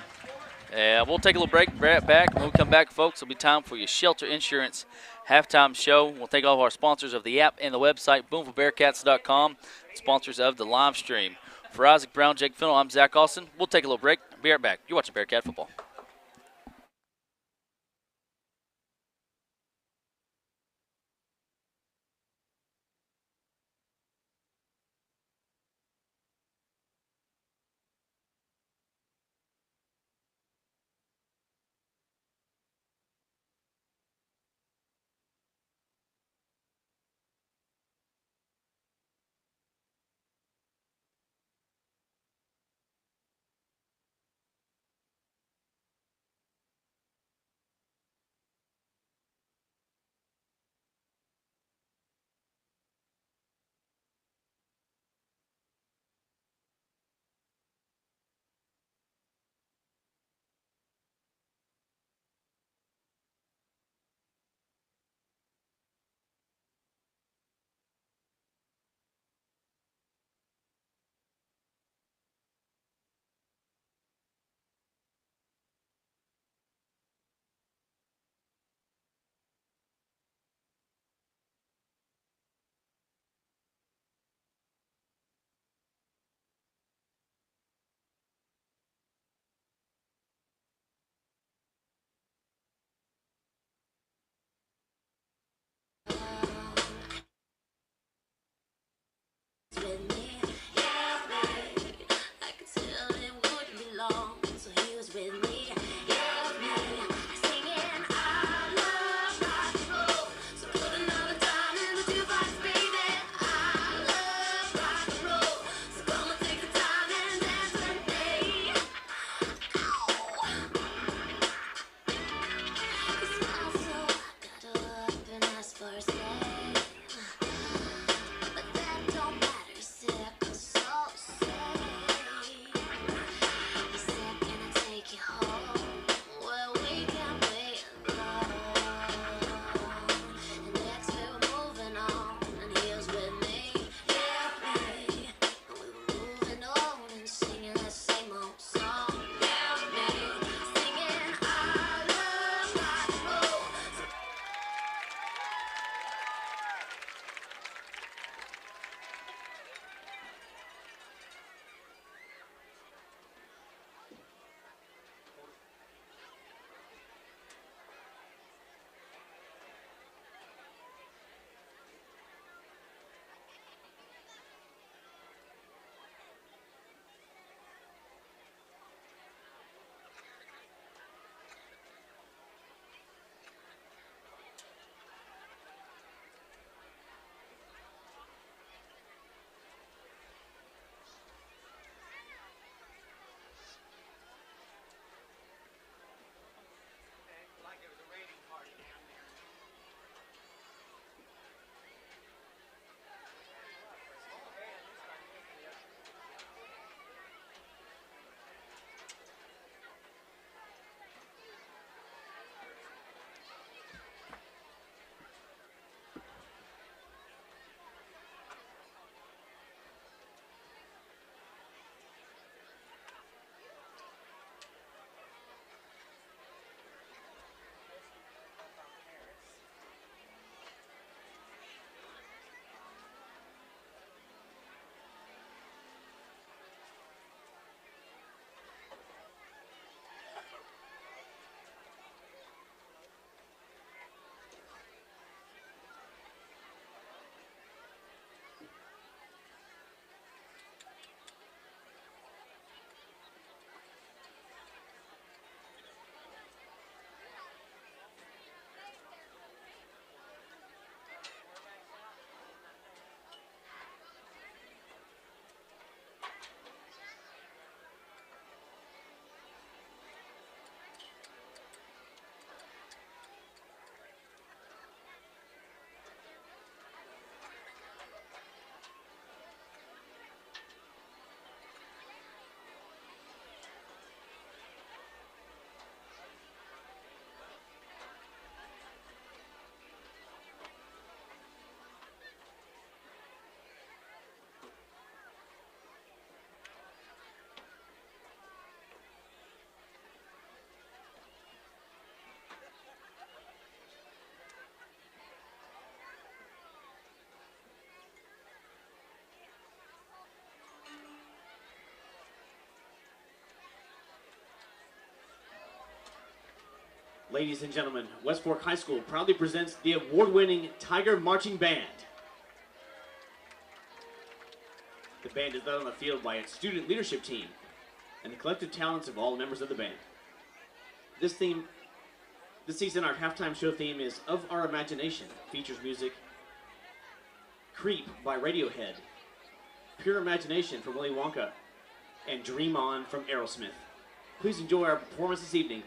Speaker 1: And we'll take a little break, right back. When we come back, folks, it'll be time for your Shelter Insurance halftime show. We'll thank all of our sponsors of the app and the website, BoonevilleBearcats.com, sponsors of the live stream. For Isaac Brown, Jake Fennell, I'm Zach Austin. We'll take a little break. Be right back. You're watching Bearcat Football.
Speaker 4: Ladies and gentlemen, West Fork High School proudly presents the award-winning Tiger Marching Band. The band is led on the field by its student leadership team and the collective talents of all members of the band. This season, our halftime show theme is Of Our Imagination. Features music Creep by Radiohead, Pure Imagination from Willy Wonka, and Dream On from Aerosmith. Please enjoy our performance this evening.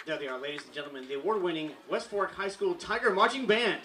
Speaker 4: There they are, ladies and gentlemen, the award-winning West Fork High School Tiger Marching Band.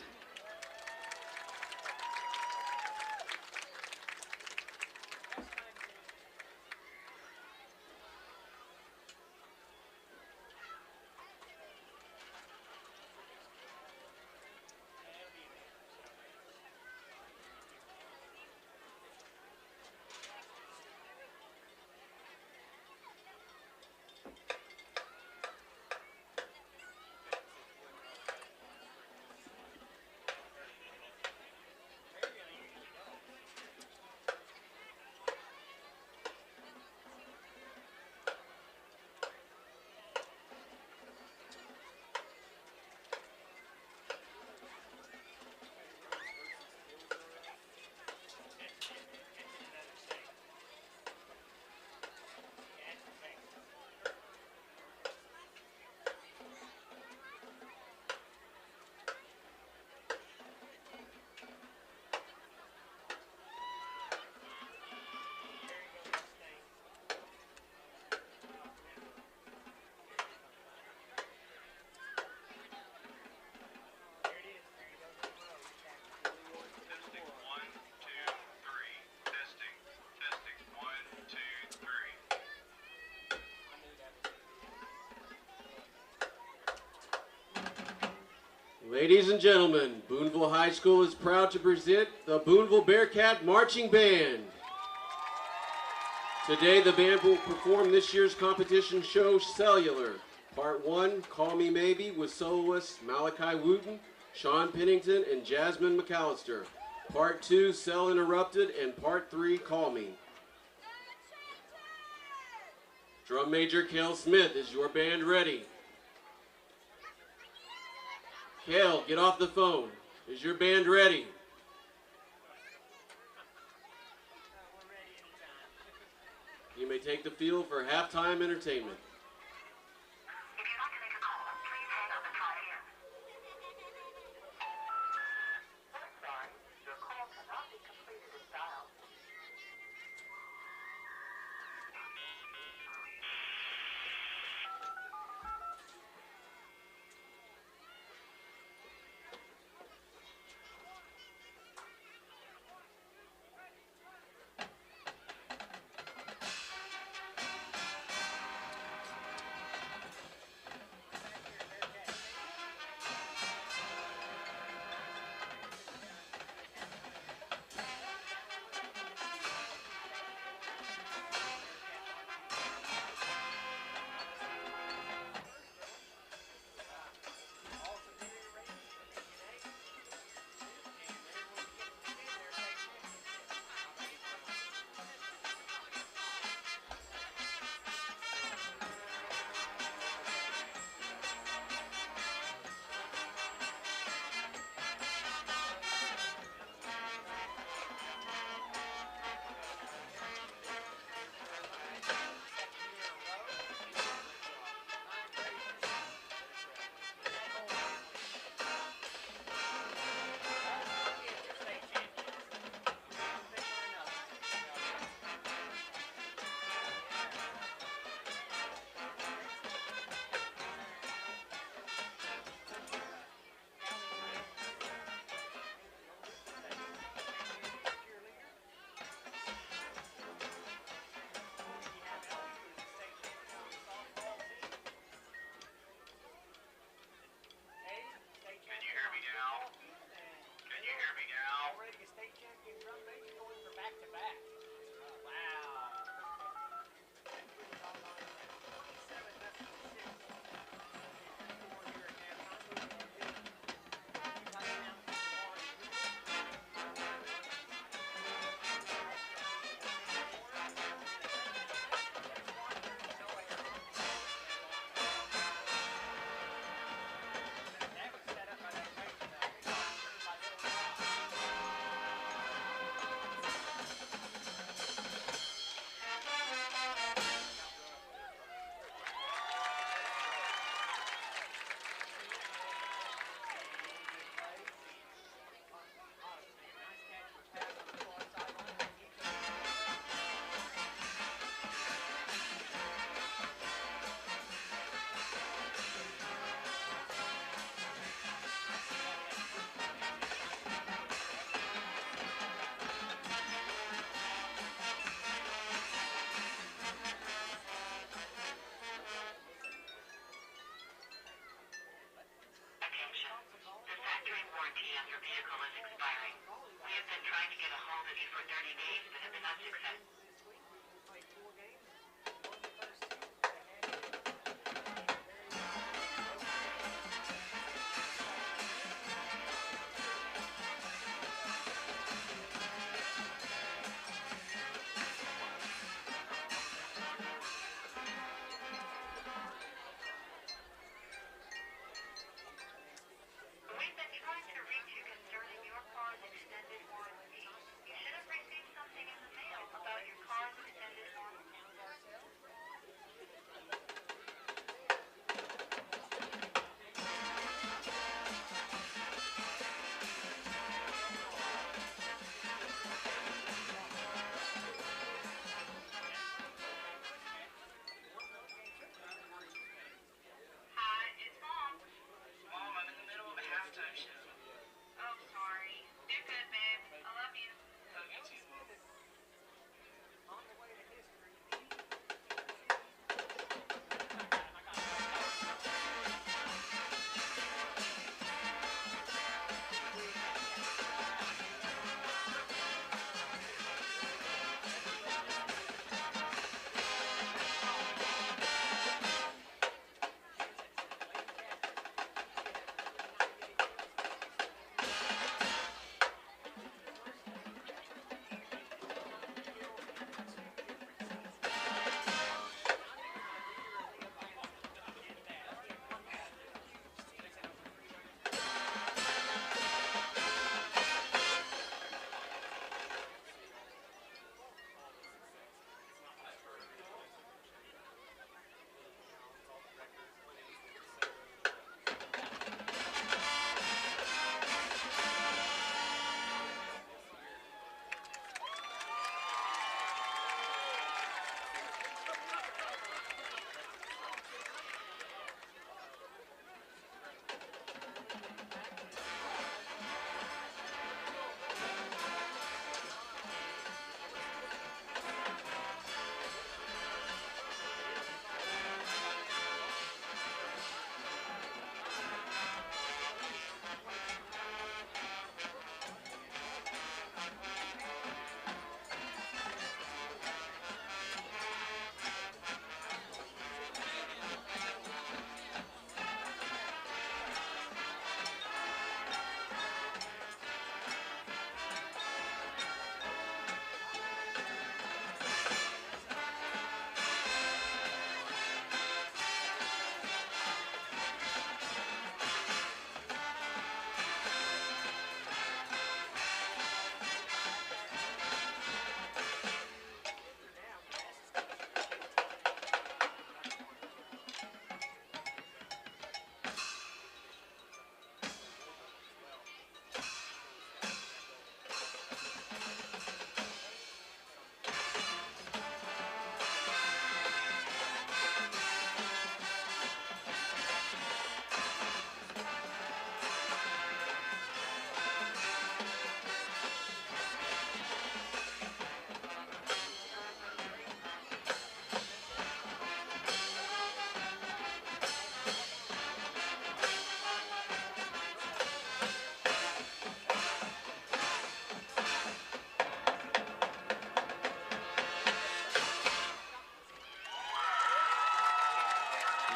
Speaker 4: Ladies and gentlemen, Booneville High School is proud to present the Booneville Bearcat Marching Band. Today, the band will perform this year's competition show, Cellular. Part 1, Call Me Maybe, with soloists Malachi Wooten, Sean Pennington, and Jasmine McAllister. Part 2, Cell Interrupted, and Part 3, Call Me. Drum Major Cale Smith, is your band ready? Cale, get off the phone. Is your band ready? You may take the field for halftime entertainment.
Speaker 5: If you'd like to make a call, please hang up and try again. We're sorry, your call cannot be completed as dialed.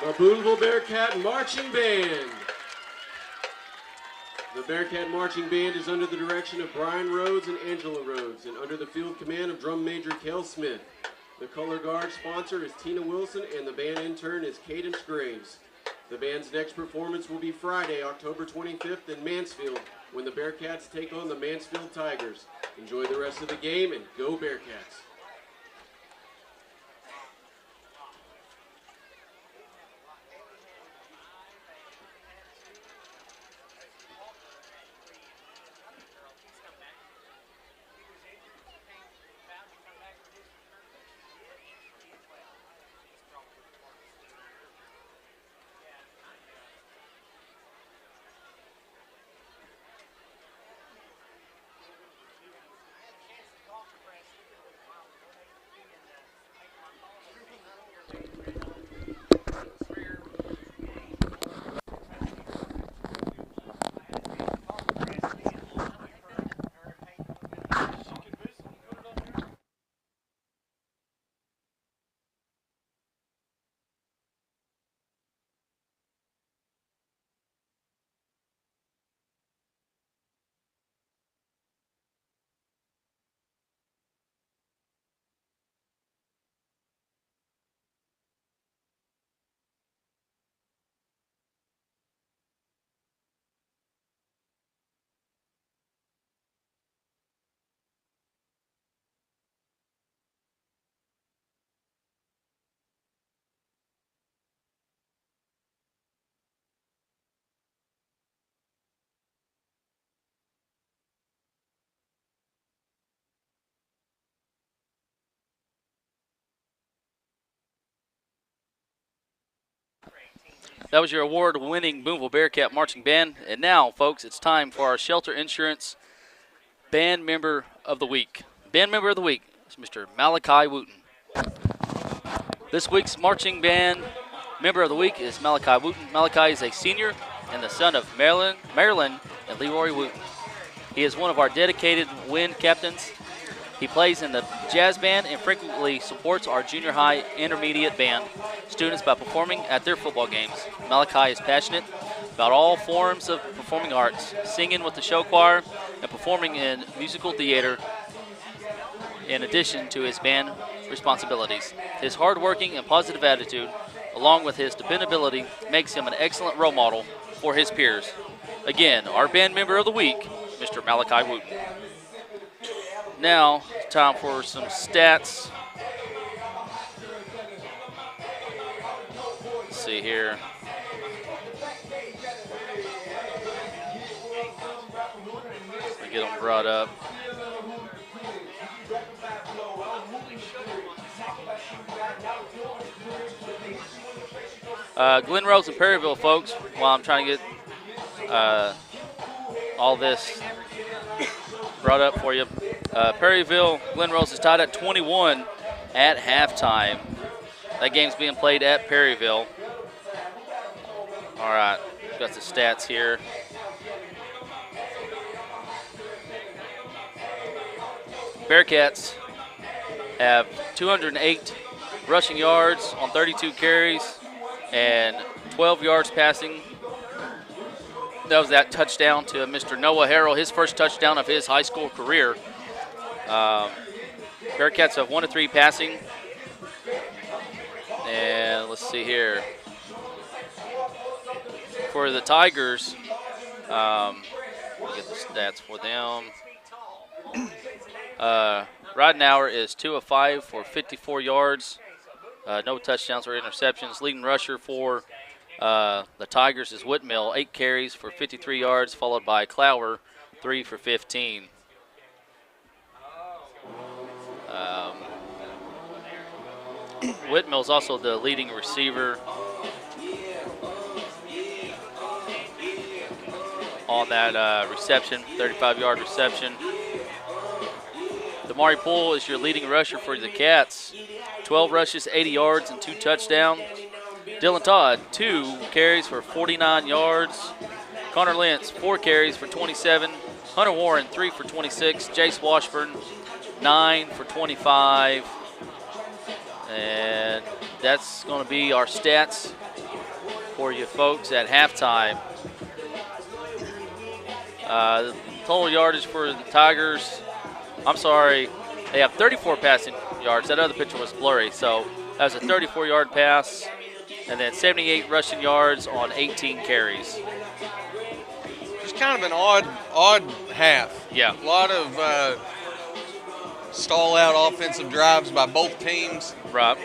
Speaker 6: the Booneville Bearcat Marching Band. The Bearcat Marching Band is under the direction of Brian Rhodes and Angela Rhodes and under the field command of Drum Major Kel Smith. The color guard sponsor is Tina Wilson and the band intern is Cadence Graves. The band's next performance will be Friday, October 25th in Mansfield when the Bearcats take on the Mansfield Tigers. Enjoy the rest of the game and go Bearcats.
Speaker 1: That was your award-winning Booneville Bearcat Marching Band. And now, folks, it's time for our Shelter Insurance Band Member of the Week. Band Member of the Week is Mr. Malachi Wooten. This week's Marching Band Member of the Week is Malachi Wooten. Malachi is a senior and the son of Marilyn and Leroy Wooten. He is one of our dedicated WIN captains. He plays in the jazz band and frequently supports our junior high intermediate band students by performing at their football games. Malachi is passionate about all forms of performing arts, singing with the show choir and performing in musical theater in addition to his band responsibilities. His hardworking and positive attitude, along with his dependability, makes him an excellent role model for his peers. Again, our Band Member of the Week, Mr. Malachi Wooten. Now, time for some stats. Let's see here. Let me get them brought up. Glen Rose and Perryville, folks, while I'm trying to get all this brought up for you. Perryville, Glen Rose is tied at 21 at halftime. That game's being played at Perryville. All right, got the stats here. Bearcats have 208 rushing yards on 32 carries and 12 yards passing. That was that touchdown to Mr. Noah Harrell, his first touchdown of his high school career. Bearcats have 1 of 3 passing. And let's see here. For the Tigers, get the stats for them. Ridenauer is 2 of 5 for 54 yards. No touchdowns or interceptions. Leading rusher for the Tigers is Whitmill, 8 carries for 53 yards, followed by Clower, 3 for 15. Whitmill is also the leading receiver on that reception, 35-yard reception. Damari Poole is your leading rusher for the Cats. 12 rushes, 80 yards, and 2 touchdowns. Dylan Todd, 2 carries for 49 yards. Connor Lentz, 4 carries for 27. Hunter Warren, 3 for 26. Jace Washburn, 9 for 25. And that's going to be our stats for you folks at halftime. The total yardage for the Tigers, I'm sorry, they have 34 passing yards. That other picture was blurry, so that was a 34-yard pass, and then 78 rushing yards on 18 carries.
Speaker 3: Just kind of an odd half.
Speaker 1: Yeah.
Speaker 3: A lot of stall-out offensive drives by both teams.
Speaker 1: Right.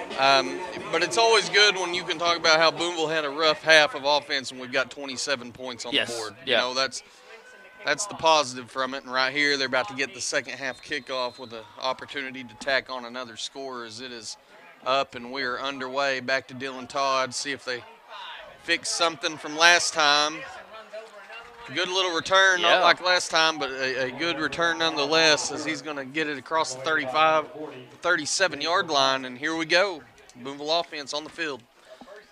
Speaker 3: But it's always good when you can talk about how Booneville had a rough half of offense and we've got 27 points on the board.
Speaker 1: Yeah.
Speaker 3: You know, that's the positive from it. And right here, they're about to get the second half kickoff with an opportunity to tack on another score as it is up and we are underway. Back to Dylan Todd, see if they fix something from last time. Good little return, not like last time, but a good return nonetheless as he's going to get it across the 37-yard line. And here we go. Booneville offense on the field.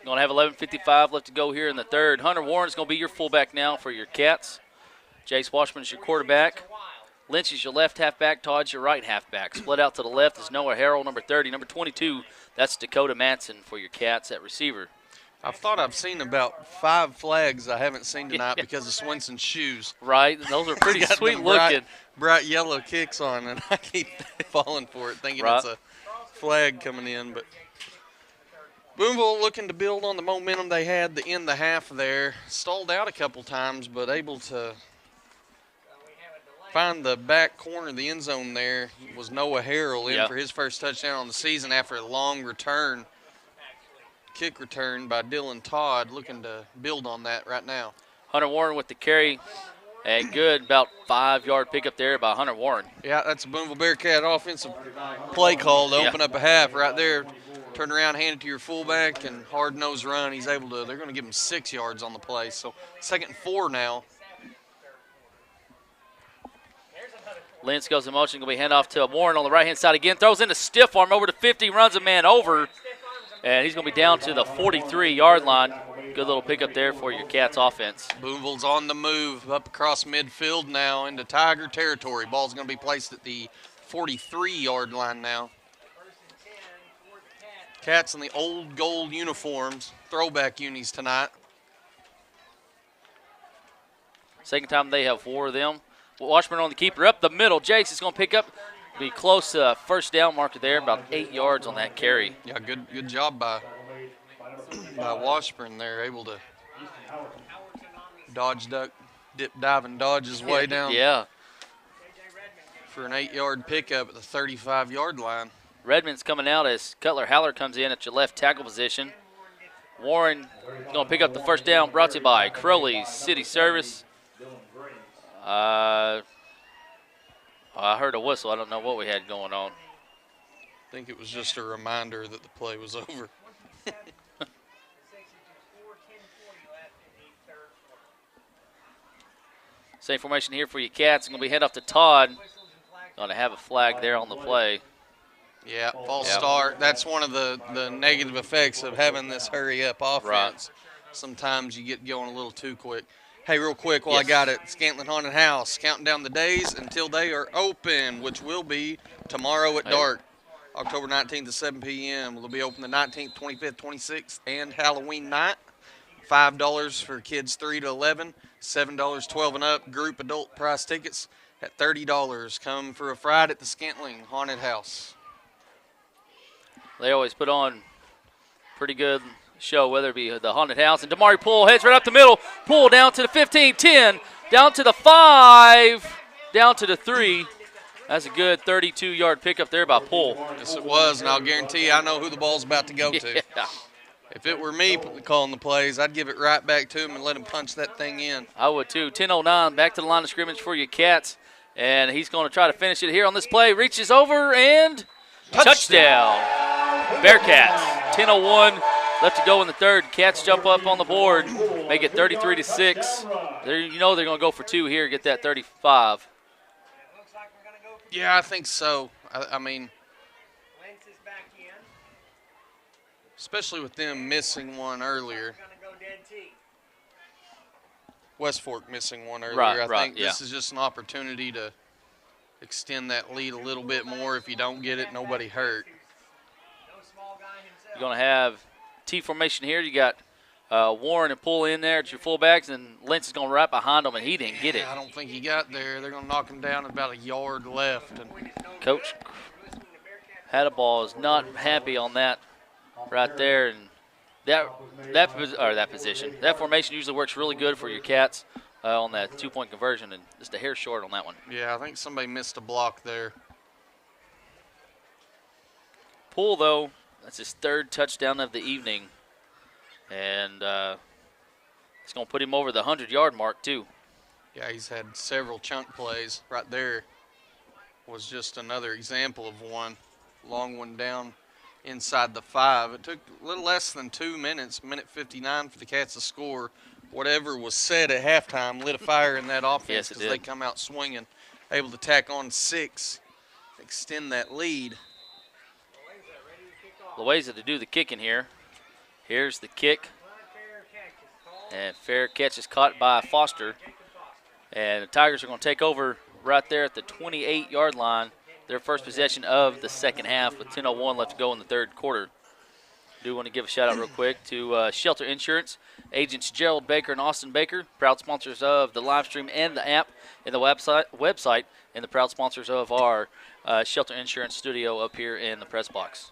Speaker 1: Going to have 11:55 left to go here in the third. Hunter Warren's going to be your fullback now for your Cats. Jace Washburn's your quarterback. Lynch is your left halfback. Todd's your right halfback. Split out to the left is Noah Harrell, number 30. Number 22, that's Dakota Matson for your Cats at receiver.
Speaker 3: I thought I've seen about 5 flags I haven't seen tonight because of Swenson's shoes.
Speaker 1: Right, those are pretty sweet looking.
Speaker 3: Bright yellow kicks on, and I keep falling for it, thinking it's a flag coming in. But Booneville looking to build on the momentum they had to end the half there. Stalled out a couple times, but able to find the back corner of the end zone there. Was Noah Harrell in for his first touchdown on the season after a long return. Kick return by Dylan Todd, looking to build on that right now.
Speaker 1: Hunter Warren with the carry. A good about 5-yard pickup there by Hunter Warren.
Speaker 3: Yeah, that's a Booneville Bearcat offensive play call to open up a half right there. Turn around, hand it to your fullback, and hard-nosed run. He's able to, they're going to give him 6 yards on the play. So 2nd and 4 now.
Speaker 1: Lentz goes in motion, going to be hand off to Warren on the right-hand side again. Throws in a stiff arm over to 50, runs a man over. And he's going to be down to the 43-yard line. Good little pickup there for your Cats offense.
Speaker 3: Booneville's on the move up across midfield now into Tiger territory. Ball's going to be placed at the 43-yard line now. Cats in the old gold uniforms, throwback unis tonight.
Speaker 1: Second time they have 4 of them. Washburn on the keeper up the middle. Jace is going to pick up. Be close to first down marker there, about 8 yards on that carry.
Speaker 3: Yeah, good job by Washburn there, able to dodge, duck, dip, dive, and dodge his way down.
Speaker 1: Yeah.
Speaker 3: For an 8-yard pickup at the 35-yard line.
Speaker 1: Redmond's coming out as Cutler Haller comes in at your left tackle position. Warren going to pick up the first down, brought to you by Crowley's City Service. I heard a whistle. I don't know what we had going on.
Speaker 3: I think it was just a reminder that the play was over.
Speaker 1: Same formation here for you Cats. Going to be hand off to Todd. Going to have a flag there on the play.
Speaker 3: Yeah, false start. That's one of the negative effects of having this hurry-up offense.
Speaker 1: Right.
Speaker 3: Sometimes you get going a little too quick. Hey, real quick, while I got it, Scantlin Haunted House, counting down the days until they are open, which will be tomorrow at dark, October 19th at 7 p.m. They'll be open the 19th, 25th, 26th, and Halloween night. $5 for kids 3 to 11, $7 12 and up. Group adult price tickets at $30. Come for a Friday at the Scantling Haunted House.
Speaker 1: They always put on pretty good show, whether it be the Haunted House. And Damari Poole heads right up the middle. Poole down to the 15, 10, down to the 5, down to the 3. That's a good 32-yard pickup there by Poole.
Speaker 3: Yes, it was, and I'll guarantee you I know who the ball's about to go to.
Speaker 1: Yeah.
Speaker 3: If it were me calling the plays, I'd give it right back to him and let him punch that thing in.
Speaker 1: I would too. 10:09, back to the line of scrimmage for your Cats. And he's going to try to finish it here on this play. Reaches over and touchdown. Bearcats. 10:01 left to go in the third. Cats jump up on the board, make it 33-6. You know they're going to go for 2 here, get that 35.
Speaker 3: Yeah, I think so. I mean, especially with them missing one earlier. West Fork missing one earlier. I think this is just an opportunity to extend that lead a little bit more. If you don't get it, nobody hurt.
Speaker 1: You're going to have T formation here. You got Warren and pull in there at your fullbacks, and Lentz is going right behind him, and he didn't get it.
Speaker 3: I don't think he got there. They're going to knock him down at about a yard left. And
Speaker 1: Coach Hadaball is not happy on that right there, and that position. That formation usually works really good for your Cats on that 2-point conversion, and just a hair short on that one.
Speaker 3: yeah, I think somebody missed a block there.
Speaker 1: Poole, though, that's his 3rd touchdown of the evening, and it's going to put him over the 100-yard mark, too.
Speaker 3: Yeah, he's had several chunk plays. Right there was just another example of one. Long one down inside the 5. It took a little less than 2 minutes, minute 59 for the Cats to score. Whatever was said at halftime lit a fire in that offense because they come out swinging, able to tack on 6, extend that lead.
Speaker 1: Loaiza to do the kicking here. Here's the kick. And fair catch is caught by Foster. And the Tigers are going to take over right there at the 28-yard line. Their first possession of the second half with 10:01 left to go in the 3rd quarter. Do want to give a shout out real quick to Shelter Insurance, agents Jerald Baker and Austin Baker, proud sponsors of the live stream and the app and the website, and the proud sponsors of our Shelter Insurance studio up here in the press box.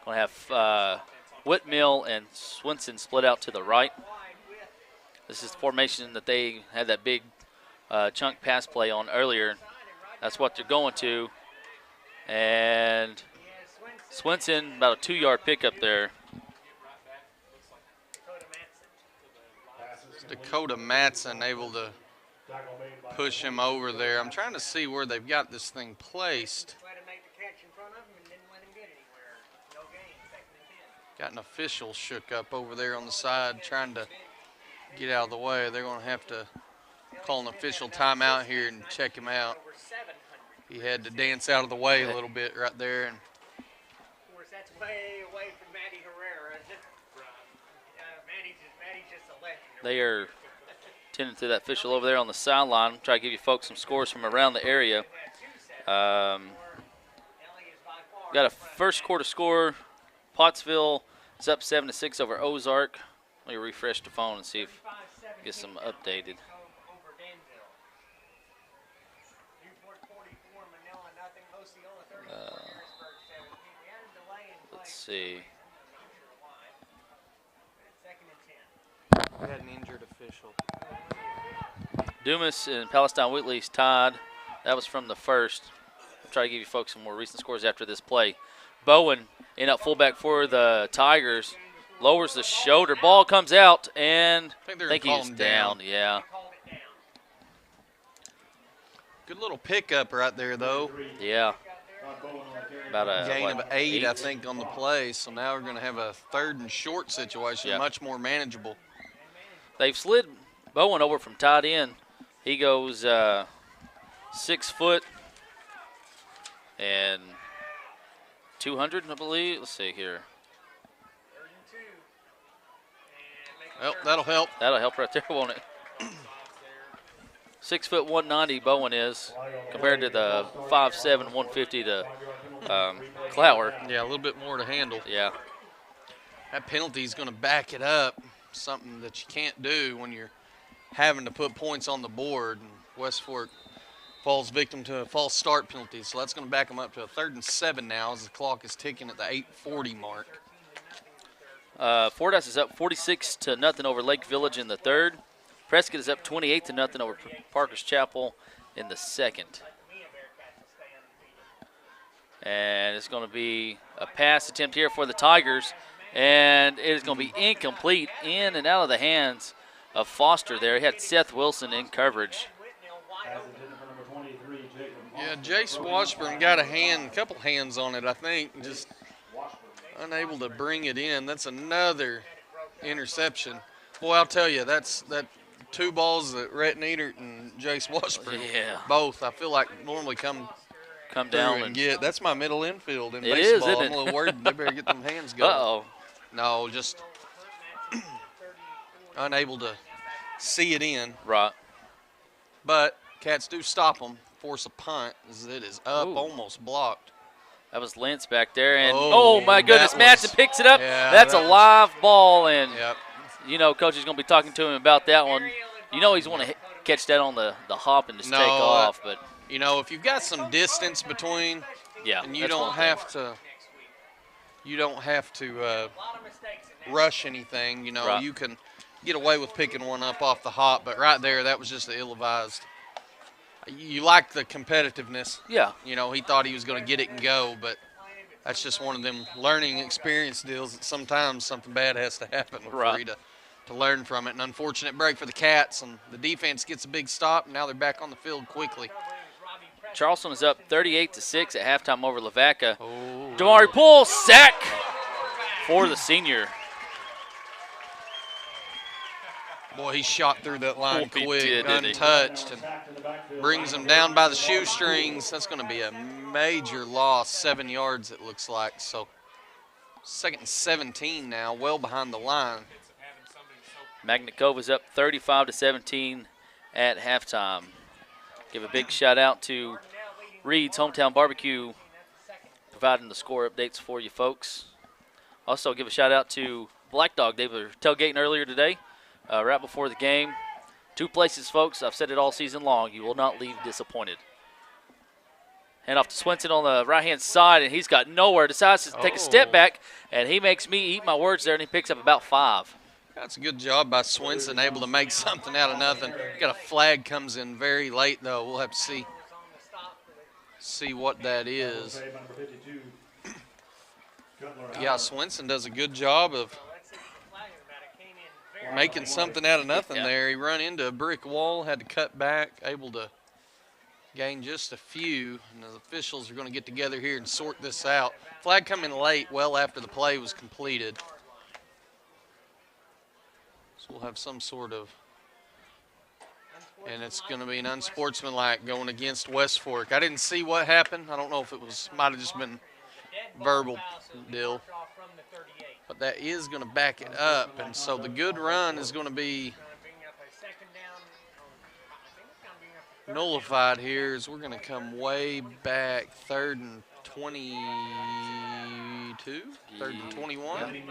Speaker 1: Going to have Whitmill and Swinson split out to the right. This is the formation that they had that big chunk pass play on earlier. That's what they're going to. And Swinson, about a 2-yard pickup there.
Speaker 3: Dakota Matson able to push him over there. I'm trying to see where they've got this thing placed. Got an official shook up over there on the side trying to get out of the way. They're going to have to call an official timeout here and check him out. He had to dance out of the way a little bit right there. And
Speaker 5: Of course, that's way away from Matty Herrera. Matty's just a legend.
Speaker 1: They are tending to that official over there on the sideline. Try to give you folks some scores from around the area. Got a first quarter score. Pottsville is up 7-6 over Ozark. Let me refresh the phone and see if I get some updated. Let's see.
Speaker 3: we had an injured official.
Speaker 1: Dumas and Palestine Whitley's tied. That was from the first. I'll try to give you folks some more recent scores after this play. Bowen in up fullback for the Tigers. Lowers the shoulder. Ball comes out, and I think he was down. Yeah.
Speaker 3: Good little pickup right there, though.
Speaker 1: Yeah. About a
Speaker 3: gain of 8, I think, on the play. So now we're going to have a 3rd and short situation, much more manageable.
Speaker 1: They've slid Bowen over from tight end. He goes 6 foot and 200, I believe. Let's see here.
Speaker 3: Well, that'll help.
Speaker 1: That'll help right there, won't it? 6 foot 190 Bowen is compared to the 5'7", 150 to Clower.
Speaker 3: Yeah, a little bit more to handle.
Speaker 1: Yeah.
Speaker 3: That penalty is going to back it up, something that you can't do when you're having to put points on the board. And West Fork falls victim to a false start penalty, so that's going to back them up to a 3rd and 7 now as the clock is ticking at the 8:40 mark.
Speaker 1: Fordyce is up 46-0 over Lake Village in the 3rd. Prescott is up 28-0 over Parker's Chapel in the 2nd. And it's going to be a pass attempt here for the Tigers. And it is going to be incomplete, in and out of the hands of Foster there. He had Seth Wilson in coverage.
Speaker 3: Yeah, Jace Washburn got a couple hands on it, I think, just unable to bring it in. That's another interception. Boy, I'll tell you, that 2 balls that Rhett Neidert and Jace Washburn, both, I feel like normally come
Speaker 1: down
Speaker 3: and get. That's my middle infield in
Speaker 1: it
Speaker 3: baseball.
Speaker 1: Is, isn't
Speaker 3: I'm a little worried they better get them hands going.
Speaker 1: Uh-oh.
Speaker 3: No, just unable to see it in.
Speaker 1: Right.
Speaker 3: But Cats do stop them, force a punt as it is up, almost blocked.
Speaker 1: That was Lentz back there, and
Speaker 3: Oh,
Speaker 1: my goodness, Matson picks it up.
Speaker 3: Yeah,
Speaker 1: That's a
Speaker 3: that was-
Speaker 1: live ball, and
Speaker 3: Yep.
Speaker 1: Coach is going to be talking to him about that one. He's want to catch that on the hop and just take off, but
Speaker 3: if you've got some distance between,
Speaker 1: yeah,
Speaker 3: and you
Speaker 1: that's
Speaker 3: don't
Speaker 1: one thing.
Speaker 3: have to rush anything.
Speaker 1: Right.
Speaker 3: You can get away with picking one up off the hop, but right there, that was just ill-advised. You like the competitiveness.
Speaker 1: Yeah.
Speaker 3: He thought he was going to get it and go, but that's just one of them learning experience deals that sometimes something bad has to happen for you to learn from it. An unfortunate break for the Cats, and the defense gets a big stop, and now they're back on the field quickly.
Speaker 1: Charleston is up 38-6 at halftime over Lavaca.
Speaker 3: Oh.
Speaker 1: Damari Poole, sack for the senior.
Speaker 3: Boy, he shot through that line
Speaker 1: He
Speaker 3: quick,
Speaker 1: did, didn't he?
Speaker 3: untouched, and brings him down by the shoestrings. That's going to be a major loss, 7 yards it looks like. So 2nd and 17 now, well behind the line.
Speaker 1: Magnet Cove is up 35-17 at halftime. Give a big shout out to Reed's Hometown Barbecue providing the score updates for you folks. Also give a shout out to Black Dog. They were tailgating earlier today, right before the game. 2 places, folks. I've said it all season long. You will not leave disappointed. Hand off to Swenson on the right-hand side, and he's got nowhere. Decides to take a step back, and he makes me eat my words there, and he picks up about 5.
Speaker 3: That's a good job by Swenson, able to make something out of nothing. Got a flag comes in very late, though. We'll have to see what that is. Yeah, Swenson does a good job of making something out of nothing there. He run into a brick wall, had to cut back, able to gain just a few. And the officials are going to get together here and sort this out. Flag coming late, well after the play was completed. So we'll have some sort of, and it's going to be an unsportsmanlike going against West Fork. I didn't see what happened. I don't know if it might have just been verbal deal. But that is going to back it up, and so the good run is going to be nullified here as we're going to come way back, 3rd and 22, 3rd and 21.
Speaker 5: I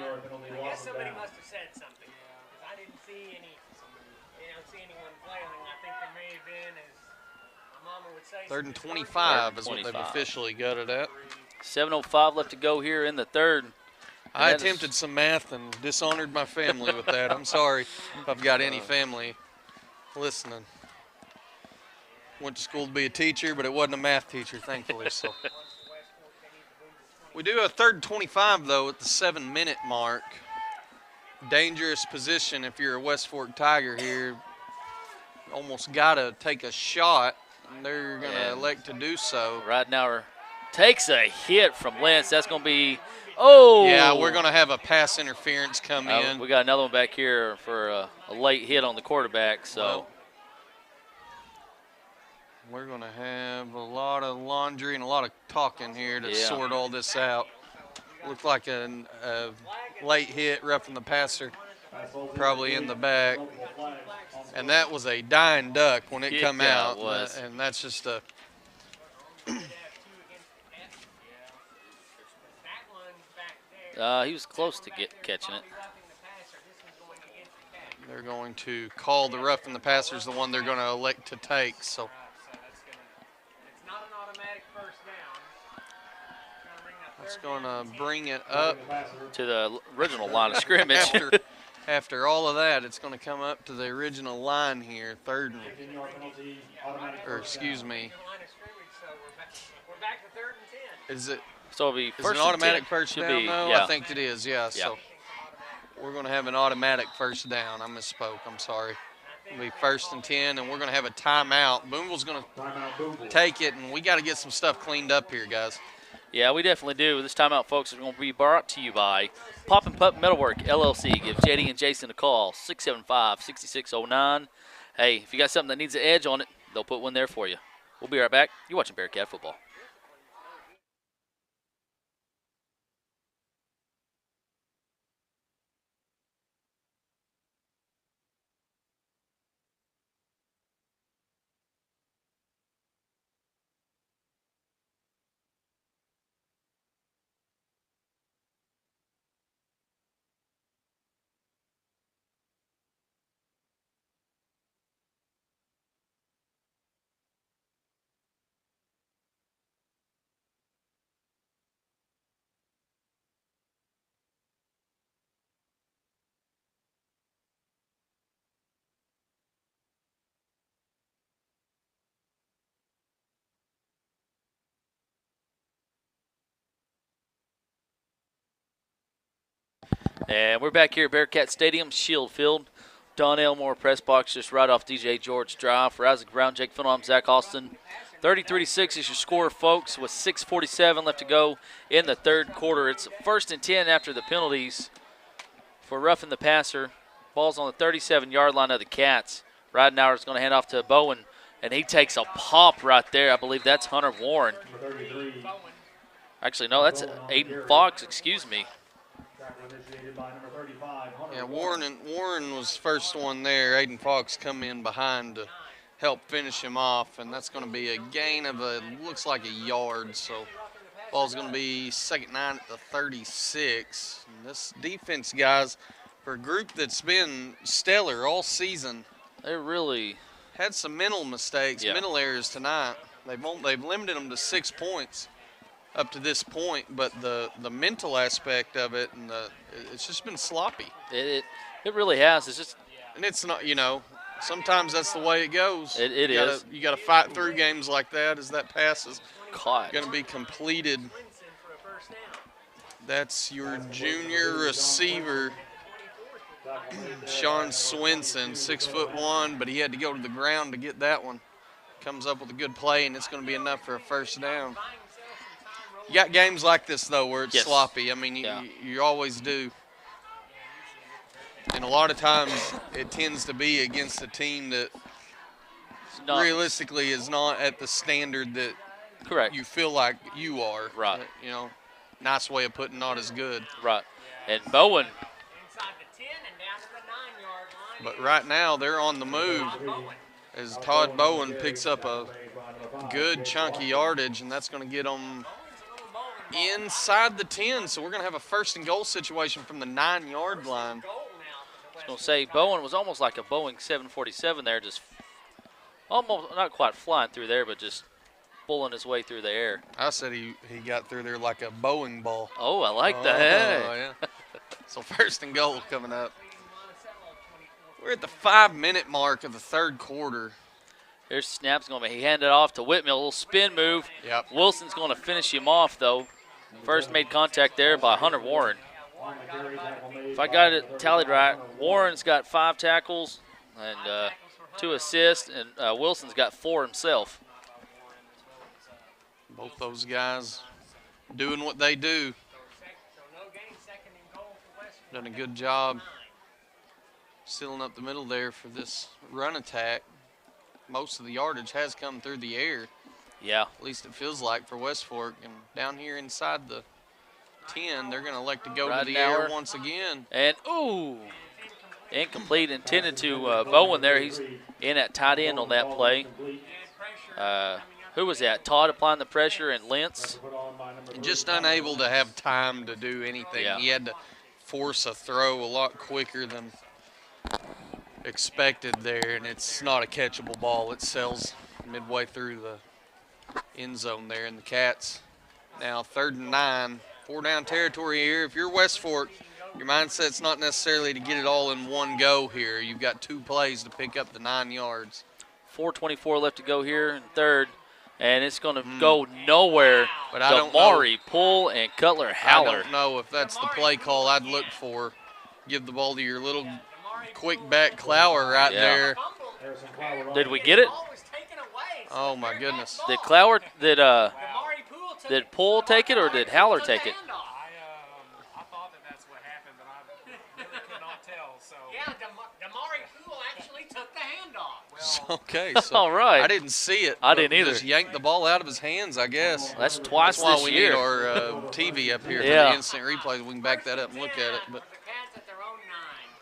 Speaker 5: guess somebody must have said something. I didn't see anyone flailing. I think there may have been, as my mama would say.
Speaker 3: 3rd and 25 is what they've officially got it at.
Speaker 1: 7:05 left to go here in the third.
Speaker 3: I attempted some math and dishonored my family with that. I'm sorry if I've got any family listening. Went to school to be a teacher, but it wasn't a math teacher, thankfully. So we do a 3rd and 25, though, at the 7-minute mark. Dangerous position if you're a West Fork Tiger here. Almost got to take a shot, and they're going to elect to do so.
Speaker 1: Ridenauer takes a hit from Lentz. That's going to be – oh!
Speaker 3: Yeah, we're going to have a pass interference come in.
Speaker 1: We got another one back here for a late hit on the quarterback. So
Speaker 3: well, we're going to have a lot of laundry and a lot of talking here to sort all this out. Looked like a late hit, roughing the passer, probably in the back. And that was a dying duck when it come out.
Speaker 1: It was.
Speaker 3: And that's just a
Speaker 1: he was close to catching it.
Speaker 3: They're going to call the roughing the passer is the one they're going to elect to take. So that's going to bring it up
Speaker 1: to the original line of scrimmage.
Speaker 3: After all of that, it's going to come up to the original line here, 3rd and, or excuse me.
Speaker 5: We're back to 3rd and 10.
Speaker 3: Is it?
Speaker 1: So it'll be
Speaker 3: Is it
Speaker 1: first
Speaker 3: an
Speaker 1: and
Speaker 3: automatic
Speaker 1: 10.
Speaker 3: first
Speaker 1: Should
Speaker 3: down?
Speaker 1: be,
Speaker 3: No,
Speaker 1: yeah.
Speaker 3: I think it is. Yeah. So we're going to have an automatic first down. I misspoke. I'm sorry. It'll be 1st and 10, and we're going to have a timeout. Booneville's going to take it, and we got to get some stuff cleaned up here, guys.
Speaker 1: Yeah, we definitely do. This timeout, folks, is going to be brought to you by Pop and Pup Metalwork, LLC. Give JD and Jason a call, 675-6609. Hey, if you got something that needs an edge on it, they'll put one there for you. We'll be right back. You're watching Bearcat Football. And we're back here at Bearcat Stadium, Shield Field. Don Elmore press box just right off DJ George drive. For Isaac Brown, Jake Fennell, I'm Zach Austin. 33-6 is your score, folks, with 6:47 left to go in the third quarter. It's 1st and 10 after the penalties for roughing the passer. Ball's on the 37-yard line of the Cats. Ridenauer is going to hand off to Bowen, and he takes a pop right there. I believe that's Hunter Warren. Actually, no, that's Aiden Fox, excuse me.
Speaker 3: Yeah, Warren was first one there. Aiden Fox come in behind to help finish him off, and that's going to be a gain of looks like a yard. So ball's going to be 2nd and 9 at the 36. And this defense, guys, for a group that's been stellar all season,
Speaker 1: They really
Speaker 3: had some mental mistakes,
Speaker 1: Yeah.
Speaker 3: mental errors tonight. They've limited them to 6 points up to this point, but the mental aspect of it and it's just been sloppy.
Speaker 1: it really has. It's just
Speaker 3: And it's not, sometimes that's the way it goes.
Speaker 1: It
Speaker 3: you
Speaker 1: is.
Speaker 3: You got to fight through games like that as that pass is
Speaker 1: caught.
Speaker 3: going to be completed. That's your junior receiver, Sean Swinson, 6'1", but he had to go to the ground to get that one. Comes up with a good play, and it's going to be enough for a first down. You got games like this, though, where it's
Speaker 1: Yes.
Speaker 3: sloppy. I mean, you always do. And a lot of times it tends to be against a team that
Speaker 1: Not-
Speaker 3: realistically is not at the standard that
Speaker 1: Correct.
Speaker 3: you feel like you are.
Speaker 1: Right.
Speaker 3: Nice way of putting not as good.
Speaker 1: Right. And Bowen,
Speaker 5: Inside the 10 and down to the 9-yard line.
Speaker 3: But right now they're on the move as Todd Bowen picks up a good chunky yardage, and that's going to get them inside the 10. So we're going to have a 1st and goal situation from the 9-yard line.
Speaker 1: I was going to say, Bowen was almost like a Boeing 747 there, just almost not quite flying through there, but just pulling his way through the air.
Speaker 3: I said he got through there like a Boeing ball.
Speaker 1: Oh, I like that.
Speaker 3: Oh, yeah. So 1st and goal coming up. We're at the 5-minute mark of the third quarter.
Speaker 1: Here's snap's going to be handed off to Whitmill. A little spin move.
Speaker 3: Yep.
Speaker 1: Wilson's going to finish him off, though. First made contact there by Hunter Warren. If I got it tallied right, Warren's got 5 tackles and 2 assists, and Wilson's got 4 himself.
Speaker 3: Both those guys doing what they do. Done a good job sealing up the middle there for this run attack. Most of the yardage has come through the air.
Speaker 1: Yeah.
Speaker 3: At least it feels like for West Fork. And down here inside the 10, they're going to elect to go to the air once again.
Speaker 1: And, ooh, incomplete, intended to Bowen there. He's in at tight end on that play. Who was that? Todd applying the pressure and Lentz.
Speaker 3: Just unable to have time to do anything.
Speaker 1: Yeah.
Speaker 3: He had to force a throw a lot quicker than expected there, and it's not a catchable ball. It sails midway through the end zone there, and the Cats now 3rd and 9. 4-down territory here. If you're West Fork, your mindset's not necessarily to get it all in one go here. You've got 2 plays to pick up the 9 yards.
Speaker 1: 4:24 left to go here in third, and it's going to go nowhere.
Speaker 3: But I don't know.
Speaker 1: Damari, Pull, and Cutler Howler.
Speaker 3: I don't know if that's the play call I'd look for. Give the ball to your little quick back Clower right there.
Speaker 1: Did we get it?
Speaker 3: Oh, my goodness.
Speaker 1: Did Clower, did Pull take it or did Howler take it?
Speaker 5: I thought that's what happened, but I really could not tell. So. Yeah, Damari Poole actually took the handoff.
Speaker 3: Okay, so
Speaker 1: All right.
Speaker 3: I didn't see it.
Speaker 1: I didn't either.
Speaker 3: Just yanked the ball out of his hands, I guess.
Speaker 1: That's twice
Speaker 3: That's why
Speaker 1: this
Speaker 3: we
Speaker 1: year.
Speaker 3: need our TV up here
Speaker 1: Yeah.
Speaker 3: for the instant replay. We can back that up and look at it. But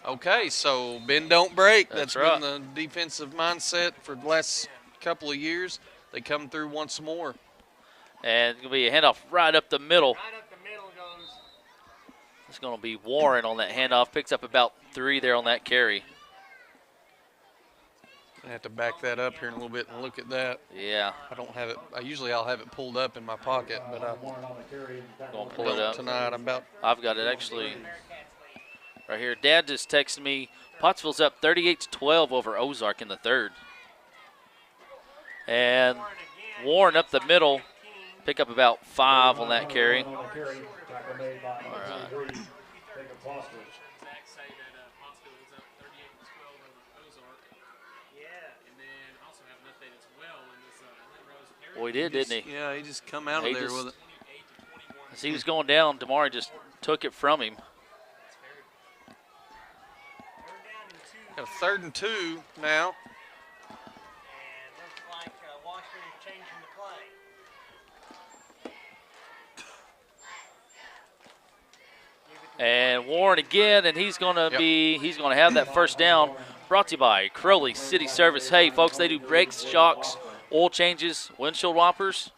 Speaker 3: okay, so bend don't break.
Speaker 1: That's
Speaker 3: That's been the defensive mindset for the last couple of years. They come through once more.
Speaker 1: And it's going to be a handoff right up the middle.
Speaker 5: Right up the middle goes.
Speaker 1: It's going to be Warren on that handoff. Picks up about 3 there on that carry.
Speaker 3: I have to back that up here in a little bit and look at that.
Speaker 1: Yeah.
Speaker 3: I don't have it. I'll have it pulled up in my pocket, but I
Speaker 1: Going to pull it up.
Speaker 3: tonight. I'm about.
Speaker 1: I've got it actually right here. Dad just texted me. Pottsville's up 38-12 over Ozark in the third. And Warren up the middle. Pick up about 5 on that carry. All right.
Speaker 2: Jacob Foster.
Speaker 7: Zach say that Huntsville was up 38-12 over Ozark.
Speaker 5: Yeah.
Speaker 7: And then also have an update as well in this Lynn Rose area.
Speaker 1: Boy, he did, didn't he?
Speaker 3: Yeah, he just come out of there with it.
Speaker 7: 28-21.
Speaker 1: As he was going down, Damari just took it from him.
Speaker 3: Got a 3rd and 2 now.
Speaker 5: And looks like Washburn is changing the play.
Speaker 1: And Warren again, and he's going to he's going to have that first down. Brought to you by Crowley City Service. Hey, folks, they do brakes, shocks, oil changes, windshield wipers.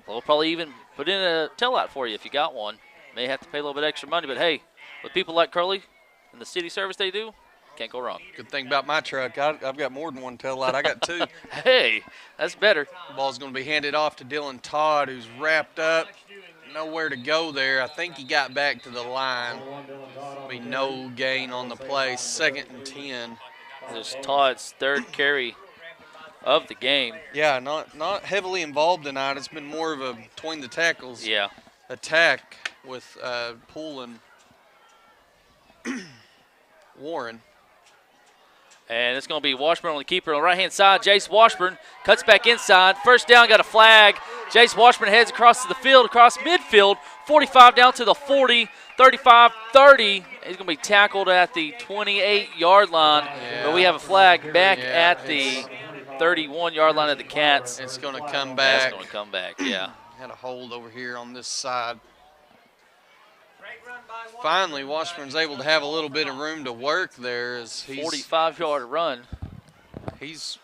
Speaker 1: They'll probably even put in a taillight for you if you got one. May have to pay a little bit extra money, but hey, with people like Crowley and the city service they do, can't go wrong.
Speaker 3: Good thing about my truck, I've got more than one tail light. I got 2.
Speaker 1: Hey, that's better.
Speaker 3: The ball's going to be handed off to Dylan Todd, who's wrapped up. Nowhere to go there. I think he got back to the line. Be no gain on the play. 2nd and 10.
Speaker 1: This is Todd's 3rd carry of the game.
Speaker 3: Yeah, not heavily involved tonight. It's been more of a between the tackles attack with Poole and Warren.
Speaker 1: And it's going to be Washburn on the keeper on the right-hand side. Jace Washburn cuts back inside. First down, got a flag. Jace Washburn heads across to the field, across midfield. 45 down to the 40, 35, 30. He's going to be tackled at the 28-yard line.
Speaker 3: Yeah.
Speaker 1: But we have a flag back at the 31-yard line of the Cats.
Speaker 3: It's going to come back.
Speaker 1: It's going to come back, yeah.
Speaker 3: Had a hold over here on this side. Finally, Washburn's able to have a little bit of room to work there as he's
Speaker 1: 45-yard run.
Speaker 3: He's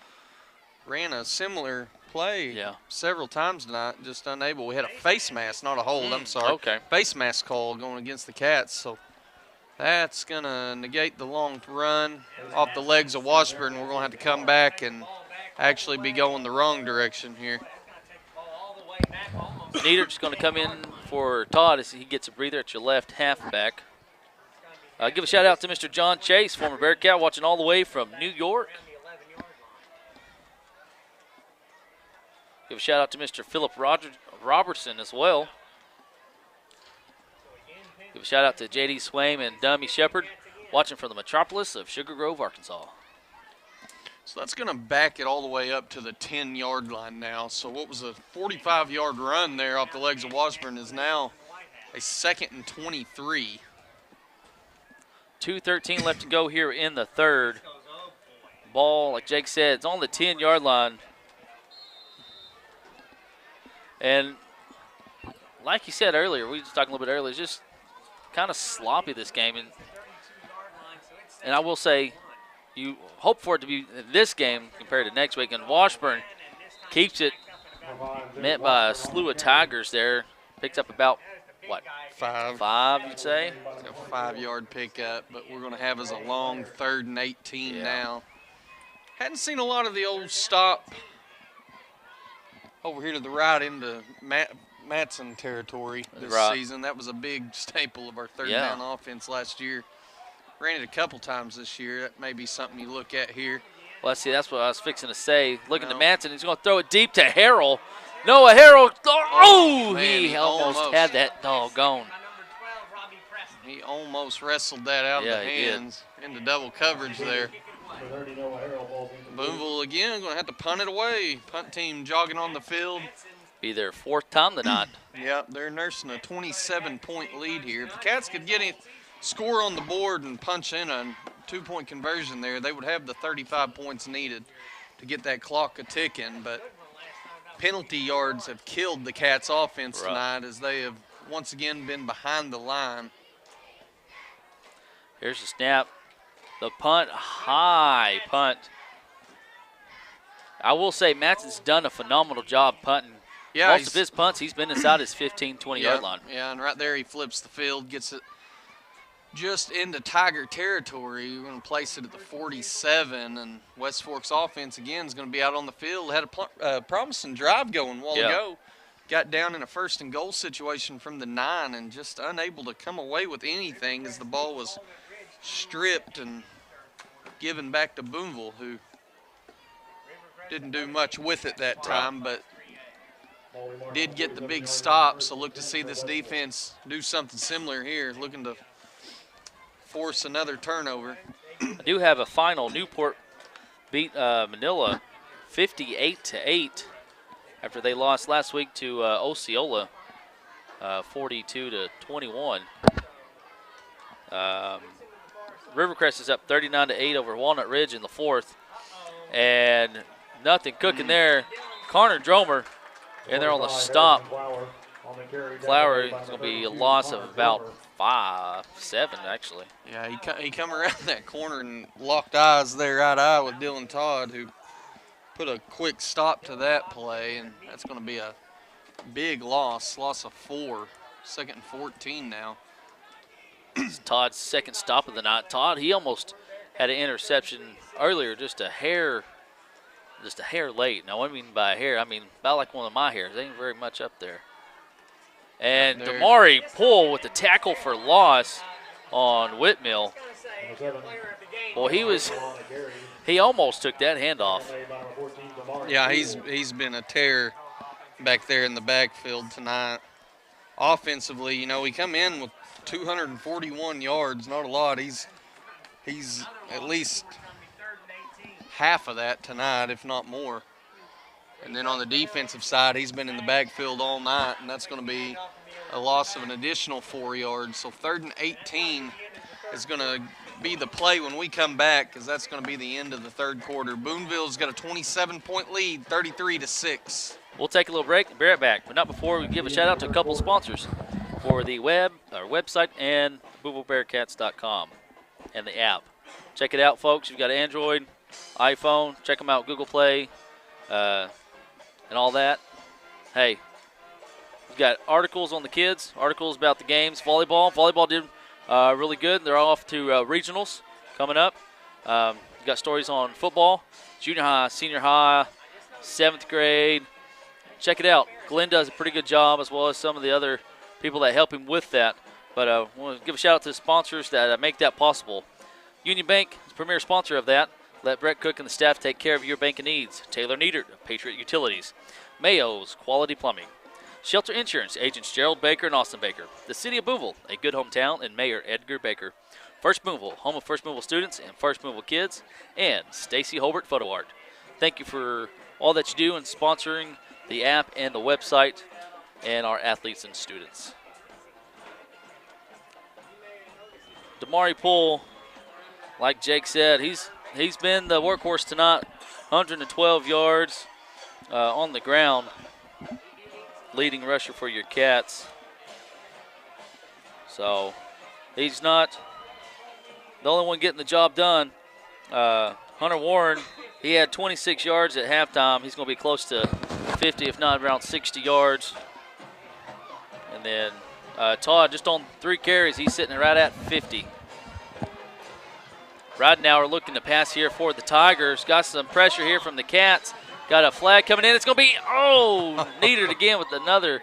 Speaker 3: ran a similar play several times tonight, just unable. We had a face mask, not a hold, I'm sorry.
Speaker 1: Okay.
Speaker 3: Face mask call going against the Cats, so that's going to negate the long run off the legs of Washburn. We're going to have to come back and actually be going the wrong direction here.
Speaker 1: Niedert's going to come in for Todd as he gets a breather at your left halfback. Give a shout out to Mr. John Chase, former Bearcat, watching all the way from New York. Give a shout out to Mr. Philip Robertson as well. Give a shout out to J.D. Swaim and Dummy Shepard, watching from the metropolis of Sugar Grove, Arkansas.
Speaker 3: So that's going to back it all the way up to the 10-yard line now. So what was a 45-yard run there off the legs of Washburn is now a 2nd and 23.
Speaker 1: 2:13 left to go here in the third. Ball, like Jake said, it's on the 10-yard line. And like you said earlier, we were just talking a little bit earlier, it's just kind of sloppy this game. And I will say, you hope for it to be this game compared to next week. And Washburn keeps it met by a slew of Tigers there. Picks up about, what, 5 you'd say?
Speaker 3: It's a 5-yard pickup, but we're going to have as a long 3rd and 18 now. Hadn't seen a lot of the old stop over here to the right into Matson territory this season. That was a big staple of our 3rd down offense last year. Ran it a couple times this year. That may be something you look at here.
Speaker 1: Well, see, that's what I was fixing to say. Looking to Matson, he's going to throw it deep to Harrell. Noah Harrell, he almost had that doggone.
Speaker 3: He almost wrestled that out of the hands into double coverage there. Booneville again going to have to punt it away. Punt team jogging on the field.
Speaker 1: Be their 4th time tonight.
Speaker 3: Yep, they're nursing a 27-point lead here. If the Cats could get it, score on the board and punch in a 2-point conversion there, they would have the 35 points needed to get that clock a-ticking. But penalty yards have killed the Cats' offense tonight as they have once again been behind the line.
Speaker 1: Here's the snap. The punt, high punt. I will say Matson's done a phenomenal job punting.
Speaker 3: Yeah,
Speaker 1: most of his punts, he's been inside his 15, 20-yard line.
Speaker 3: Yeah, and right there he flips the field, gets it just into Tiger territory. We're going to place it at the 47, and West Fork's offense, again, is going to be out on the field. Had a promising drive going a while ago. Got down in a 1st and goal situation from the 9 and just unable to come away with anything as the ball was stripped and given back to Booneville, who didn't do much with it that time, but did get the big stop. So look to see this defense do something similar here, looking to force another turnover.
Speaker 1: I do have a final. Newport beat Manila 58-8 after they lost last week to Osceola 42-21. Rivercrest is up 39-8 over Walnut Ridge in the fourth, and nothing cooking there. Connor Dromer in there on the stop. Flower is going to be a loss of about 5-7 actually.
Speaker 3: Yeah, he come around that corner and locked eyes there, eye-to-eye with Dylan Todd, who put a quick stop to that play, and that's going to be a big loss of 4, 2nd and 14 now.
Speaker 1: It's Todd's second stop of the night. Todd, he almost had an interception earlier, just a hair late. Now, what I mean by a hair, I mean about like one of my hairs. They ain't very much up there. And Damari Poole with the tackle for loss on Whitmill. Well, he almost took that handoff.
Speaker 3: Yeah, he's been a tear back there in the backfield tonight. Offensively, you know, we come in with 241 yards, not a lot. He's at least half of that tonight, if not more. And then on the defensive side, he's been in the backfield all night, and that's going to be a loss of an additional 4 yards. So 3rd and 18 is going to be the play when we come back, because that's going to be the end of the third quarter. Booneville's got a 27-point lead, 33-6.
Speaker 1: We'll take a little break, be right back, but not before we give a shout out to a couple sponsors for the website and BoonevilleBearcats.com and the app. Check it out, folks. You've got Android, iPhone. Check them out, Google Play, and all that. Hey, we've got articles on the kids, articles about the games. Volleyball did really good. They're off to regionals coming up. You've got stories on football, junior high, senior high, 7th grade. Check it out. Glenn does a pretty good job, as well as some of the other people that help him with that. But I want to give a shout out to the sponsors that make that possible. Union Bank is the premier sponsor of that. Let Brett Cook and the staff take care of your banking needs. Taylor Niedert of Patriot Utilities. Mayo's Quality Plumbing. Shelter Insurance, agents Jerald Baker and Austin Baker. The City of Booneville, a good hometown, and Mayor Edgar Baker. First Booneville, home of First Booneville students and First Booneville kids. And Stacy Holbert Photo Art. Thank you for all that you do in sponsoring the app and the website and our athletes and students. Damari Poole, like Jake said, he's been the workhorse tonight. 112 yards on the ground. Leading rusher for your Cats. So he's not the only one getting the job done. Hunter Warren, he had 26 yards at halftime. He's going to be close to 50, if not around 60 yards. And then Todd, just on 3 carries, he's sitting right at 50. Ridenauer looking to pass here for the Tigers. Got some pressure here from the Cats. Got a flag coming in. It's going to be, needed again with another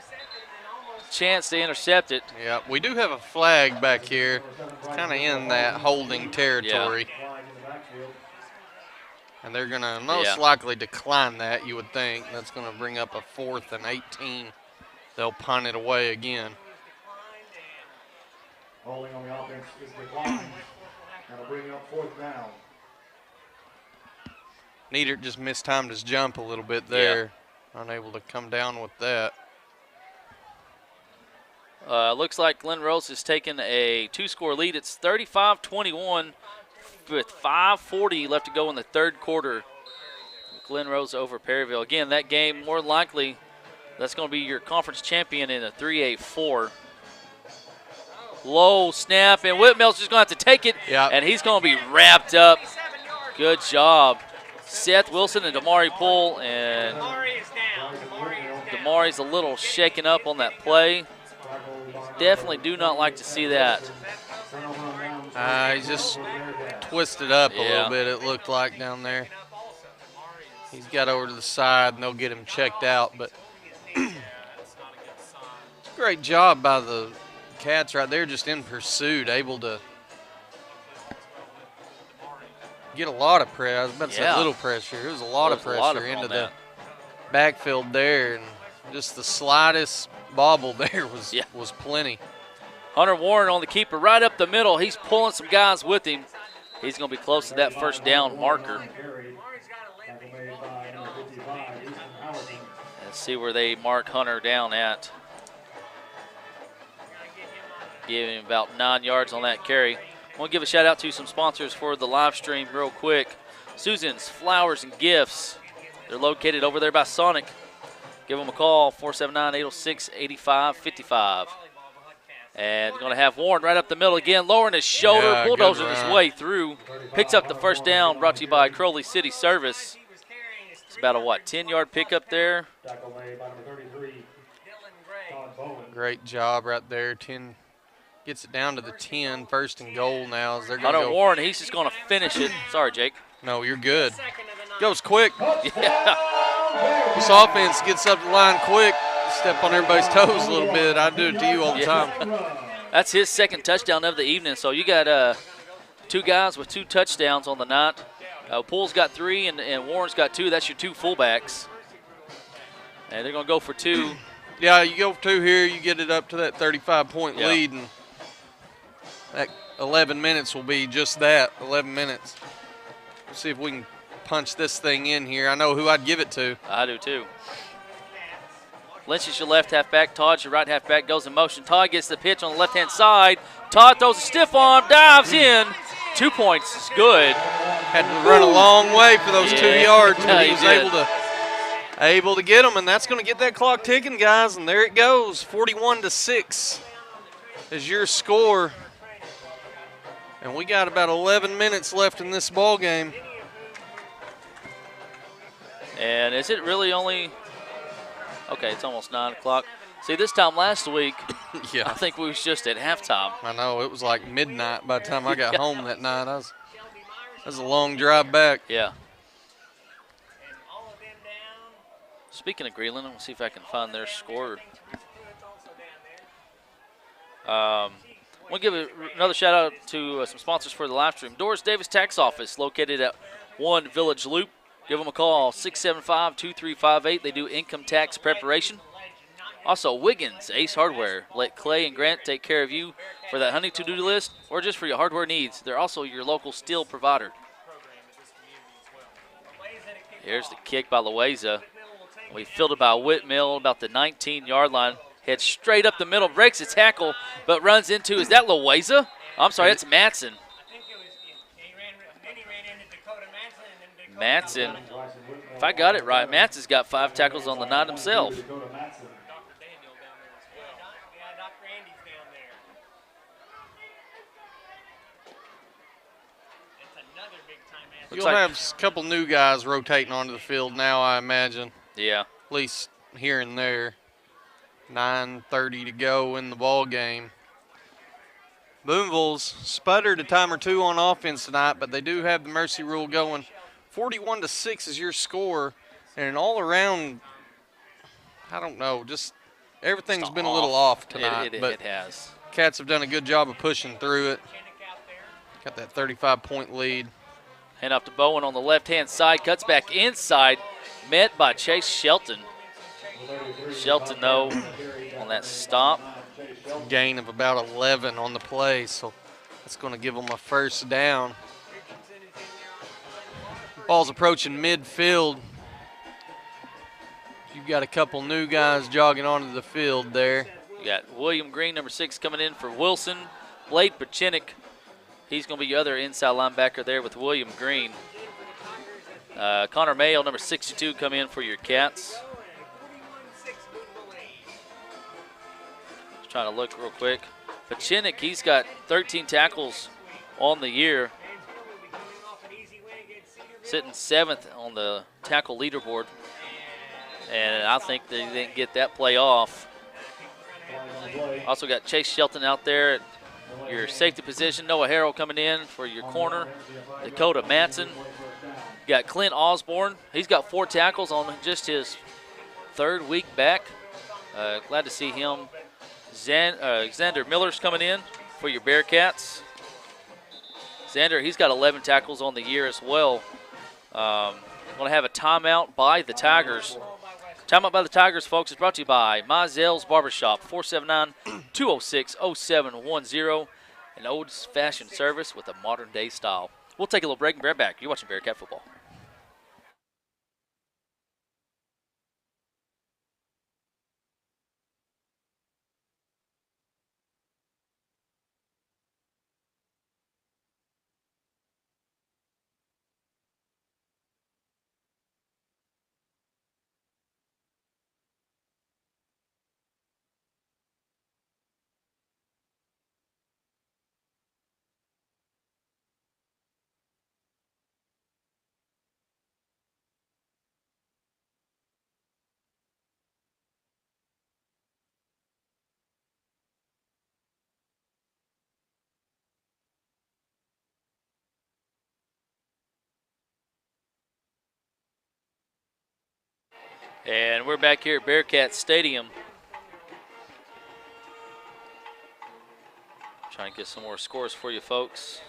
Speaker 1: chance to intercept it.
Speaker 3: Yeah, we do have a flag back here. It's kind of in that holding territory.
Speaker 1: Yeah.
Speaker 3: And they're going to most likely decline that, you would think. That's going to bring up a 4th and 18. They'll punt it away again.
Speaker 2: Holding on the offense is declined. That'll bring up 4th down.
Speaker 3: Niedert just mistimed his jump a little bit there. Yeah. Unable to come down with that.
Speaker 1: Looks like Glen Rose has taken a 2-score lead. It's 35-21 with 5:40 left to go in the third quarter. Glen Rose over Perryville. Again, that game, more likely, that's going to be your conference champion in a 3-8-4. Low snap, and Whitmill's just going to have to take it, and he's going to be wrapped up. Good job. Seth Wilson and Damari Poole, and Damari's a little shaken up on that play. Definitely do not like to see that.
Speaker 3: He's just twisted up a little bit, it looked like, down there. He's got over to the side, and they'll get him checked out. But it's a great job by the Cats right there, just in pursuit, able to get a lot of pressure. I was about to say little pressure. There was a lot of pressure into the backfield there, and just the slightest bobble there was plenty.
Speaker 1: Hunter Warren on the keeper right up the middle. He's pulling some guys with him. He's going to be close to that first down marker. Let's see where they mark Hunter down at. Give him about 9 yards on that carry. I want to give a shout out to some sponsors for the live stream real quick. Susan's Flowers and Gifts. They're located over there by Sonic. Give them a call, 479-806-8555. And going to have Warren right up the middle again, lowering his shoulder, bulldozing his way through. Picks up the first down, brought to you by Crowley City Service. It's about a, 10-yard pickup there.
Speaker 3: Great job right there. 10 gets it down to the 10, first and goal now. As they're going
Speaker 1: Hunter Warren, he's just going to finish it. Sorry, Jake.
Speaker 3: No, you're good. Goes quick.
Speaker 1: Yeah.
Speaker 3: This offense gets up the line quick. Step on everybody's toes a little bit. I do it to you all the time.
Speaker 1: That's his second touchdown of the evening. So you got 2 guys with 2 touchdowns on the night. Poole's got 3 and Warren's got 2. That's your 2 fullbacks. And they're going to go for 2.
Speaker 3: Yeah, you go for 2 here, you get it up to that 35-point lead, and that 11 minutes will be just that, 11 minutes. We'll see if we can punch this thing in here. I know who I'd give it to.
Speaker 1: I do too. Lynch is your left halfback. Todd's your right halfback. Goes in motion. Todd gets the pitch on the left-hand side. Todd throws a stiff arm, dives in. 2 points is good.
Speaker 3: Had to run a long way for those 2 yards, but he was able to get them, and that's going to get that clock ticking, guys. And there it goes, 41-6 is your score. And we got about 11 minutes left in this ball game.
Speaker 1: And is it really only? Okay, it's almost 9 o'clock. See, this time last week,
Speaker 3: yeah,
Speaker 1: I think we was just at halftime.
Speaker 3: I know, it was like midnight by the time I got home that night. That was a long drive back.
Speaker 1: Yeah. Speaking of Greenland, I'm going to see if I can find their score. I want to give another shout out to some sponsors for the live stream. Doris Davis Tax Office, located at 1 Village Loop. Give them a call, 675-2358. They do income tax preparation. Also, Wiggins Ace Hardware. Let Clay and Grant take care of you for that hunting to-do list or just for your hardware needs. They're also your local steel provider. Here's the kick by Loaiza. We fielded by Whitmill about the 19-yard line. Heads straight up the middle, breaks a tackle, but runs into, is that Loaiza? I'm sorry, that's Matson. Matson, if I got it right, Matson's got 5 tackles on the night himself.
Speaker 3: You'll have a couple new guys rotating onto the field now, I imagine.
Speaker 1: Yeah.
Speaker 3: At least here and there. 9:30 to go in the ball game. Booneville's sputtered a time or 2 on offense tonight, but they do have the mercy rule going. 41-6 is your score, and an all-around, I don't know, just everything's been a little off tonight.
Speaker 1: It has.
Speaker 3: Cats have done a good job of pushing through it. Got that 35-point lead.
Speaker 1: Hand off to Bowen on the left-hand side, cuts back inside, met by Chase Shelton. Shelton, though, on that stop.
Speaker 3: Gain of about 11 on the play, so that's going to give them a first down. Ball's approaching midfield. You've got a couple new guys jogging onto the field there.
Speaker 1: You got William Green, number 6, coming in for Wilson. Blade Pachinik, he's going to be your other inside linebacker there with William Green. Connor Mayo, number 62, come in for your Cats. Just trying to look real quick. Pachinik, he's got 13 tackles on the year. Sitting 7th on the tackle leaderboard. And I think they didn't get that play off. Also got Chase Shelton out there at your safety position. Noah Harrell coming in for your corner. Dakota Matson. You got Clint Osborne. He's got 4 tackles on just his 3rd week back. Glad to see him. Xander Miller's coming in for your Bearcats. Xander, he's got 11 tackles on the year as well. Going to have a timeout by the Tigers. Time out by the Tigers, folks, is brought to you by Mizell's Barbershop, 479-206-0710, an old-fashioned service with a modern-day style. We'll take a little break and be right back. You're watching Bearcat football. And we're back here at Bearcat Stadium. Trying to get some more scores for you folks.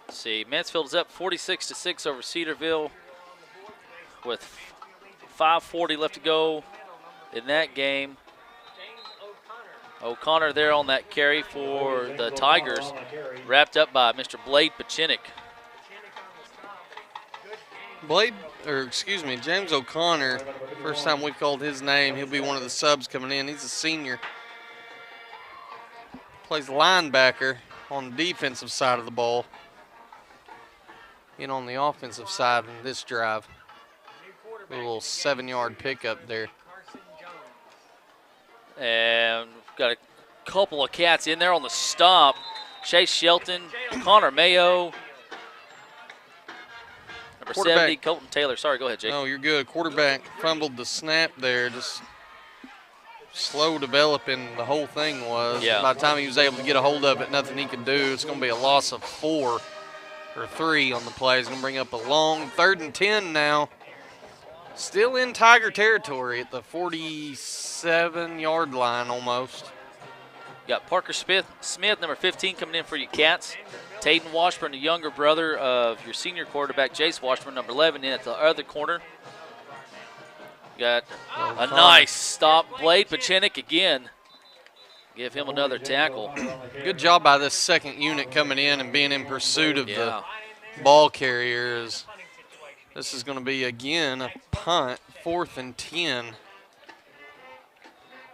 Speaker 1: Let's see, Mansfield is up 46-6 over Cedarville with 5:40 left to go in that game. O'Connor there on that carry for the Tigers, wrapped up by Mr. Blade Pachinik.
Speaker 3: James O'Connor, first time we've called his name. He'll be one of the subs coming in. He's a senior. Plays linebacker on the defensive side of the ball. And on the offensive side in this drive. A little 7-yard pickup there.
Speaker 1: And we've got a couple of Cats in there on the stop. Chase Shelton, Connor Mayo, number 70, Colton Taylor. Sorry, go ahead, Jake.
Speaker 3: No, you're good. Quarterback fumbled the snap there. Just slow developing the whole thing was.
Speaker 1: Yeah.
Speaker 3: By the time he was able to get a hold of it, nothing he could do. It's going to be a loss of 4 or 3 on the play. It's going to bring up a long 3rd and 10 now. Still in Tiger territory at the 47-yard line almost.
Speaker 1: Got Parker Smith, number 15, coming in for you Cats. Tayden Washburn, the younger brother of your senior quarterback, Jace Washburn, number 11, in at the other corner. Got a nice stop. Blade Pachinik again. Give him another tackle.
Speaker 3: Good job by this second unit coming in and being in pursuit of the ball carriers. This is going to be, again, a punt, 4th and 10.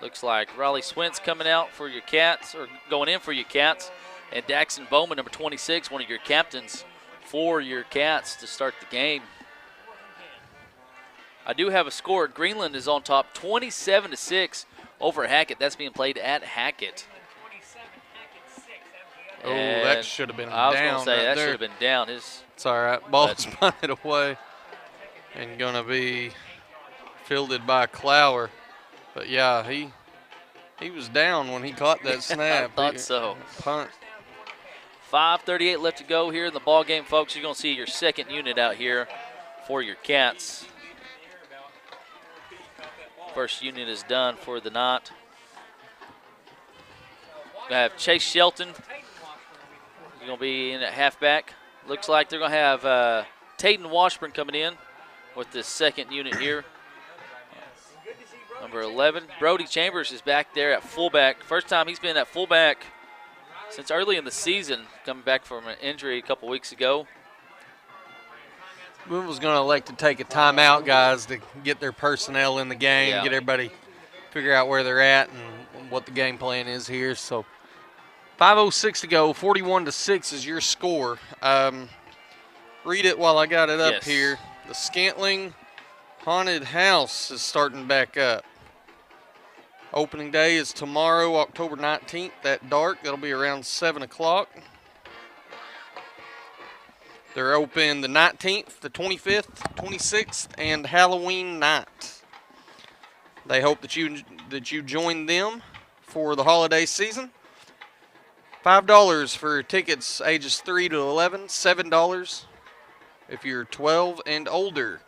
Speaker 1: Looks like Riley Swint's coming out for your Cats, or going in for your Cats. And Daxton Bowman, number 26, one of your captains for your Cats to start the game. I do have a score. Greenland is on top, 27-6 over Hackett. That's being played at Hackett.
Speaker 3: Oh, that should have been down.
Speaker 1: I was going to say, that
Speaker 3: there.
Speaker 1: should have been down.
Speaker 3: It's all right. Ball's punted away and going to be fielded by Clower. But, yeah, he was down when he caught that snap.
Speaker 1: I thought so.
Speaker 3: Punt.
Speaker 1: 5:38 left to go here in the ball game, folks. You're going to see your second unit out here for your Cats. First unit is done for the night. Going to have Chase Shelton. He's going to be in at halfback. Looks like they're going to have Tayden Washburn coming in with this second unit here. Number 11, Brody Chambers is back there at fullback. First time he's been at fullback since early in the season, coming back from an injury a couple weeks ago.
Speaker 3: Booneville's going to elect to take a timeout, guys, to get their personnel in the game, get everybody figure out where they're at and what the game plan is here. So 5:06 to go, 41-6 is your score. Read it while I got it up here. The Scantling Haunted House is starting back up. Opening day is tomorrow, October 19th at dark. That'll be around 7 o'clock. They're open the 19th, the 25th, 26th, and Halloween night. They hope that you join them for the holiday season. $5 for tickets ages 3 to 11, $7 if you're 12 and older.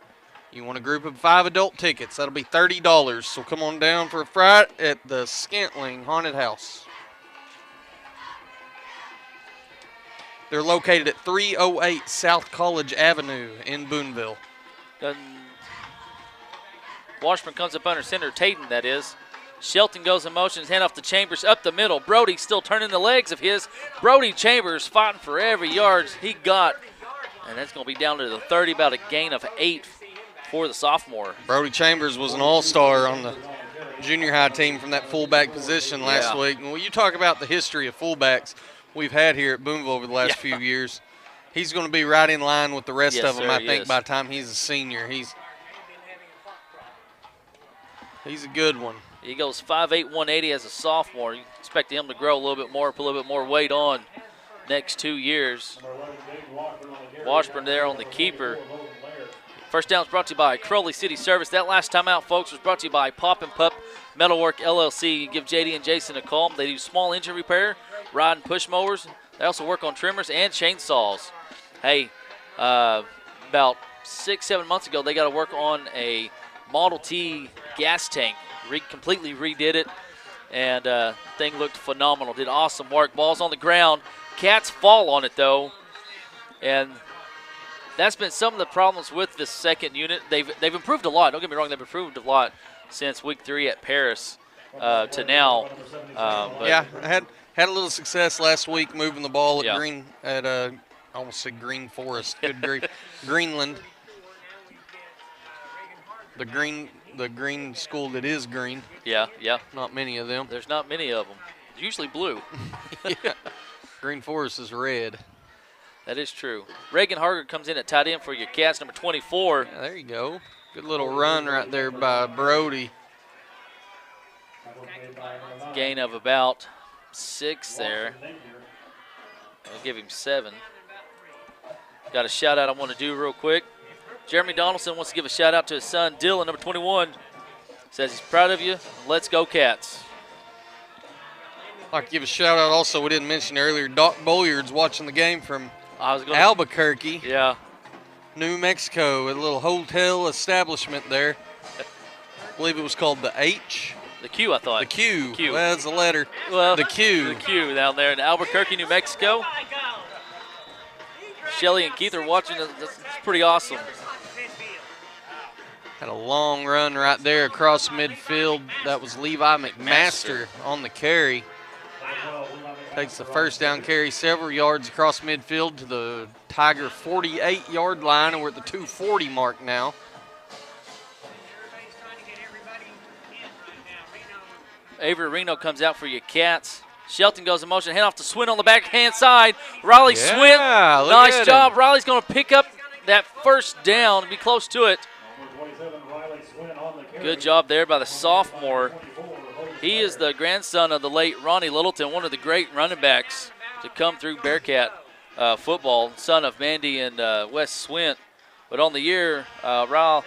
Speaker 3: You want a group of 5 adult tickets, that'll be $30. So come on down for a fright at the Scantling Haunted House. They're located at 308 South College Avenue in Booneville.
Speaker 1: Washburn comes up under center, Tatum that is. Shelton goes in motion, his hand off to Chambers up the middle. Brody still turning the legs of his. Brody Chambers fighting for every yard he got. And that's going to be down to the 30, about a gain of 8 for the sophomore.
Speaker 3: Brody Chambers was an all-star on the junior high team from that fullback position last week. And when you talk about the history of fullbacks we've had here at Booneville over the last few years, he's going to be right in line with the rest of them, I think, by the time he's a senior. He's a good one.
Speaker 1: He goes 5'8", 180 as a sophomore. You expect him to grow a little bit more, put a little bit more weight on next 2 years. Washburn there on the keeper. First down is brought to you by Crowley City Service. That last time out, folks, was brought to you by Pop and Pup Metalwork LLC. You give JD and Jason a call. They do small engine repair, ride and push mowers. They also work on trimmers and chainsaws. Hey, about 6-7 months ago, they got to work on a Model T gas tank. Completely redid it, and thing looked phenomenal. Did awesome work. Ball's on the ground. Cats fall on it, though, and that's been some of the problems with this second unit. They've improved a lot. Don't get me wrong, they've improved a lot since week 3 at Paris to now.
Speaker 3: Yeah, I had a little success last week moving the ball at I almost said Green Forest. Good grief, Greenland. The green school that is green.
Speaker 1: Yeah.
Speaker 3: Not many of them.
Speaker 1: There's not many of them. Usually blue.
Speaker 3: Yeah. Green Forest is red.
Speaker 1: That is true. Reagan Harger comes in at tight end for your Cats, number 24.
Speaker 3: Yeah, there you go. Good little run right there by Brody.
Speaker 1: Gain of about 6 there. I'll give him 7. Got a shout out I want to do real quick. Jeremy Donaldson wants to give a shout out to his son Dylan, number 21. Says he's proud of you. Let's go Cats.
Speaker 3: I'd like to give a shout out also, we didn't mention earlier, Doc Bolliard's watching the game from Albuquerque, New Mexico, at a little hotel establishment there. I believe it was called the H.
Speaker 1: The Q, I thought.
Speaker 3: The Q.
Speaker 1: Q.
Speaker 3: Well, it's a letter.
Speaker 1: Well,
Speaker 3: the Q.
Speaker 1: The Q down there in Albuquerque, New Mexico. Shelly and Keith are watching. That's pretty awesome.
Speaker 3: Had a long run right there across midfield. That was Levi McMaster on the carry. Takes the first down carry several yards across midfield to the Tiger 48-yard line, and we're at the 240 mark now.
Speaker 1: Avery Reno comes out for your Cats. Shelton goes in motion, hand off to Swint on the backhand side. Riley Swint, nice job. Riley's going to pick up that first down and be close to it. Good job there by the sophomore. He is the grandson of the late Ronnie Littleton, one of the great running backs to come through Bearcat football, son of Mandy and Wes Swint. But on the year, Riley,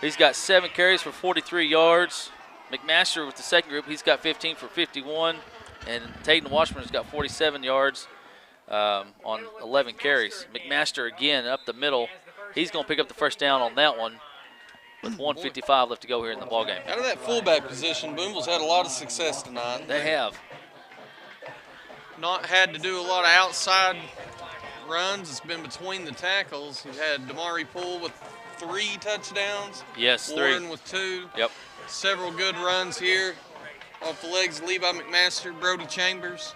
Speaker 1: he's got 7 carries for 43 yards. McMaster with the second group, he's got 15 for 51. And Tatum Washburn's got 47 yards on 11 carries. McMaster again up the middle. He's going to pick up the first down on that one with 1:55 left to go here in the ballgame.
Speaker 3: Out of that fullback position, Booneville's had a lot of success tonight.
Speaker 1: They have.
Speaker 3: Not had to do a lot of outside runs. It's been between the tackles. We've had Damari Poole with 3 touchdowns.
Speaker 1: Yes, 3.
Speaker 3: Warren with 2.
Speaker 1: Yep.
Speaker 3: Several good runs here. Off the legs of Levi McMaster, Brody Chambers.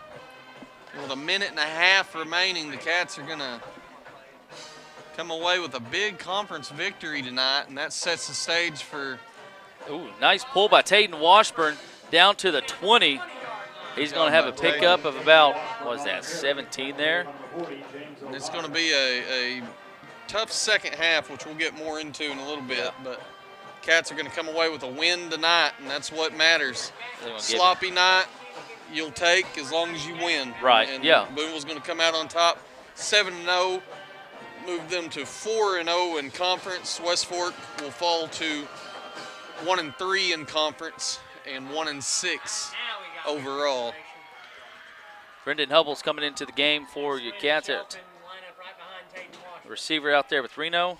Speaker 3: With a minute and a half remaining, the Cats are going to come away with a big conference victory tonight, and that sets the stage for...
Speaker 1: Ooh, nice pull by Tatum Washburn down to the 20. He's going to have a pickup of about, what is that, 17 there?
Speaker 3: And it's going to be a tough second half, which we'll get more into in a little bit, but Cats are going to come away with a win tonight, and that's what matters. Sloppy night, you'll take as long as you win.
Speaker 1: Right,
Speaker 3: and
Speaker 1: yeah.
Speaker 3: Booneville's going to come out on top 7-0, move them to 4-0 in conference. West Fork will fall to 1-3 in conference and 1-6 overall.
Speaker 1: Brendan Hubble's coming into the game for your Cats. Receiver out there with Reno.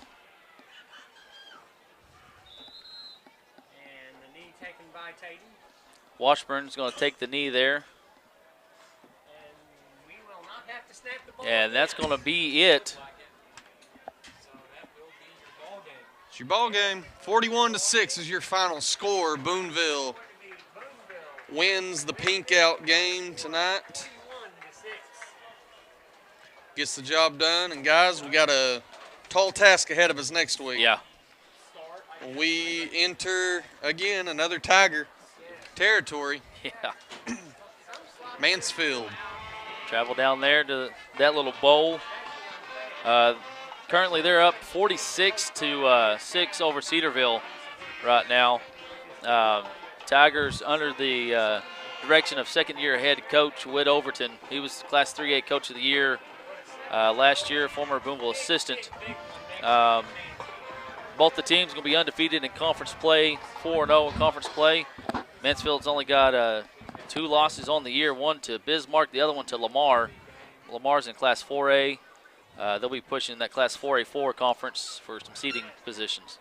Speaker 1: Washburn's going to take the knee there.
Speaker 5: And we will not have to
Speaker 1: And that's going to be it.
Speaker 3: It's your ball game. 41-6 is your final score. Booneville wins the pink out game tonight. Gets the job done. And, guys, we got a tall task ahead of us next week.
Speaker 1: Yeah.
Speaker 3: We enter, again, another Tiger territory.
Speaker 1: Yeah.
Speaker 3: Mansfield.
Speaker 1: Travel down there to that little bowl. Currently, they're up 46-6 over Cedarville right now. Tigers under the direction of second-year head coach Whit Overton. He was Class 3A Coach of the Year last year, former Booneville assistant. Both the teams going to be undefeated in conference play, 4-0 in conference play. Mansfield's only got 2 losses on the year, one to Bismarck, the other one to Lamar. Lamar's in Class 4A. They'll be pushing that Class 4A4 conference for some seating positions.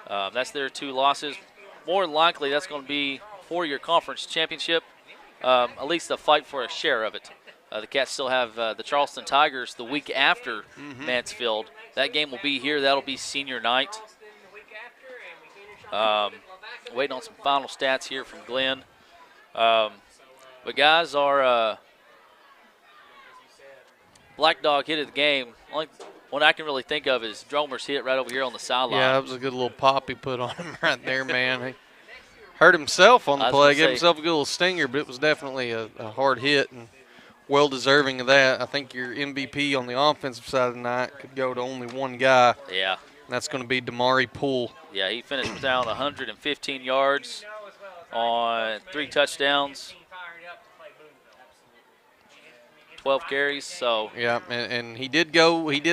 Speaker 1: That's their 2 losses. More than likely, that's going to be for your conference championship, at least a fight for a share of it. The Cats still have the Charleston Tigers the week after Mansfield. That game will be here. That'll be senior night. Waiting on some final stats here from Glenn. But guys, our Black Dog hit of the game, only one I can really think of is Dromer's hit right over here on the sideline.
Speaker 3: Yeah, that was a good little pop he put on him right there, man. He hurt himself on the play, gave himself a good little stinger, but it was definitely a hard hit and well deserving of that. I think your MVP on the offensive side of the night could go to only one guy.
Speaker 1: Yeah.
Speaker 3: And that's going to be Damari Poole.
Speaker 1: Yeah, he finished down 115 yards on 3 touchdowns, 12 carries. So
Speaker 3: yeah, and he did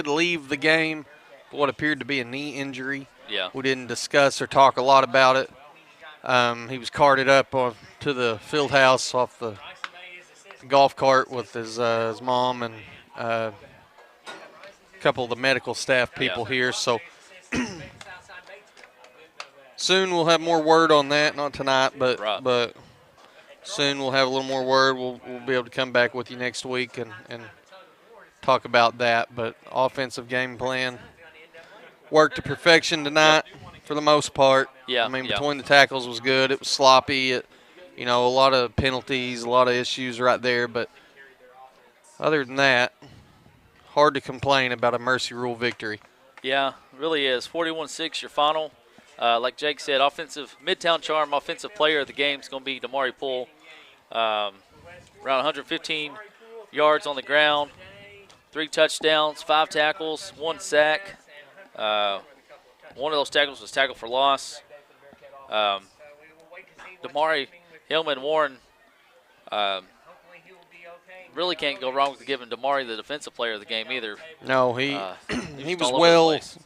Speaker 3: leave the game for what appeared to be a knee injury.
Speaker 1: Yeah.
Speaker 3: We didn't discuss or talk a lot about it. He was carted up to the field house off the golf cart with his mom and a couple of the medical staff people here. So soon we'll have more word on that. Not tonight, but soon we'll have a little more word. We'll be able to come back with you next week and talk about that. But offensive game plan worked to perfection tonight for the most part.
Speaker 1: Yeah.
Speaker 3: I mean, between the tackles was good. It was sloppy. A lot of penalties, a lot of issues right there. But other than that, hard to complain about a Mercy Rule victory.
Speaker 1: Yeah, it really is. 41-6 your final. Like Jake said, Midtown Charm offensive player of the game is going to be Damari Poole. Around 115 yards on the ground, 3 touchdowns, 5 tackles, 1 sack. One of those tackles was tackle for loss. Damari Hillman Warren really can't go wrong with giving Damari the defensive player of the game either.
Speaker 3: No, he was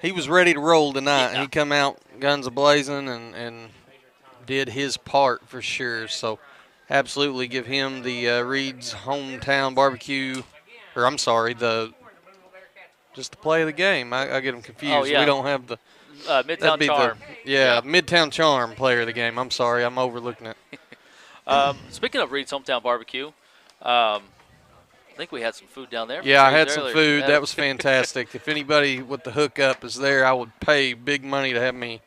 Speaker 3: he was ready to roll tonight.
Speaker 1: Yeah.
Speaker 3: He come out guns a-blazing and did his part for sure. So absolutely give him the Reed's hometown barbecue, or I'm sorry, just the play of the game. I get them confused.
Speaker 1: Oh, yeah.
Speaker 3: We don't have the
Speaker 1: Midtown Charm.
Speaker 3: Midtown Charm player of the game. I'm sorry, I'm overlooking it.
Speaker 1: Speaking of Reed's hometown barbecue, I think we had some food down there.
Speaker 3: Yeah, I had some food. That was fantastic. If anybody with the hookup is there, I would pay big money to have me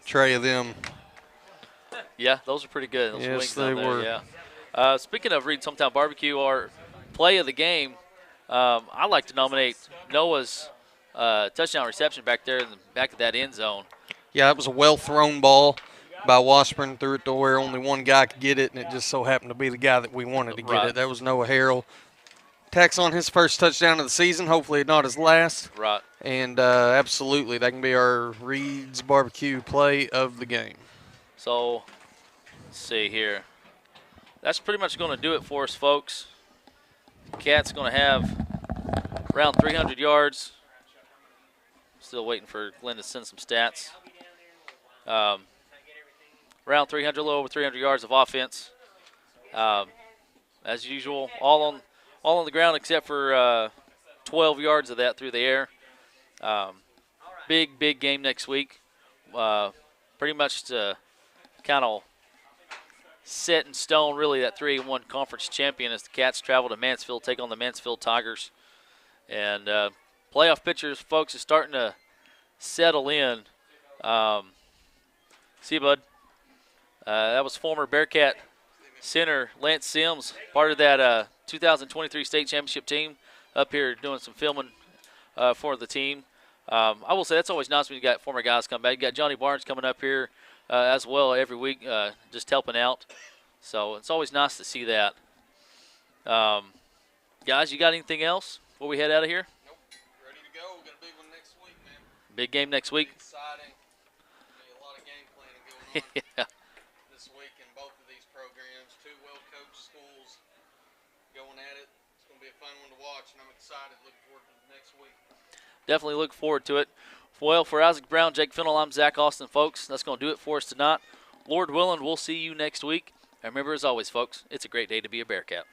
Speaker 3: tray of them.
Speaker 1: Yeah, those are pretty good. Those
Speaker 3: yes,
Speaker 1: wings
Speaker 3: they
Speaker 1: down there,
Speaker 3: were.
Speaker 1: Yeah. Speaking of Reed's hometown barbecue, our play of the game, I'd like to nominate Noah's touchdown reception back there in the back of that end zone.
Speaker 3: Yeah, it was a well-thrown ball by Washburn. Threw it to where only one guy could get it, and it just so happened to be the guy that we wanted to get it. That was Noah Harrell. Tacks on his first touchdown of the season, hopefully not his last.
Speaker 1: Right.
Speaker 3: And absolutely, that can be our Reed's barbecue play of the game.
Speaker 1: So, let's see here. That's pretty much going to do it for us, folks. Cat's going to have around 300 yards. Still waiting for Glenn to send some stats. Around 300, a little over 300 yards of offense. As usual, all on the ground except for 12 yards of that through the air. Big game next week. Pretty much to kind of set in stone, really, that 3-1 conference champion as the Cats travel to Mansfield, take on the Mansfield Tigers. And playoff pictures, folks, is starting to settle in. See, bud, that was former Bearcat center Lance Sims, part of that 2023 state championship team, up here doing some filming for the team. I will say that's always nice when you got former guys come back. You got Johnny Barnes coming up here as well every week, just helping out. So it's always nice to see that. Guys, you got anything else before we head out of here?
Speaker 3: Nope. Ready to go. We've got a big one next week, man.
Speaker 1: Big game next week.
Speaker 3: Exciting. Be a lot of game planning going on
Speaker 1: Yeah.
Speaker 3: this week in both of these programs. Two well-coached schools going at it. It's going to be a fun one to watch, and I'm excited. Looking forward to the next week.
Speaker 1: Definitely look forward to it. Well, for Isaac Brown, Jake Fennell, I'm Zach Austin, folks. That's going to do it for us tonight. Lord willing, we'll see you next week. And remember, as always, folks, it's a great day to be a Bearcat.